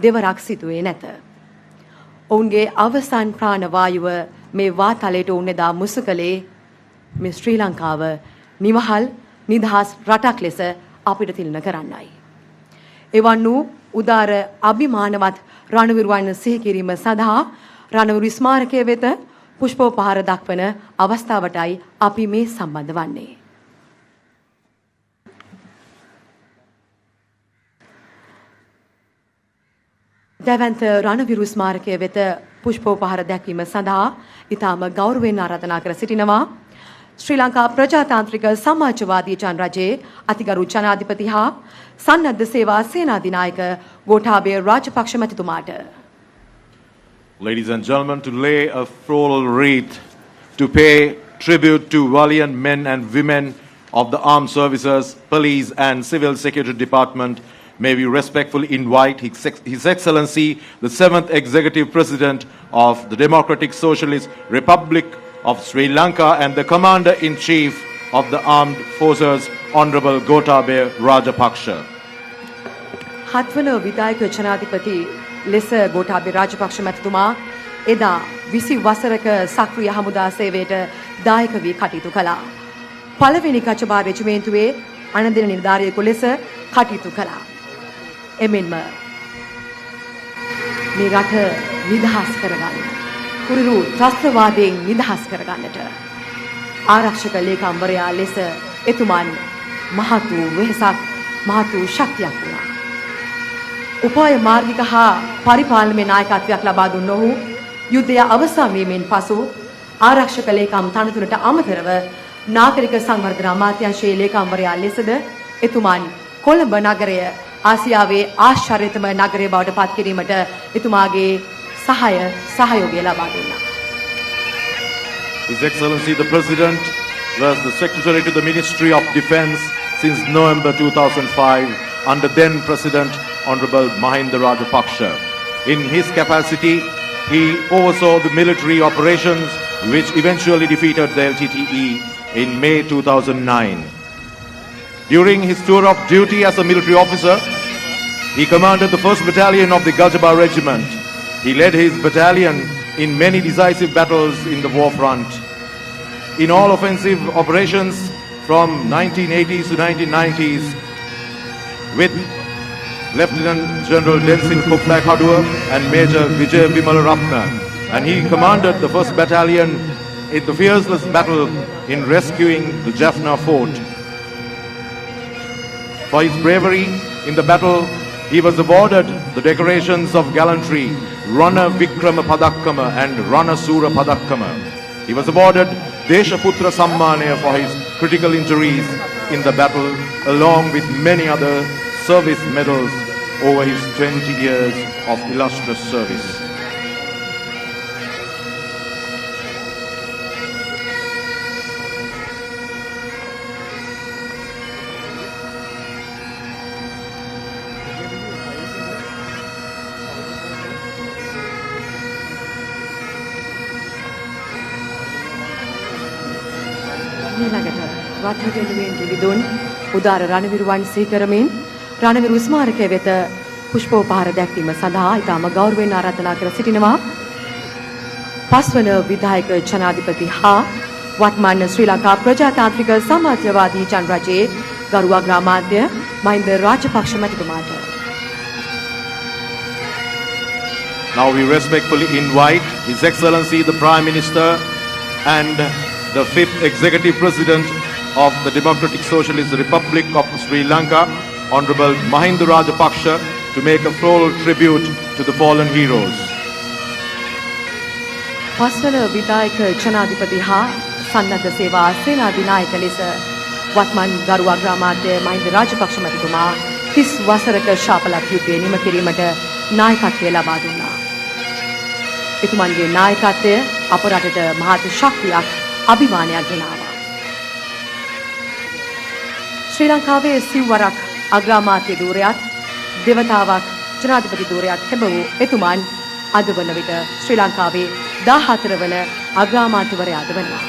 දෙවරක් සිදුවේ නැත. ඔවුන්ගේ අවසන් ප්‍රාණ වායුව මේ වාතලයට උන් එදා මුසු කළේ මේ ශ්‍රී ලංකාව නිවහල් නිදහස් රටක් ලෙස අපිට තිලන කරන්නයි. එවන් වූ උදාර අභිමානවත් රණවිරුවන් සිහි කිරීම සඳහා රණවිරු ස්මාරකය වෙත පුෂ්පෝපහාර දක්වන අවස්ථාවටයි අපි මේ සම්බන්ධ වන්නේ. දැවැන්ත රණවිරු ස්මාරකය වෙත පුෂ්පෝපහාර දැක්වීම සඳහා ඉතාම ගෞරවයෙන් ආරාධනා කර සිටිනවා ශ්‍රී ලංකා ප්‍රජාතාන්ත්‍රික සමාජවාදී ජනරජයේ අතිගරු ජනාධිපති හා සන්නද්ධ සේවා සේනාධිනායක Gotabaya Rajapaksa මැතිතුමාට. Ladies and gentlemen, to lay a floral wreath to pay tribute to valiant men and women of the armed services, police and civil security department, may we respectfully invite His Excellency, the 7th Executive President of the Democratic Socialist Republic of Sri Lanka and the Commander-in-Chief of the Armed Forces, Honorable Gotabaya Rajapaksa. හත්වන විදායක ජනාධිපති ලෙස ගෝඨාභය රාජපක්ෂ මැතිතුමා එදා 20 වසරක සක්‍රීය හමුදා සේවයට දායක වී කටයුතු කළා. පළවෙනි කචබා රෙජිමේන්තුවේ අනදින නිලධාරියෙකු ලෙස කටයුතු කළා. එමෙන්ම මේ රට නිදහස් කරගන්න කුරිරු ත්‍රස්තවාදයෙන් නිදහස් කරගන්නට ආරක්ෂක ලේකම්වරයා ලෙස එතුමන් මහත් වූ වෙහසක් මහත් වූ ශක්තියක් වුණා. උපාය මාර්ගික හා පරිපාලනමය නායකත්වයක් ලබා දුන් ඔහු යුද්ධය අවසන් වීමෙන් පසු ආරක්ෂක ලේකම් තනතුරට අමතරව නාගරික සංවර්ධන අමාත්‍යාංශයේ ලේකම්වරයා ලෙසද එතුමන් කොළඹ නගරය ආසියාවේ ආශ්චර්යතම නගරය බවට පත් කිරීමට එතුමාගේ සහයෝගය ලබා දුන්නා. His Excellency the President was the Secretary to the Ministry of Defence since November 2005 under then President Honorable Mahinda Rajapaksa. In his capacity, he oversaw the military operations which eventually defeated the LTTE in May 2009. During his tour of duty as a military officer, he commanded the 1st Battalion of the Gajaba Regiment. He led his battalion in many decisive battles in the war front. In all offensive operations from 1980s to 1990s with Lieutenant General Densin Kuplak Hadua and Major Vijay Vimal Ratna, and he commanded the 1st Battalion in the fearless battle in rescuing the Jaffna Fort. For his bravery in the battle, he was awarded the decorations of gallantry, Rana Vikrama Padakkama and Rana Sura Padakkama. He was awarded Deshaputra Sammanaya for his critical injuries in the battle, along with many other service medals over his 20 years of illustrious service. මීළඟට රට වෙනුවෙන් විවිධුන් උදාර රණවිරුවන් සීකරමින් රණවිරු ස්මාරකය වෙත පුෂ්පෝපහාර දැක්වීම සඳහා ඉතාම ගෞරවයෙන් ආරාධනා කර සිටිනවා. පස්වන විධායක ජනාධිපති හා වත්මන් ශ්‍රී ලංකා ප්‍රජාතාන්ත්‍රික සමාජවාදී ජනරජයේ ගරු අග්‍රාමාත්‍ය Mahinda Rajapaksa මැතිතුමාට. Now we respectfully invite His Excellency the Prime Minister and the 5th Executive President of the Democratic Socialist Republic of Sri Lanka, Honorable Mahinda Rajapaksa, to make a floral tribute to the fallen heroes. පස්වන විධායක ජනාධිපති හා සන්නද්ධ සේවා සේනාධිනායක ලෙස වත්මන් ගරු අග්‍රාමාත්‍ය මහින්ද රාජපක්ෂ මැතිතුමා 30 වසරක ශාපලක් යුද්ධය නිම කිරීමට නායකත්වය ලබා දුන්නා. එතුමන්ගේ නායකත්වය අප රටට මහත් ශක්තියක් අභිමානයක් ගෙනාවා. ශ්‍රී ලංකාවේ සිව්වරක් අග්‍රාමාත්‍ය ධූරයත් දෙවතාවක් ජනාධිපති ධූරයත් ලැබූ එතුමන් අද වන විට ශ්‍රී ලංකාවේ 14 වන අග්‍රාමාත්‍යවරයාද වනවා.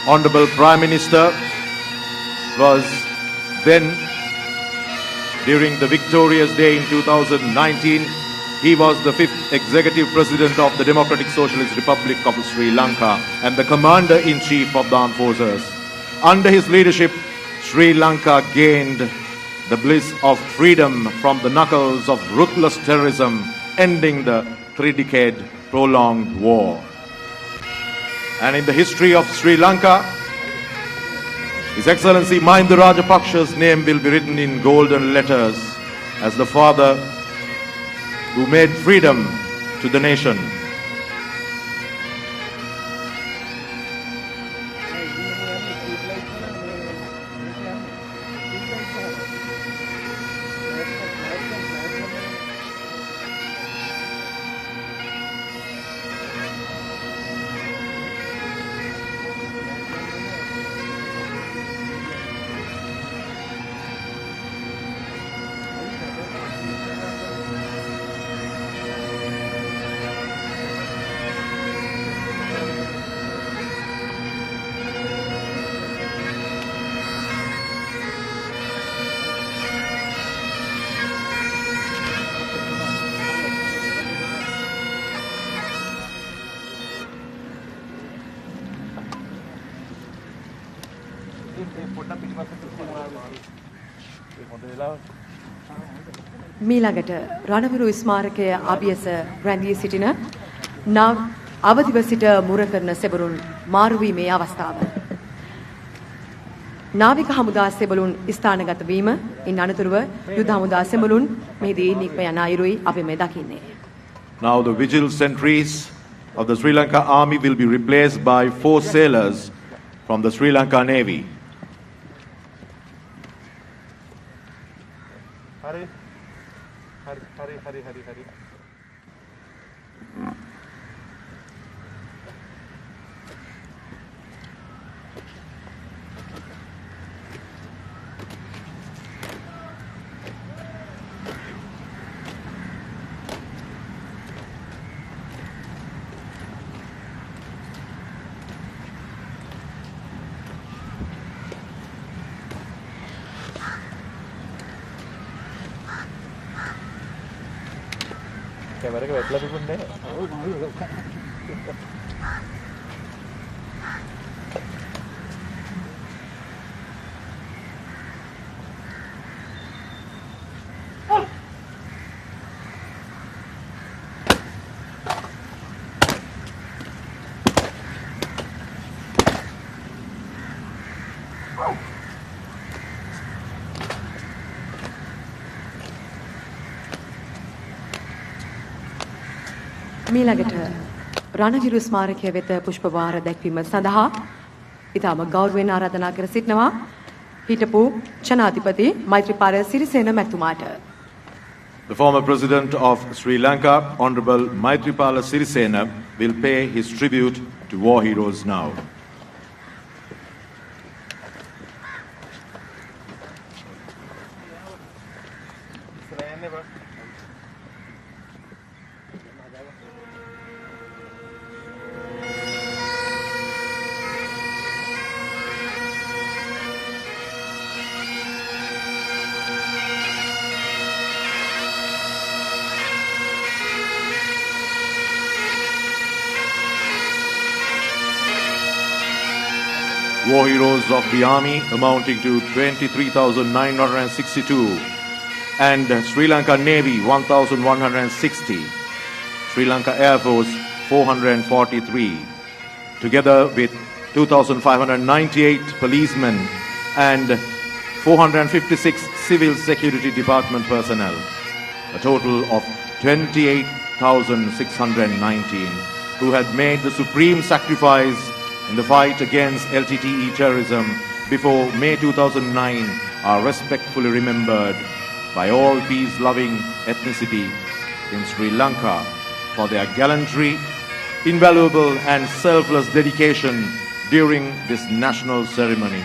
Honorable Prime Minister was then, during the victorious day in 2019, he was the 5th Executive President of the Democratic Socialist Republic of Sri Lanka and the Commander-in-Chief of the Armed Forces. Under his leadership, Sri Lanka gained the bliss of freedom from the knuckles of ruthless terrorism, ending the 3-decade prolonged war. And in the history of Sri Lanka, His Excellency Mahinda Rajapaksha's name will be written in golden letters as the father who made freedom to the nation. මීළඟට රණවිරු ස්මාරකය අභියස රැඳී සිටින අවදිව සිට මුර කරන සෙබළුන් මාරුවීමේ අවස්ථාව. නාවික හමුදා සෙබළුන් ස්ථානගත වීම ඉන් අනතුරුව යුද හමුදා සෙබළුන් මෙහිදී නික්ම යන අයුරුයි අපි මේ දකින්නේ. Now the vigil sentries of the Sri Lanka Army will be replaced by 4 sailors from the Sri Lanka Navy. මීළඟට රණවිරු ස්මාරකය වෙත පුෂ්පභාර දැක්වීම සඳහා ඉතාම ගෞරවයෙන් ආරාධනා කර සිටිනවා හිටපු ජනාධිපති Maithripala Sirisena මැතිතුමාට. The former president of Sri Lanka, Honorable Maitripala Sirisena, will pay his tribute to war heroes now. war heroes of the army amounting to 23,962 and Sri Lanka Navy 1,160, Sri Lanka Air Force 443, together with 2,598 policemen and 456 civil security department personnel, a total of 28,619 who had made the supreme sacrifice in the fight against LTTE terrorism before May 2009 are respectfully remembered by all peace-loving ethnicity in Sri Lanka for their gallantry, invaluable and selfless dedication during this national ceremony.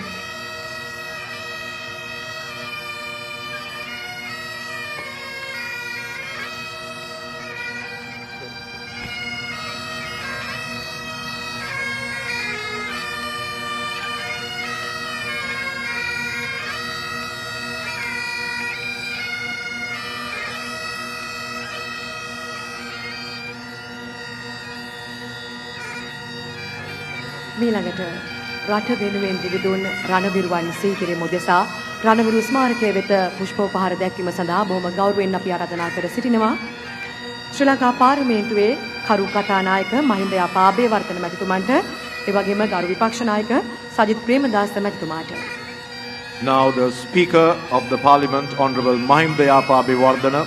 මීළඟට රට වෙනුවෙන් දිවිදුන් රණවිරුවන් සිහිකිරීම උදෙසා රණවිරු ස්මාරකය වෙත පුෂ්පෝපහාර දැක්වීම සඳහා බොහොම ගෞරවයෙන් අපි ආරාධනා කර සිටිනවා. ශ්‍රී ලංකා පාර්ලිමේන්තුවේ කරු කතානායක මහින්ද යාපා අබේවර්ධන මැතිතුමන්ට ඒ වගේම ගරු විපක්ෂ නායක Sajith Premadasa මැතිතුමාට. Now the Speaker of the Parliament, Honorable Mahinda Yapa Abeyewardena,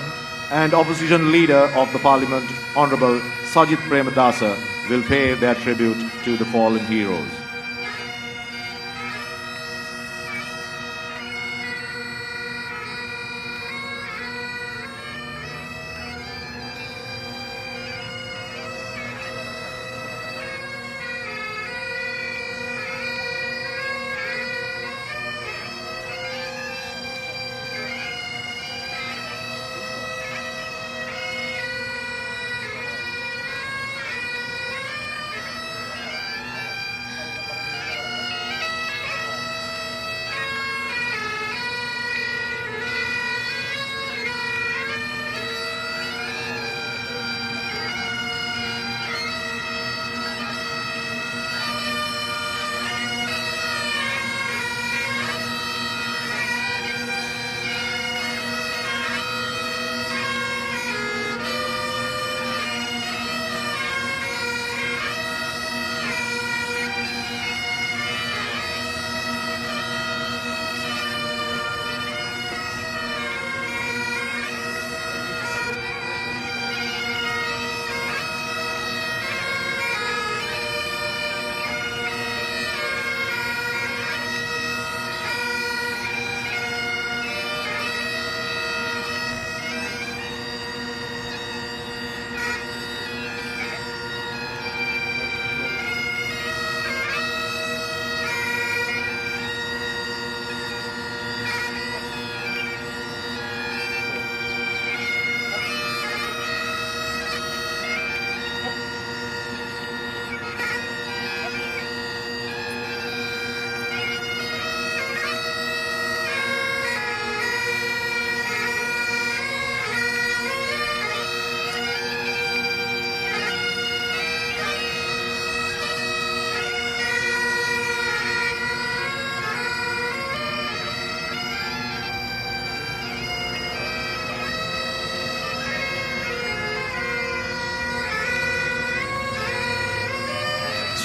and Opposition Leader of the Parliament, Honorable Sajith Premadasa, will pay their tribute to the fallen heroes.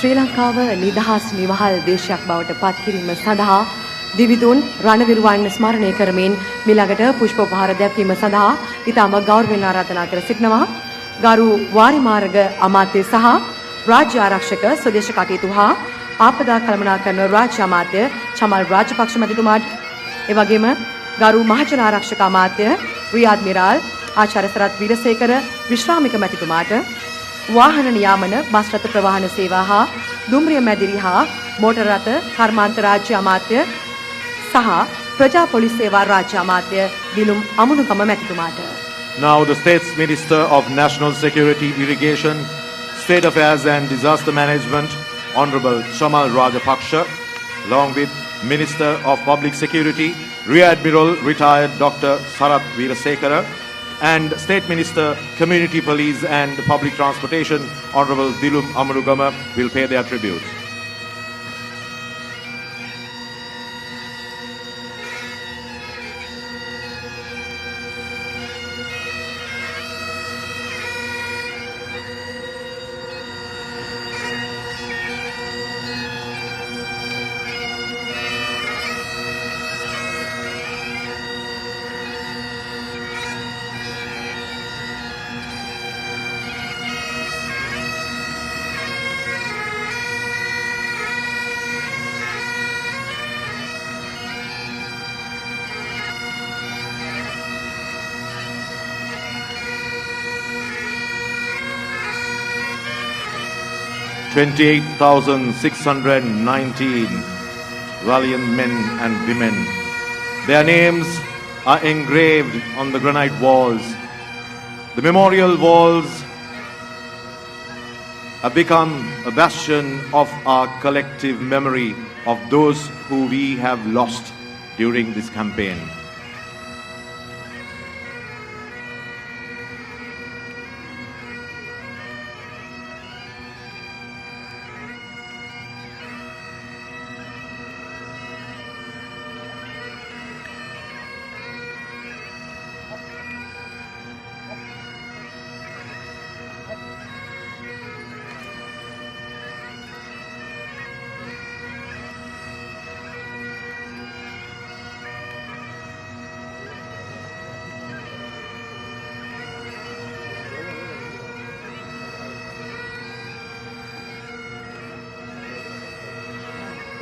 ශ්‍රී ලංකාව නිදහස් නිවහල් දේශයක් බවට පත් කිරීම සඳහා දිවිදුන් රණවිරුවන් ස්මරණය කරමින් මිළඟට පුෂ්පෝපහාර දැක්වීම සඳහා ඉතාම ගෞරවයෙන් ආරාධනා කර සිටිනවා. ගරු වාරිමාර්ග අමාත්‍ය සහ රාජ්‍ය ආරක්ෂක ස්වදේශ කටයුතු හා ආපදා කළමනාකරන රාජ්‍ය අමාත්‍ය චමල් රාජපක්ෂ මැතිතුමාට, ඒ වගේම ගරු මහජන ආරක්ෂක අමාත්‍ය රියාද් මිරාල් ආචාර්ය සරත් වීරසේකර විශ්‍රාමික මැතිතුමාට, වාහන නියාමන බස් රථ ප්‍රවාහන සේවා හා දුම්රිය මැදිරි හා මෝටර රථ කර්මාන්ත රාජ්‍ය අමාත්‍ය සහ ප්‍රජා පොලිස් සේවා රාජ්‍ය අමාත්‍ය දිලුම් Amunugama මැතිතුමාට. Now the State's Minister of National Security, Irrigation, State Affairs and Disaster Management, Honorable Chamal Rajapaksha, along with Minister of Public Security, Rear Admiral retired Dr. Sarath Veerasekara, and State Minister, Community Police and Public Transportation, Honorable Dilum Amarugama, will pay their tribute. 28,619 valiant men and women. Their names are engraved on the granite walls. The memorial walls have become a bastion of our collective memory of those who we have lost during this campaign.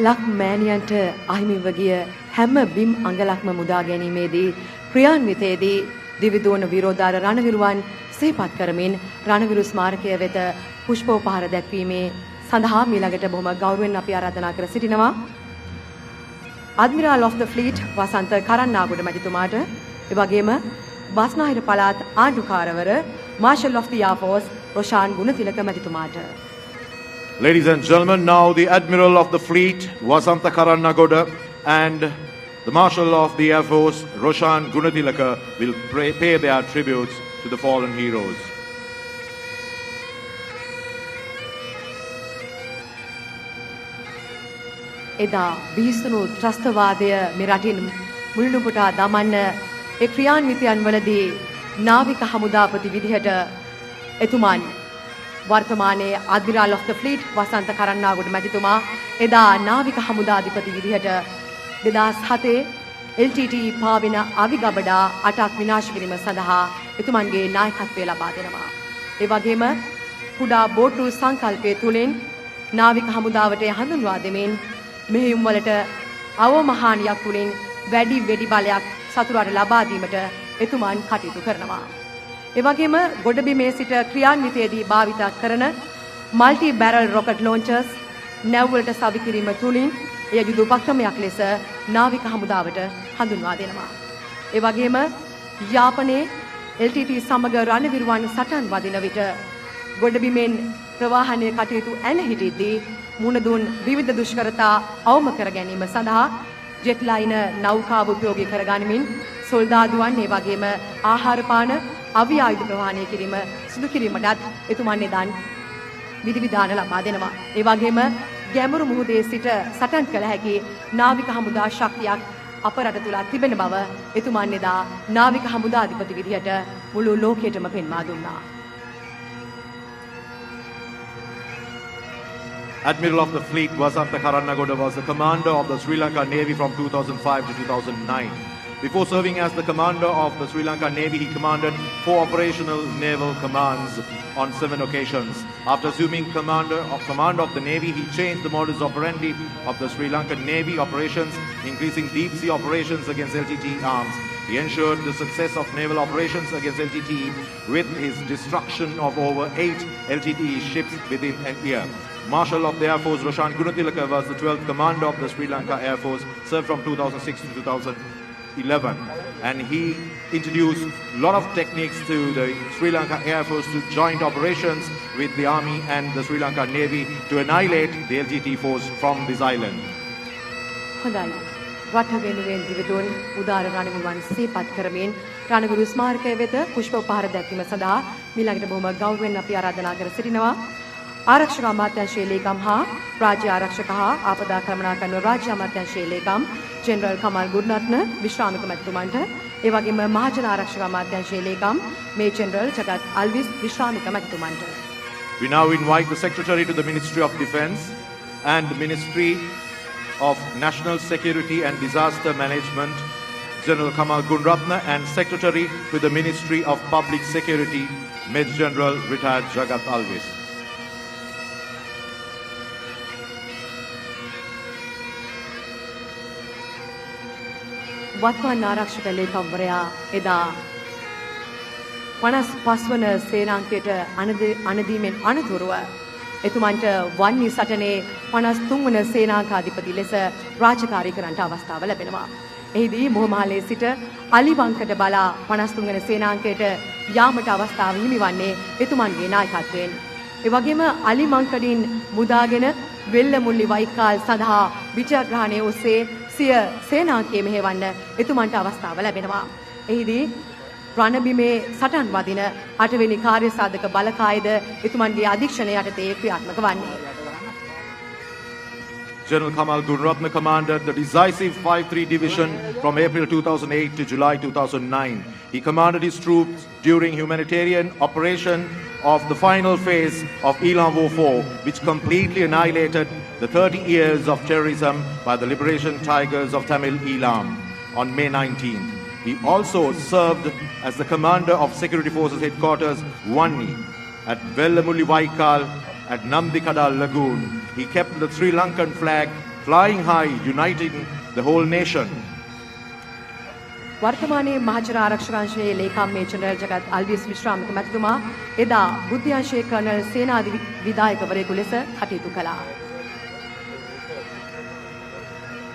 ලක් මෑණියන්ට අහිමිව ගිය හැම බිම් අඟලක්ම මුදා ගැනීමේදී ක්‍රියාන්විතයේදී දිවිදුවන විරෝධාර රණවිරුවන් සිහිපත් කරමින් රණවිරු ස්මාරකය වෙත පුෂ්පෝපහාර දැක්වීමේ සඳහා මීළඟට බොහොම ගෞරවයෙන් අපි ආරාධනා කර සිටිනවා. Admiral of the Fleet වසන්ත කරන්නාගොඩ මැතිතුමාට, ඒ වගේම බස්නාහිර පළාත් ආණ්ඩුකාරවර Marshal of the Air Force Roshan Gunathilaka මැතිතුමාට. Ladies and gentlemen, now the Admiral of the Fleet, Vasantha Karannagoda, and the Marshal of the Air Force, Roshan Gunatilaka, will pay their tributes to the fallen heroes. එදා බිහිසුණු ත්‍රස්තවාදය මේ රටින් මුළුණුපුටා දමන්න ඒ ක්‍රියාන්විතයන් වලදී නාවික හමුදාපති විදිහට එතුමන් වර්තමානයේ Admiral of the Fleet වසන්ත කරන්නාගොඩ මැතිතුමා එදා නාවික හමුදාධිපති විදිහට 2007 LTT පාවෙන අවිගබඩා 8ක් විනාශ කිරීම සඳහා එතුමන්ගේ නායකත්වය ලබා දෙනවා. ඒ වගේම කුඩා බෝට්ටු සංකල්පය තුළින් නාවික හමුදාවට හඳුන්වා දෙමින් මෙහෙයුම් වලට අවමහානියක් තුළින් වැඩි වෙඩි බලයක් සතුරාට ලබා දීමට එතුමන් කටයුතු කරනවා. ඒ වගේම ගොඩබිමේ සිට ක්‍රියාන්විතයේදී භාවිත කරන මල්ටි බැරල් රොකට් ලොන්චර්ස් නැව් වලට සවි කිරීම තුළින් එය යුද උපක්‍රමයක් ලෙස නාවික හමුදාවට හඳුන්වා දෙනවා. ඒ වගේම යාපනයේ LTT සමග රණවිරුවන් සටන් වදින විට ගොඩබිමෙන් ප්‍රවාහනයේ කටයුතු ඇන හිටිද්දී මුණ දුන් විවිධ දුෂ්කරතා අවම කර ගැනීම සඳහා ජෙට් ලයිනර් නෞකාව උපයෝගී කරගනිමින් සොල්දාදුවන් ඒ වගේම ආහාර පාන අවි ආයුධ ප්‍රවාහනය කිරීම සිදු කිරීමටත් එතුමන් එදන් විධිවිධාන ලබා දෙනවා. ඒ වගේම ගැඹුරු මුහුදේ සිට සටන් කළ හැකි නාවික හමුදා ශක්තියක් අප රට තුල තිබෙන බව එතුමන් එදා නාවික හමුදා අධිපති විදිහට මුළු ලෝකයටම පෙන්වා දුන්නා. Admiral of the Fleet Vasantha Karannagoda was the commander of the Sri Lanka Navy from 2005 to 2009. Before serving as the commander of the Sri Lanka Navy, he commanded 4 operational naval commands on 7 occasions. After assuming command of the Navy, he changed the modus operandi of the Sri Lankan Navy operations, increasing deep sea operations against LTT arms. He ensured the success of naval operations against LTT with his destruction of over 8 LTT ships within a year. Marshal of the Air Force Roshan Gunatilaka was the 12th commander of the Sri Lanka Air Force, served from 2006 to 2011, and he introduced a lot of techniques to the Sri Lanka Air Force to joint operations with the Army and the Sri Lanka Navy to annihilate the LTT force from this island. හොඳයි. රට වෙනුවෙන් දිවිදුන් උදාර රණවිරුවන් සිහිපත් කරමින් රණවිරු ස්මාරකය වෙත පුෂ්ප උපහාර දැක්වීම සඳහා මීළඟට බොහොම ගෞරවයෙන් අපි ආරාධනා කර සිටිනවා. ආරක්ෂක අමාත්‍යාංශයේ ලේකම් හා රාජ්‍ය ආරක්ෂක හා ආපදා කළමනාකරන රාජ්‍ය අමාත්‍යාංශයේ ලේකම් ජෙනරල් කමල් ගුණරත්න විශ්‍රාමික මැතිතුමන්ට, ඒ වගේම මහජන ආරක්ෂක අමාත්‍යාංශයේ ලේකම් මේ ජෙනරල් ජගත් අල්විස් විශ්‍රාමික මැතිතුමන්ට. We now invite the Secretary to the Ministry of Defence and the Ministry of National Security and Disaster Management, General Kamal Gunratna, and Secretary to the Ministry of Public Security, Major General retired Jagat Alvis. වත්මන් ආරක්ෂක ලේකම්වරයා එදා 55 වන සේනාංකයට අනදීමෙන් අනතුරුව එතුමන්ට වන්නි සටනේ 53 වන සේනාංකාධිපති ලෙස රාජකාරී කරන්නට අවස්ථාව ලැබෙනවා. එහිදී මොහොමහලේ සිට අලිවංකට බලා 53 වන සේනාංකයට යාමට අවස්ථාව හිමිවන්නේ එතුමන්ගේ නායකත්වයෙන්. ඒ වගේම අලිමංකඩින් මුදාගෙන වෙල්ලමුල්ලි වයිකාල් සඳහා විජයග්‍රහණයේ ඔස්සේ සිය සේනාංකය මෙහෙවන්න එතුමන්ට අවස්ථාව ලැබෙනවා. එහිදී රණබිමේ සටන් වදින 8 වෙනි කාර්යසාධක බලකායද එතුමන්ගේ අධීක්ෂණය යටතේ ක්‍රියාත්මක වන්නේ. General Kamal Gunratna commanded the decisive 5-3 division from April 2008 to July 2009. He commanded his troops during humanitarian operation of the final phase of Elam War 4, which completely annihilated the 30 years of terrorism by the Liberation Tigers of Tamil Elam on May 19th. He also served as the commander of Security Forces Headquarters Vanni at Vellamulli Vaikal at Namdikadal Lagoon. He kept the Sri Lankan flag flying high, uniting the whole nation. වර්තමානයේ මහජන ආරක්ෂකාංශයේ ලේකම් මේජර් ජගත් අල්විස් විශ්‍රාමික මැතිතුමා එදා බුද්ධ්‍යංශයේ කර්නල් සේනාධි විධායකවරයෙකු ලෙස කටයුතු කළා.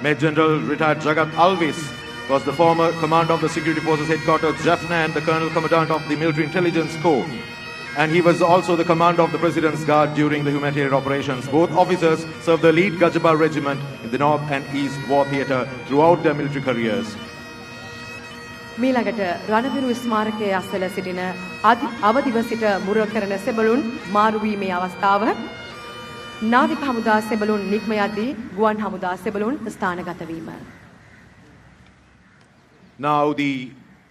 Major General retired Jagat Alvis was the former commander of the Security Forces Headquarters Jaffna and the Colonel Commandant of the Military Intelligence Corps. And he was also the commander of the President's Guard during the humanitarian operations. Both officers served the elite Gajabal Regiment in the North and East War Theatre throughout their military careers. මීළඟට රණවිරු ස්මාරකයේ අසල සිටින අවදිව සිට මුර කරන සෙබළුන් මාරුවීමේ අවස්ථාව නාවික හමුදා සෙබළුන් නික්ම යද්දී ගුවන් හමුදා සෙබළුන් ස්ථානගත වීම. Now the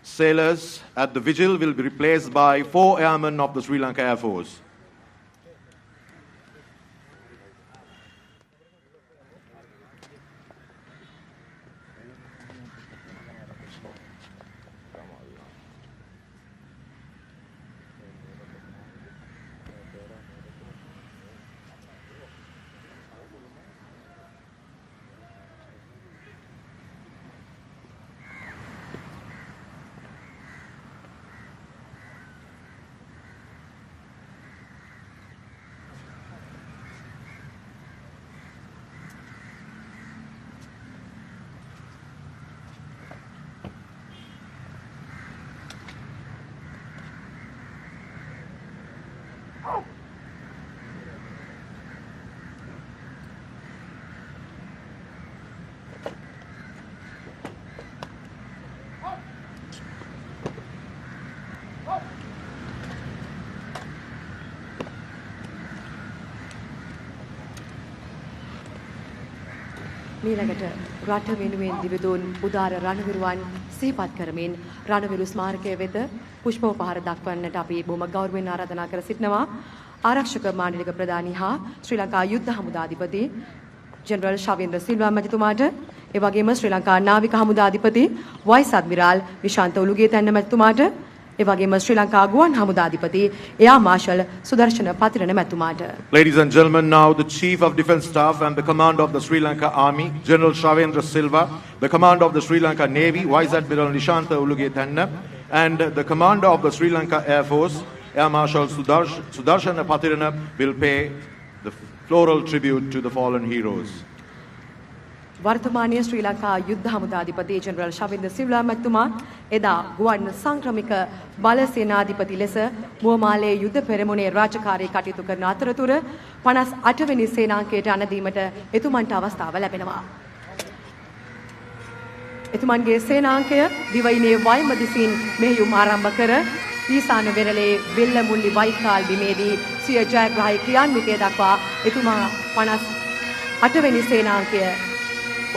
sailors at the vigil will be replaced by 4 airmen of the Sri Lanka Air Force. මීළඟට රට වෙනුවෙන් දිවිදුන් උදාර රණවිරුවන් සිහිපත් කරමින් රණවිරු ස්මාරකය වෙත පුෂ්පෝපහාර දක්වන්නට අපි බොහොම ගෞරවයෙන් ආරාධනා කර සිටිනවා ආරක්ෂක මාණ්ඩලික ප්‍රධානී හා ශ්‍රී ලංකා යුද්ධ හමුදාධිපති ජෙනරල් ශවේන්ද්‍ර සිල්වා මැතිතුමාට ඒ වගේම ශ්‍රී ලංකා නාවික හමුදාධිපති වයිස් අද්මිරාල් විශාන්ත උලුගේතැන්න මැතිතුමාට ඒ වගේම ශ්‍රී ලංකා ගුවන් හමුදාධිපති එයා මාෂල් සුදර්ශන පතිරණ මැතිතුමාට. Ladies and gentlemen, now the Chief of Defence Staff and the Commander of the Sri Lanka Army, General Shavendra Silva, the Commander of the Sri Lanka Navy, Vice Admiral Nishantha Ulugethanna, and the Commander of the Sri Lanka Air Force, Air Marshal Sudarshana Patirana, will pay the floral tribute to the fallen heroes. වර්තමානයේ ශ්‍රී ලංකා යුද්ධ හමුදාධිපති ජෙනරල් ශවේන්ද්‍ර සිල්වා මැතිතුමා එදා ගුවන් සංක්‍රමික බල සේනාධිපති ලෙස මුවමාලේ යුද පෙරමුණේ රාජකාරී කටයුතු කරන අතරතුර 58 වෙනි සේනාංකයට අනදීමට එතුමන්ට අවස්ථාව ලැබෙනවා. එතුමන්ගේ සේනාංකය දිවයිනේ වයිම දිසින් මෙහෙයුම් ආරම්භ කර ඊසාන වෙරළේ වෙල්ලමුල්ලි වයිකාල් බිමේදී සිය ජයග්‍රහී ක්‍රියාන්විතය දක්වා එතුමා 58 වෙනි සේනාංකය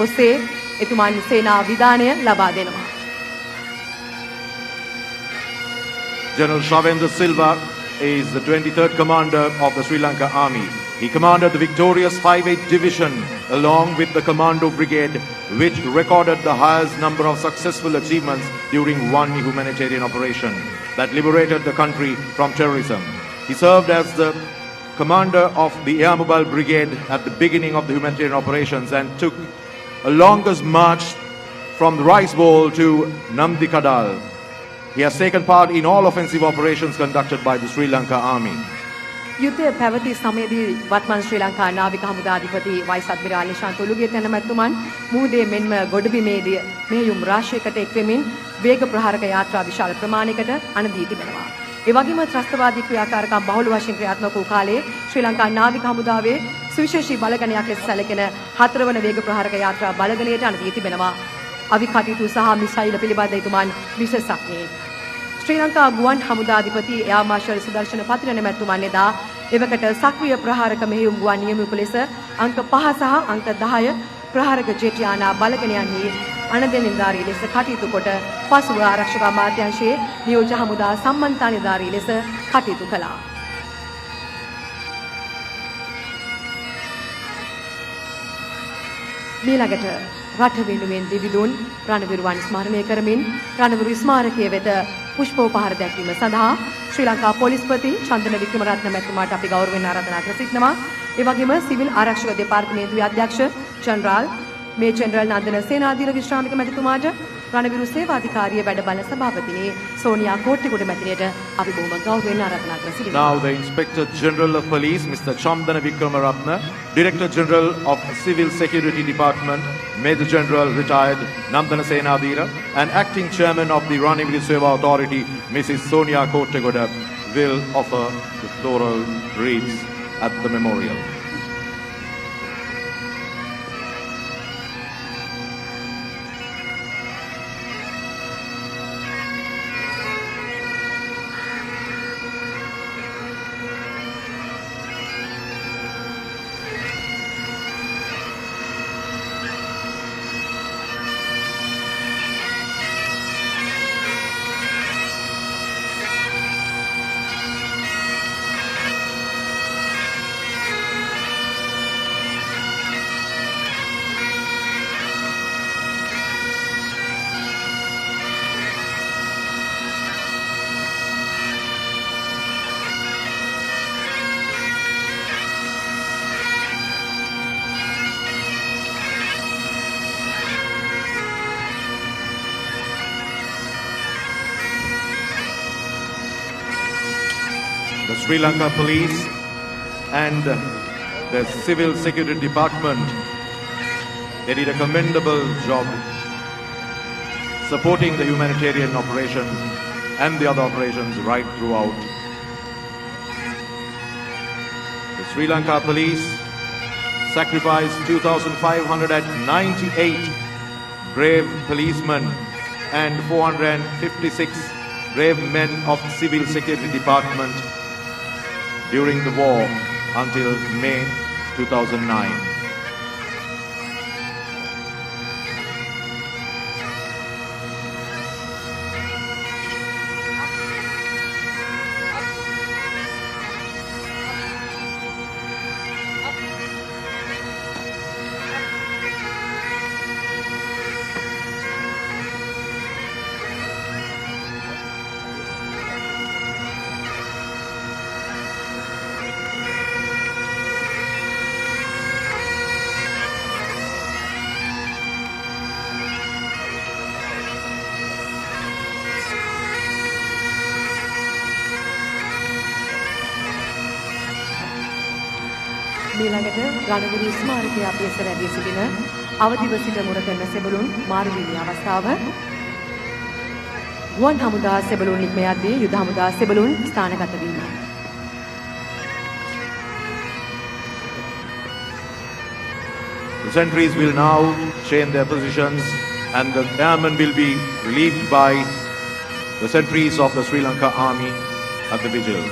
ඔස්සේ එතුමන් සේනා විධානය ලබා දෙනවා. General Shavendra Silva is the 23rd Commander of the Sri Lanka Army. He commanded the victorious 5-8 Division along with the Commando Brigade, which recorded the highest number of successful achievements during one humanitarian operation that liberated the country from terrorism. He served as the commander of the Air Mobile Brigade at the beginning of the humanitarian operations and took a longest march from the Rice Bowl to Namdikadal. He has taken part in all offensive operations conducted by the Sri Lanka Army. යුද්ධය පැවති සමයේදී වත්මන් ශ්‍රී ලංකා නාවික හමුදාධිපති වයිස් අද්මිරාල් නිශාන්ත ඔලුගේ තැනමැතුමන් මුහුදේ මෙන්ම ගොඩබිමේදී මෙහෙයුම් රාශියකට එක්වෙමින් වේග ප්‍රහාරක යාත්‍රා විශාල ප්‍රමාණයකට අනදී තිබෙනවා. ඒ වගේම ත්‍රස්තවාදී ක්‍රියාකාරකම් බහුල වශයෙන් ක්‍රියාත්මක වූ කාලේ ශ්‍රී ලංකා නාවික හමුදාවේ සුවිශේෂී බලගණයක් ලෙස සැලකෙන හතරවන වේග ප්‍රහාරක යාත්‍රා බලගණයට අනදී තිබෙනවා. අවි කටයුතු සහ මිසයිල පිළිබඳ එතුමන් විශේෂඥයෙක්. ශ්‍රී ලංකා ගුවන් හමුදාධිපති එයා මාර්ෂල් සුදර්ශන පතිර නැමැතුමන් එදා එවකට සක්‍රීය ප්‍රහාරක මෙහෙයුම් ගුවන් නියමිත ලෙස අංක 5 සහ අංක 10 ප්‍රහාරක ජෙට් යානා බලගණයන්හි අනදෙන නිලධාරී ලෙස කටයුතු කොට පසුව ආරක්ෂක අමාත්‍යාංශයේ නියෝජ්‍ය හමුදා සම්බන්ධතා නිලධාරී ලෙස කටයුතු කළා. මීළඟට රට වෙනුවෙන් දෙවිඳුන් රණවිරුවන් ස්මරණය කරමින් රණවිරු ස්මාරකයේ වෙත පුෂ්පෝපහාර දැක්වීම සඳහා ශ්‍රී ලංකා පොලිස්පති චන්දන වික්‍රමරත්න මැතිතුමාට අපි ගෞරවයෙන් ආරාධනා කර සිටිනවා. ඒ වගේම සිවිල් ආරක්ෂක දෙපාර්තමේන්තුවේ අධ්‍යක්ෂ ජනරාල් මේ ජෙනරල් නන්දන සේනාධීර විශ්‍රාමික මැතිතුමාට රණවිරු සේවාධිකාරිය වැඩබලන සභාපතිනි සෝනියා කෝට්ටිකුඩ මැතිණියට අපි බොහොම ගෞරවයෙන් ආරාධනා කර සිටිනවා. Now the Inspector General of Police, Mr. Chandana Vikramaratne, Director General of Civil Security Department, Major General retired Nandana Senadira, and Acting Chairman of the Raniviru Seva Authority, Mrs. Sonia Kottegoda, will offer the floral wreaths at the memorial. The Sri Lanka Police and the Civil Security Department, they did a commendable job supporting the humanitarian operation and the other operations right throughout. The Sri Lanka Police sacrificed 2,598 brave policemen and 456 brave men of Civil Security Department during the war until May 2009. මීළඟට රණවිරු ස්මාරකයේ අපි ඇස රැඳී සිටින අවදිව සිට මුරකරන සෙබළුන් මාරුවීමේ අවස්ථාව ගුවන් හමුදා සෙබළුන් නික්ම යද්දී යුද හමුදා සෙබළුන් ස්ථානගත වීම. The sentries will now change their positions and the airmen will be relieved by the sentries of the Sri Lanka Army at the vigil.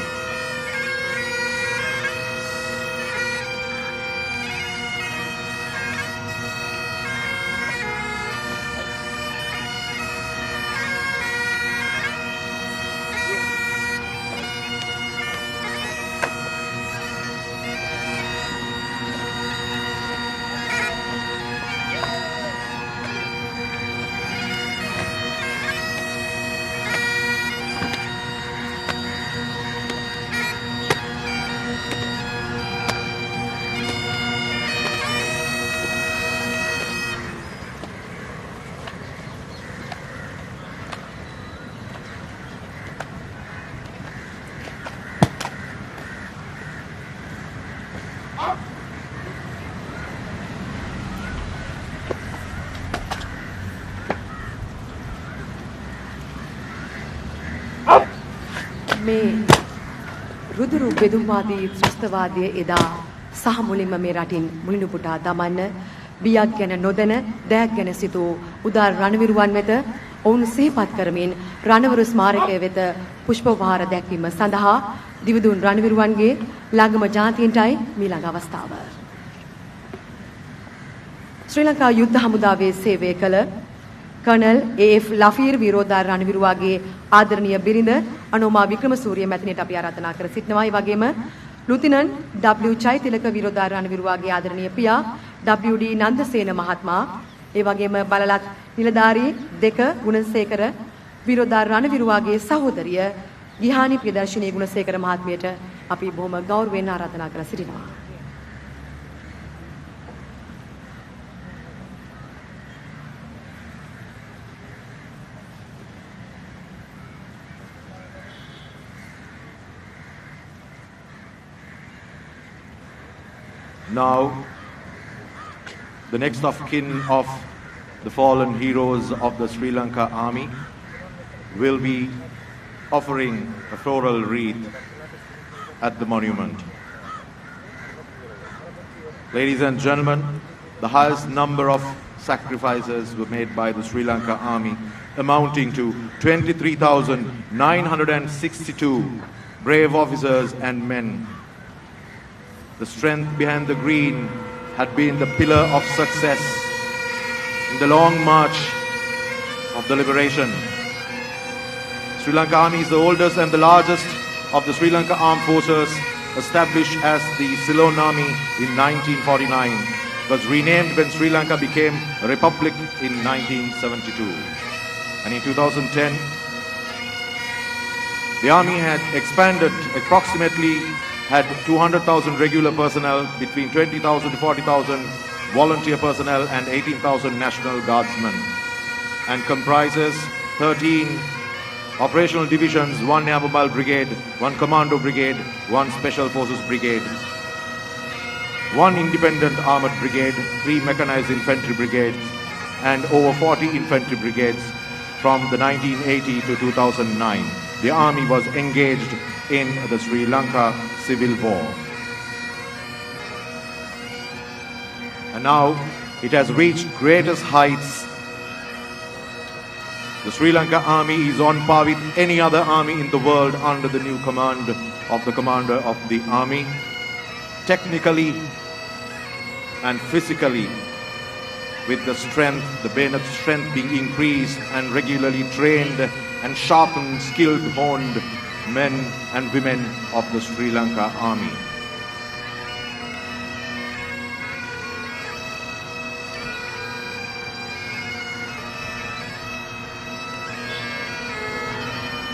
මේ රුදුරු බෙදුම්වාදී ත්‍රස්තවාදය එදා සහ මුලින්ම මේ රටින් මුලිනු පුටා දමන්න බියක් ගැන නොදැන දෑක් ගැන සිතූ උදාර රණවිරුවන් වෙත ඔවුන් සිහිපත් කරමින් රණවරු ස්මාරකය වෙත පුෂ්පෝපහාර දැක්වීම සඳහා දිවිදුන් රණවිරුවන්ගේ ළඟම ජාතීන්ටයි මීළඟ අවස්ථාව. ශ්‍රී ලංකා යුද්ධ හමුදාවේ සේවය කළ කර්නල් ඒ.එෆ්. ලෆීර් විරෝධාර රණවිරුවාගේ ආදරණීය බිරිඳ අනෝමා වික්‍රමසූරිය මැතිණියට අපි ආරාධනා කර සිටිනවා. ඒ වගේම ලුතිනන්ට් W. චෛතිලක විරෝධාර රණවිරුවාගේ ආදරණීය පියා W.D. නන්දසේන මහත්මයා, ඒ වගේම බලලත් නිලධාරී දෙක ගුණසේකර විරෝධාර රණවිරුවාගේ සහෝදරිය ගිහානි ප්‍රියදර්ශිනී ගුණසේකර මහත්මියට අපි බොහොම ගෞරවයෙන් ආරාධනා කර සිටිනවා. Now, the next of kin of the fallen heroes of the Sri Lanka Army will be offering a floral wreath at the monument. Ladies and gentlemen, the highest number of sacrifices were made by the Sri Lanka Army, amounting to 23,962 brave officers and men. The strength behind the green had been the pillar of success in the long march of the liberation. Sri Lanka Army is the oldest and the largest of the Sri Lanka Armed Forces, established as the Ceylon Army in 1949. It was renamed when Sri Lanka became a republic in 1972. And in 2010, the army had expanded approximately, had 200,000 regular personnel, between 20,000 to 40,000 volunteer personnel and 18,000 National Guardsmen, and comprises 13 operational divisions, 1 Air Mobile Brigade, 1 Commando Brigade, 1 Special Forces Brigade, 1 Independent Armored Brigade, 3 Mechanized Infantry Brigades, and over 40 infantry brigades from the 1980 to 2009. The army was engaged in the Sri Lanka Civil War. And now it has reached greatest heights. The Sri Lanka Army is on par with any other army in the world under the new command of the commander of the army, technically and physically, with the strength, the bayonet strength being increased and regularly trained and sharpened, skilled, honed men and women of the Sri Lanka Army.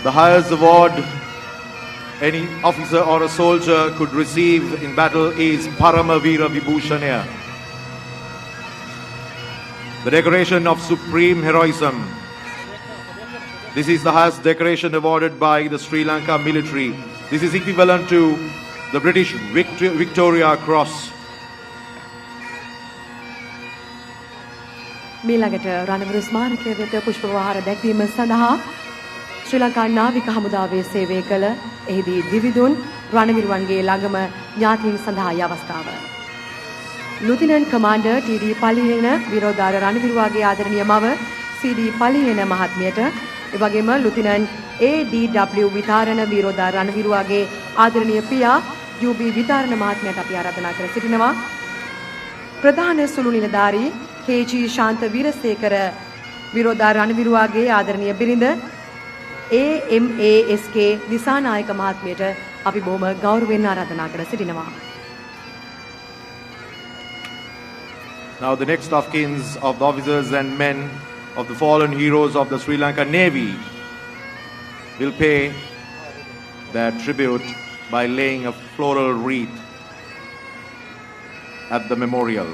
The highest award any officer or a soldier could receive in battle is Paramavira Vibhushanaya, the decoration of supreme heroism. This is the highest decoration awarded by the Sri Lanka military. This is equivalent to the British Victoria Cross. මීළඟට රණවිරු ස්මාරකය වෙත පුෂ්පවහාර දැක්වීම සඳහා ශ්‍රී ලංකා නාවික හමුදාවේ සේවය කළ එහිදී දිවිදුන් රණවිරුවන්ගේ ළඟම ඥාතීන් සඳහායි අවස්ථාව. Lieutenant commander ටී.ඩී. පලිහේන විරෝධාර රණවිරුවාගේ ආදරණීය මව සී.ඩී. පලිහේන මහත්මියට, එවැගේම ලුතිනන්ට් ඒ.ඩී.ඩබ්ලිව්. විතාරණ විරෝධාර රණවිරුවාගේ ආදරණීය පියා යූ.බී. විතාරණ මහත්මයාට අපි ආරාධනා කර සිටිනවා. ප්‍රධාන සුළු නිලධාරී කේ.ජී. ශාන්ත වීරසේකර විරෝධාර රණවිරුවාගේ ආදරණීය බිරිඳ AMASK දිසානායක මහත්මියට අපි බොහොම ගෞරවයෙන් ආරාධනා කර සිටිනවා. Now the next of kins of the officers and men of the fallen heroes of the Sri Lanka Navy will pay their tribute by laying a floral wreath at the memorial.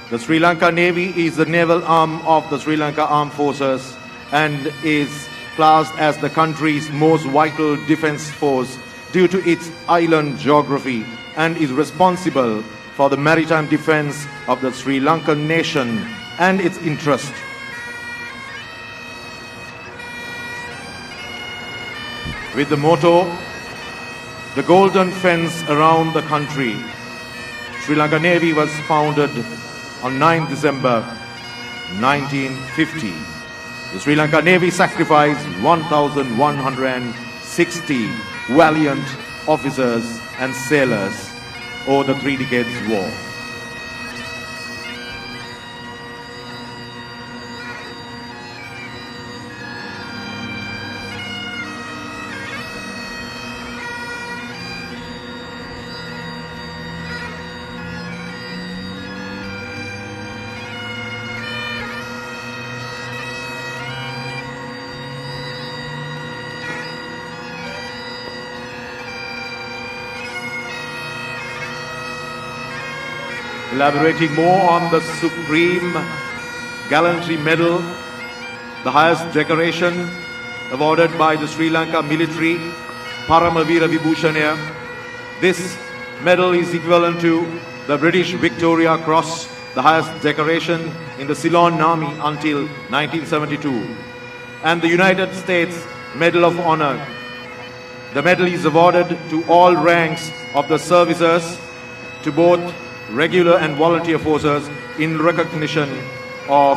The Sri Lanka Navy is the naval arm of the Sri Lanka Armed Forces and is classed as the country's most vital defense force due to its island geography and is responsible for the maritime defense of the Sri Lankan nation and its interest. With the motto, "The Golden Fence Around the Country," Sri Lanka Navy was founded on 9 December 1950. The Sri Lanka Navy sacrificed 1,160 valiant officers and sailors over the 3 decades war. Elaborating more on the Supreme Gallantry Medal, the highest decoration awarded by the Sri Lanka military, Paramavira Vibhushanaya. This medal is equivalent to the British Victoria Cross, the highest decoration in the Ceylon Army until 1972, and the United States Medal of Honor. The medal is awarded to all ranks of the services, to both regular and volunteer forces, in recognition of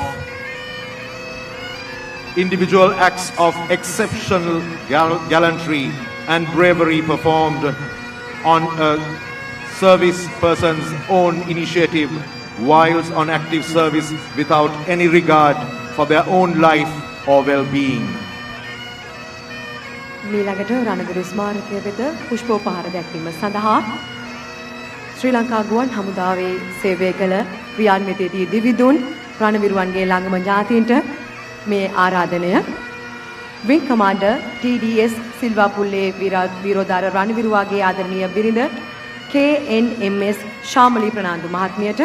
individual acts of exceptional gallantry and bravery performed on a service person's own initiative whilst on active service without any regard for their own life or well-being. මීළඟට රණවිරු ස්මාරකය වෙත පුෂ්පෝපහාර දැක්වීම සඳහා ශ්‍රී ලංකා ගුවන් හමුදාවේ සේවය කළ ක්‍රියාන්විතයේදී දිවිදුන් රණවිරුවන්ගේ ළඟම ඥාතීන්ට මේ ආරාධනය. Wing commander TDS Silva Pulle වීරෝදාර රණවිරුවාගේ ආදරණීය බිරිඳ KNMS ශාමලී ප්‍රනාන්දු මහත්මියට,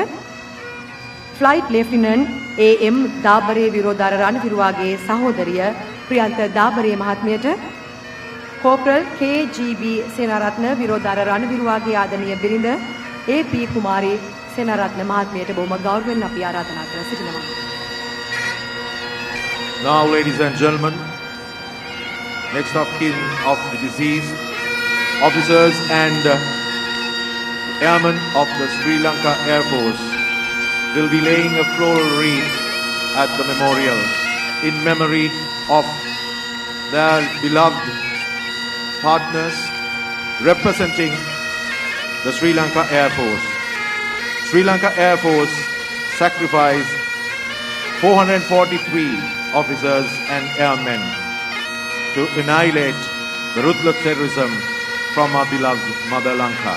ෆ්ලයිට් ලෙෆ්ටිනන්ට් AM දාබරේ වීරෝදාර රණවිරුවාගේ සහෝදරිය ප්‍රියන්ත දාබරේ මහත්මියට, කෝපරල් KGB සේනාරත්න වීරෝදාර රණවිරුවාගේ ආදරණීය බිරිඳ AP කුමාරී සේනාරත්න මහත්මියට බොහොම ගෞරවයෙන් අපි ආරාධනා කර සිටිනවා. Now, ladies and gentlemen, next of kin of the deceased, officers and airmen of the Sri Lanka Air Force will be laying a floral wreath at the memorial in memory of their beloved partners representing the Sri Lanka Air Force. Sri Lanka Air Force sacrificed 443 officers and airmen to annihilate the ruthless terrorism from our beloved Mother Lanka.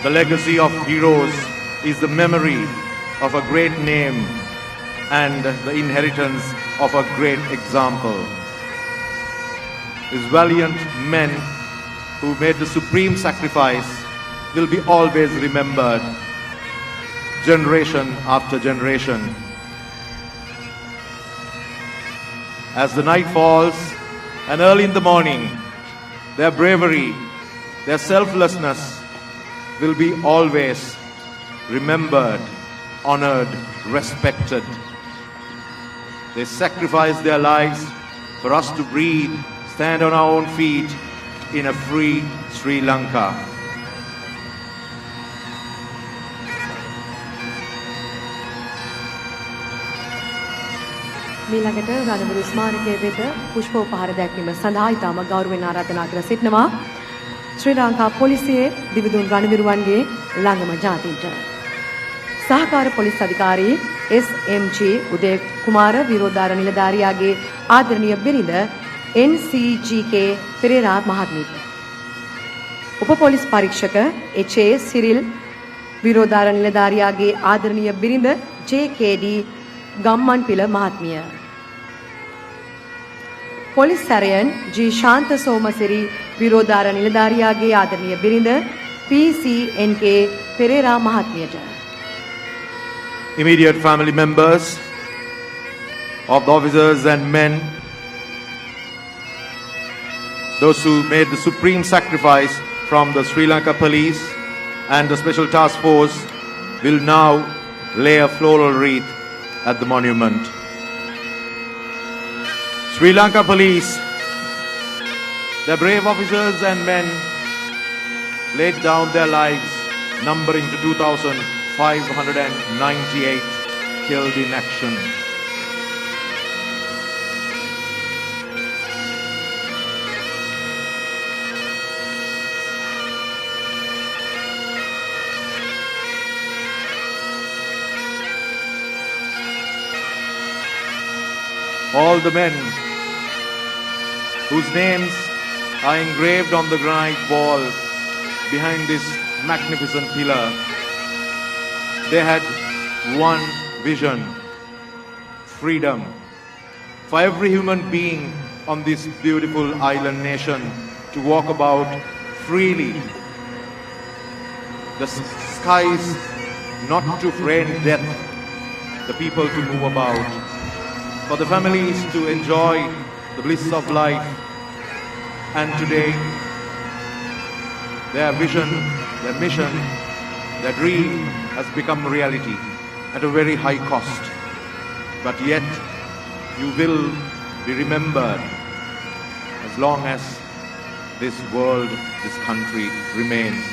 The legacy of heroes is the memory of a great name and the inheritance of a great example. These valiant men who made the supreme sacrifice will be always remembered, generation after generation. As the night falls and early in the morning, their bravery, their selflessness will be always remembered, honored, respected. They sacrificed their lives for us to breathe, stand on our own feet in a free Sri Lanka. මීළඟට රණවිරු ස්මාරකයේ වෙත පුෂ්පෝපහාර දැක්වීම සඳහා ඉතාම ගෞරවයෙන් ආරාධනා කර සිටිනවා ශ්‍රී ලංකා පොලිසියේ දිවිදුන් රණවිරුවන්ගේ ළඟම ජාතීන්ට. සහකාර පොලිස් අධිකාරී SMG උදේ කුමාර විරෝධාර නිලධාරියාගේ ආදරණීය බිරිඳ NCGK පෙරේරා මහත්මියට. උප පොලිස් පරීක්ෂක HA සිරිල් විරෝධාර නිලධාරියාගේ ආදරණීය බිරිඳ JKD ගම්මන්පිල මහත්මිය. පොලිස් සැරයන් G ශාන්ත සෝමසිරි විරෝධාර නිලධාරියාගේ ආදරණීය බිරිඳ PCNK Perera මහත්මියට. Immediate family members of the officers and men, those who made the supreme sacrifice from the Sri Lanka Police and the Special Task Force, will now lay a floral wreath at the monument. Sri Lanka Police, the brave officers and men laid down their lives, numbering to 2,598 killed in action. All the men whose names are engraved on the granite wall behind this magnificent pillar, they had one vision: freedom. For every human being on this beautiful island nation to walk about freely. The skies not to rain death, the people to move about. For the families to enjoy the bliss of life. And today, their vision, their mission, their dream has become reality at a very high cost. But yet, you will be remembered as long as this world, this country remains.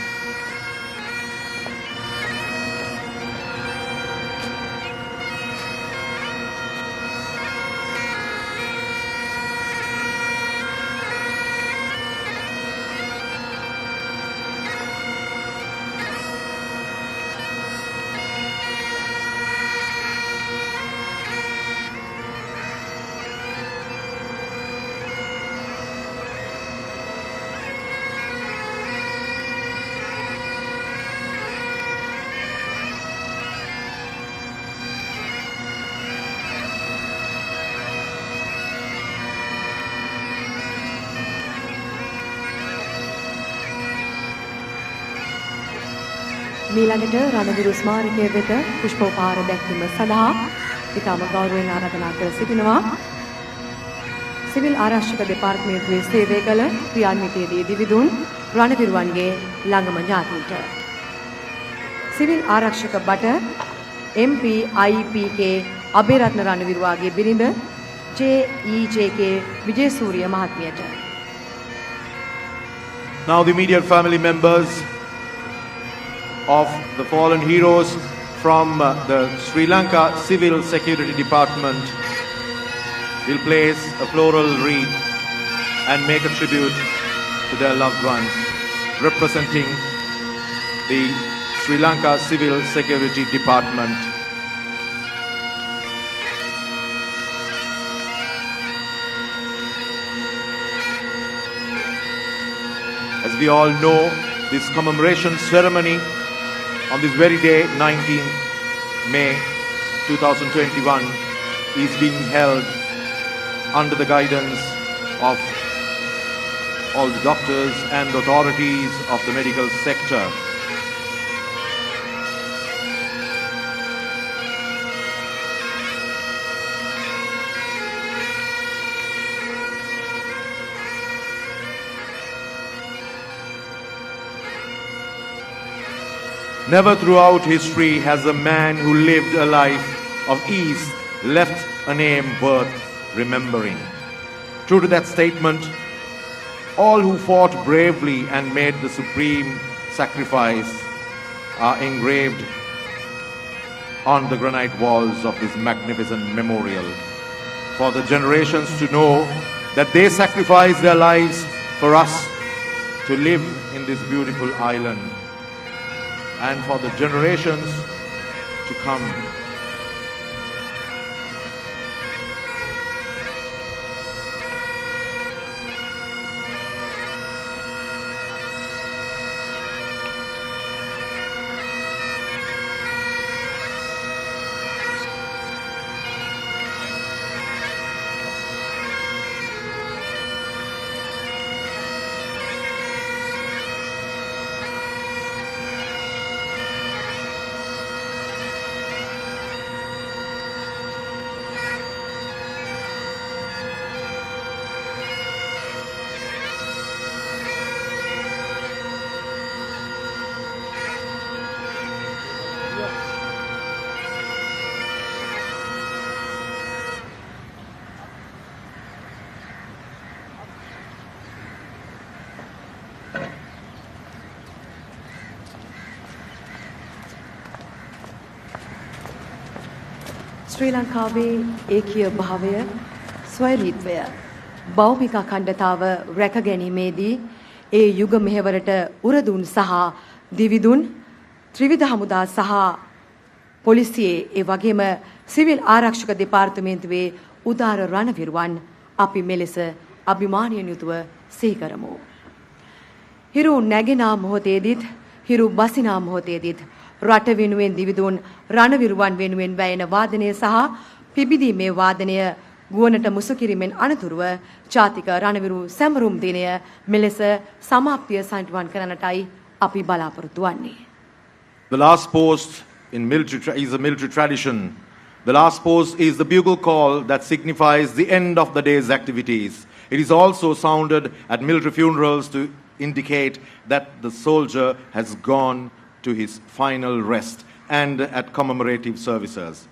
මීළඟට රණවිරු ස්මාරකයේ වෙත පුෂ්පෝපහාර දැක්වීම සඳහා ඉතාම ගෞරවයෙන් ආරාධනා කර සිටිනවා සිවිල් ආරක්ෂක දෙපාර්තමේන්තුවේ සේවය කළ ක්‍රියාන්විතයේදී දිවිදුන් රණවිරුවන්ගේ ළඟම ඥාතීන්ට. සිවිල් ආරක්ෂක බට MP IPK අබේරත්න රණවිරුවාගේ බිරිඳ JEJK Wijesuriya මහත්මියට. Now the immediate family members of the fallen heroes from the Sri Lanka Civil Security Department will place a floral wreath and make a tribute to their loved ones, representing the Sri Lanka Civil Security Department. As we all know, this commemoration ceremony on this very day, 19th May 2021, is being held under the guidance of all the doctors and authorities of the medical sector. Never throughout history has a man who lived a life of ease left a name worth remembering. True to that statement, all who fought bravely and made the supreme sacrifice are engraved on the granite walls of this magnificent memorial. for the generations to know that they sacrificed their lives for us to live in this beautiful island, and for the generations to come. ශ්‍රී ලංකාවේ ඒකීය භාවය, ස්වෛරීත්වය, බෞමික අඛණ්ඩතාව රැක ගැනීමේදී ඒ යුග මෙහෙවරට උරදුන් සහ දිවිදුන් ත්‍රිවිධ හමුදා සහ පොලිසියේ ඒ වගේම සිවිල් ආරක්ෂක දෙපාර්තමේන්තුවේ උදාර රණවිරුවන් අපි මෙලෙස අභිමානයෙන් යුතුව සිහි කරමු. හිරු නැගෙනා මොහොතේදීත් හිරු බසිනා මොහොතේදීත් රට වෙනුවෙන් දිවිදුන් රණවිරුවන් වෙනුවෙන් වැයෙන වාදනය සහ පිබිදීමේ වාදනය ගුවනට මුසු කිරීමෙන් අනතුරුව ජාතික රණවිරු සැමරුම් දිනය මෙලෙස සමාප්තිය සනිටුවන් කරන්නටයි අපි බලාපොරොත්තු වන්නේ. The last post is a military tradition. The last post is the bugle call that signifies the end of the day's activities. It is also sounded at military funerals to indicate that the soldier has gone to his final rest, and at commemorative services.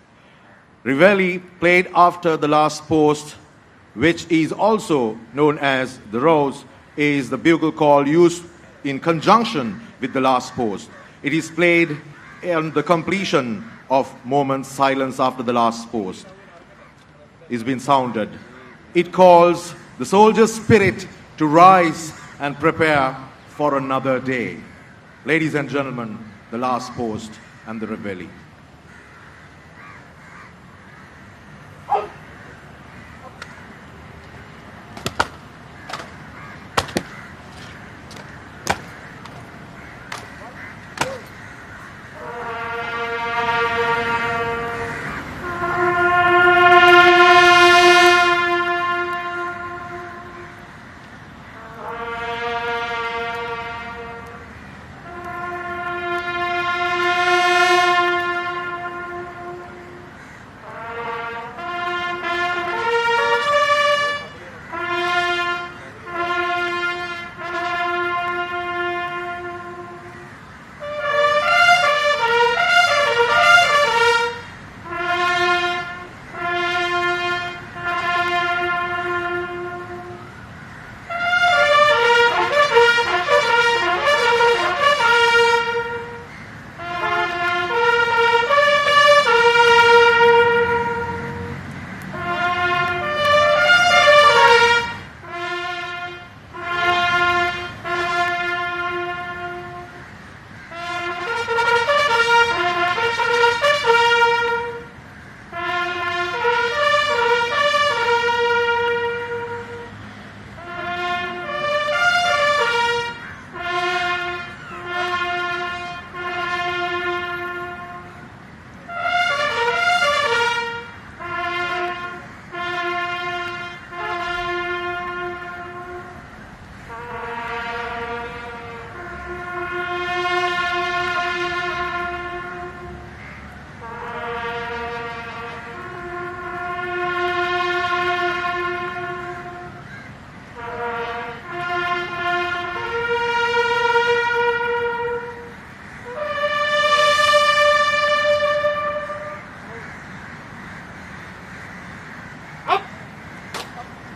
Reveille played after the last post, which is also known as the rose, is the bugle call used in conjunction with the last post. It is played on the completion of moments silence after the last post is been sounded. It calls the soldier's spirit to rise and prepare for another day. Ladies and gentlemen, the last post and the reveille.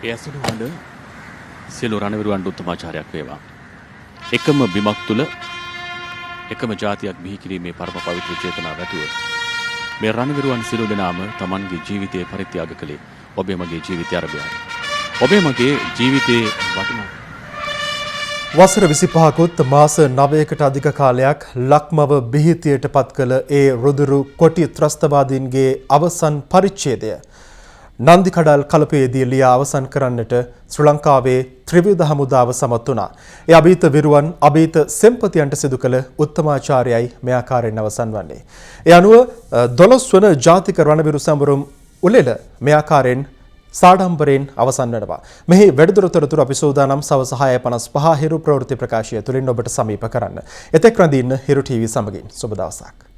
ඒ ඇසුණු හඬ සියලු රණවිරුවන්ට උත්තමාචාරයක් වේවා. එකම බිමක් තුල එකම ජාතියක් බිහි කිරීමේ පරම පවිත්‍ර චේතනාව ඇතුව මේ රණවිරුවන් සියලු දෙනාම තමන්ගේ ජීවිතය පරිත්‍යාග කළේ ඔබේ මගේ ජීවිතය අරබයායි. ඔබේ මගේ ජීවිතයේ වටිනා වසර 25කුත් මාස 9කට අධික කාලයක් ලක්මව බිහිතියට පත් කළ ඒ රුදුරු කොටි ත්‍රස්තවාදීන්ගේ අවසන් පරිච්ඡේදය නන්දිකඩල් කලපයේදී ලියා අවසන් කරන්නට ශ්‍රී ලංකාවේ ත්‍රිවිධ හමුදාව සමත් වුණා. ඒ අභීත විරුවන් අභීත සෙම්පතියන්ට සිදු කළ උත්තමාචාරයයි මේ ආකාරයෙන් අවසන් වන්නේ. ඒ අනුව 12 වන ජාතික රණවිරු සැමරුම් උළෙල මේ ආකාරයෙන් සාඩම්බරයෙන් අවසන් වෙනවා. මෙහි වැඩිදුර තොරතුරු අපි සූදානම් සවස් 6:55 හිරු ප්‍රවෘත්ති ප්‍රකාශය තුලින් ඔබට සමීප කරන්න. එතෙක් රැඳී ඉන්න හිරු ටීවී සමගින් සුබ දවසක්.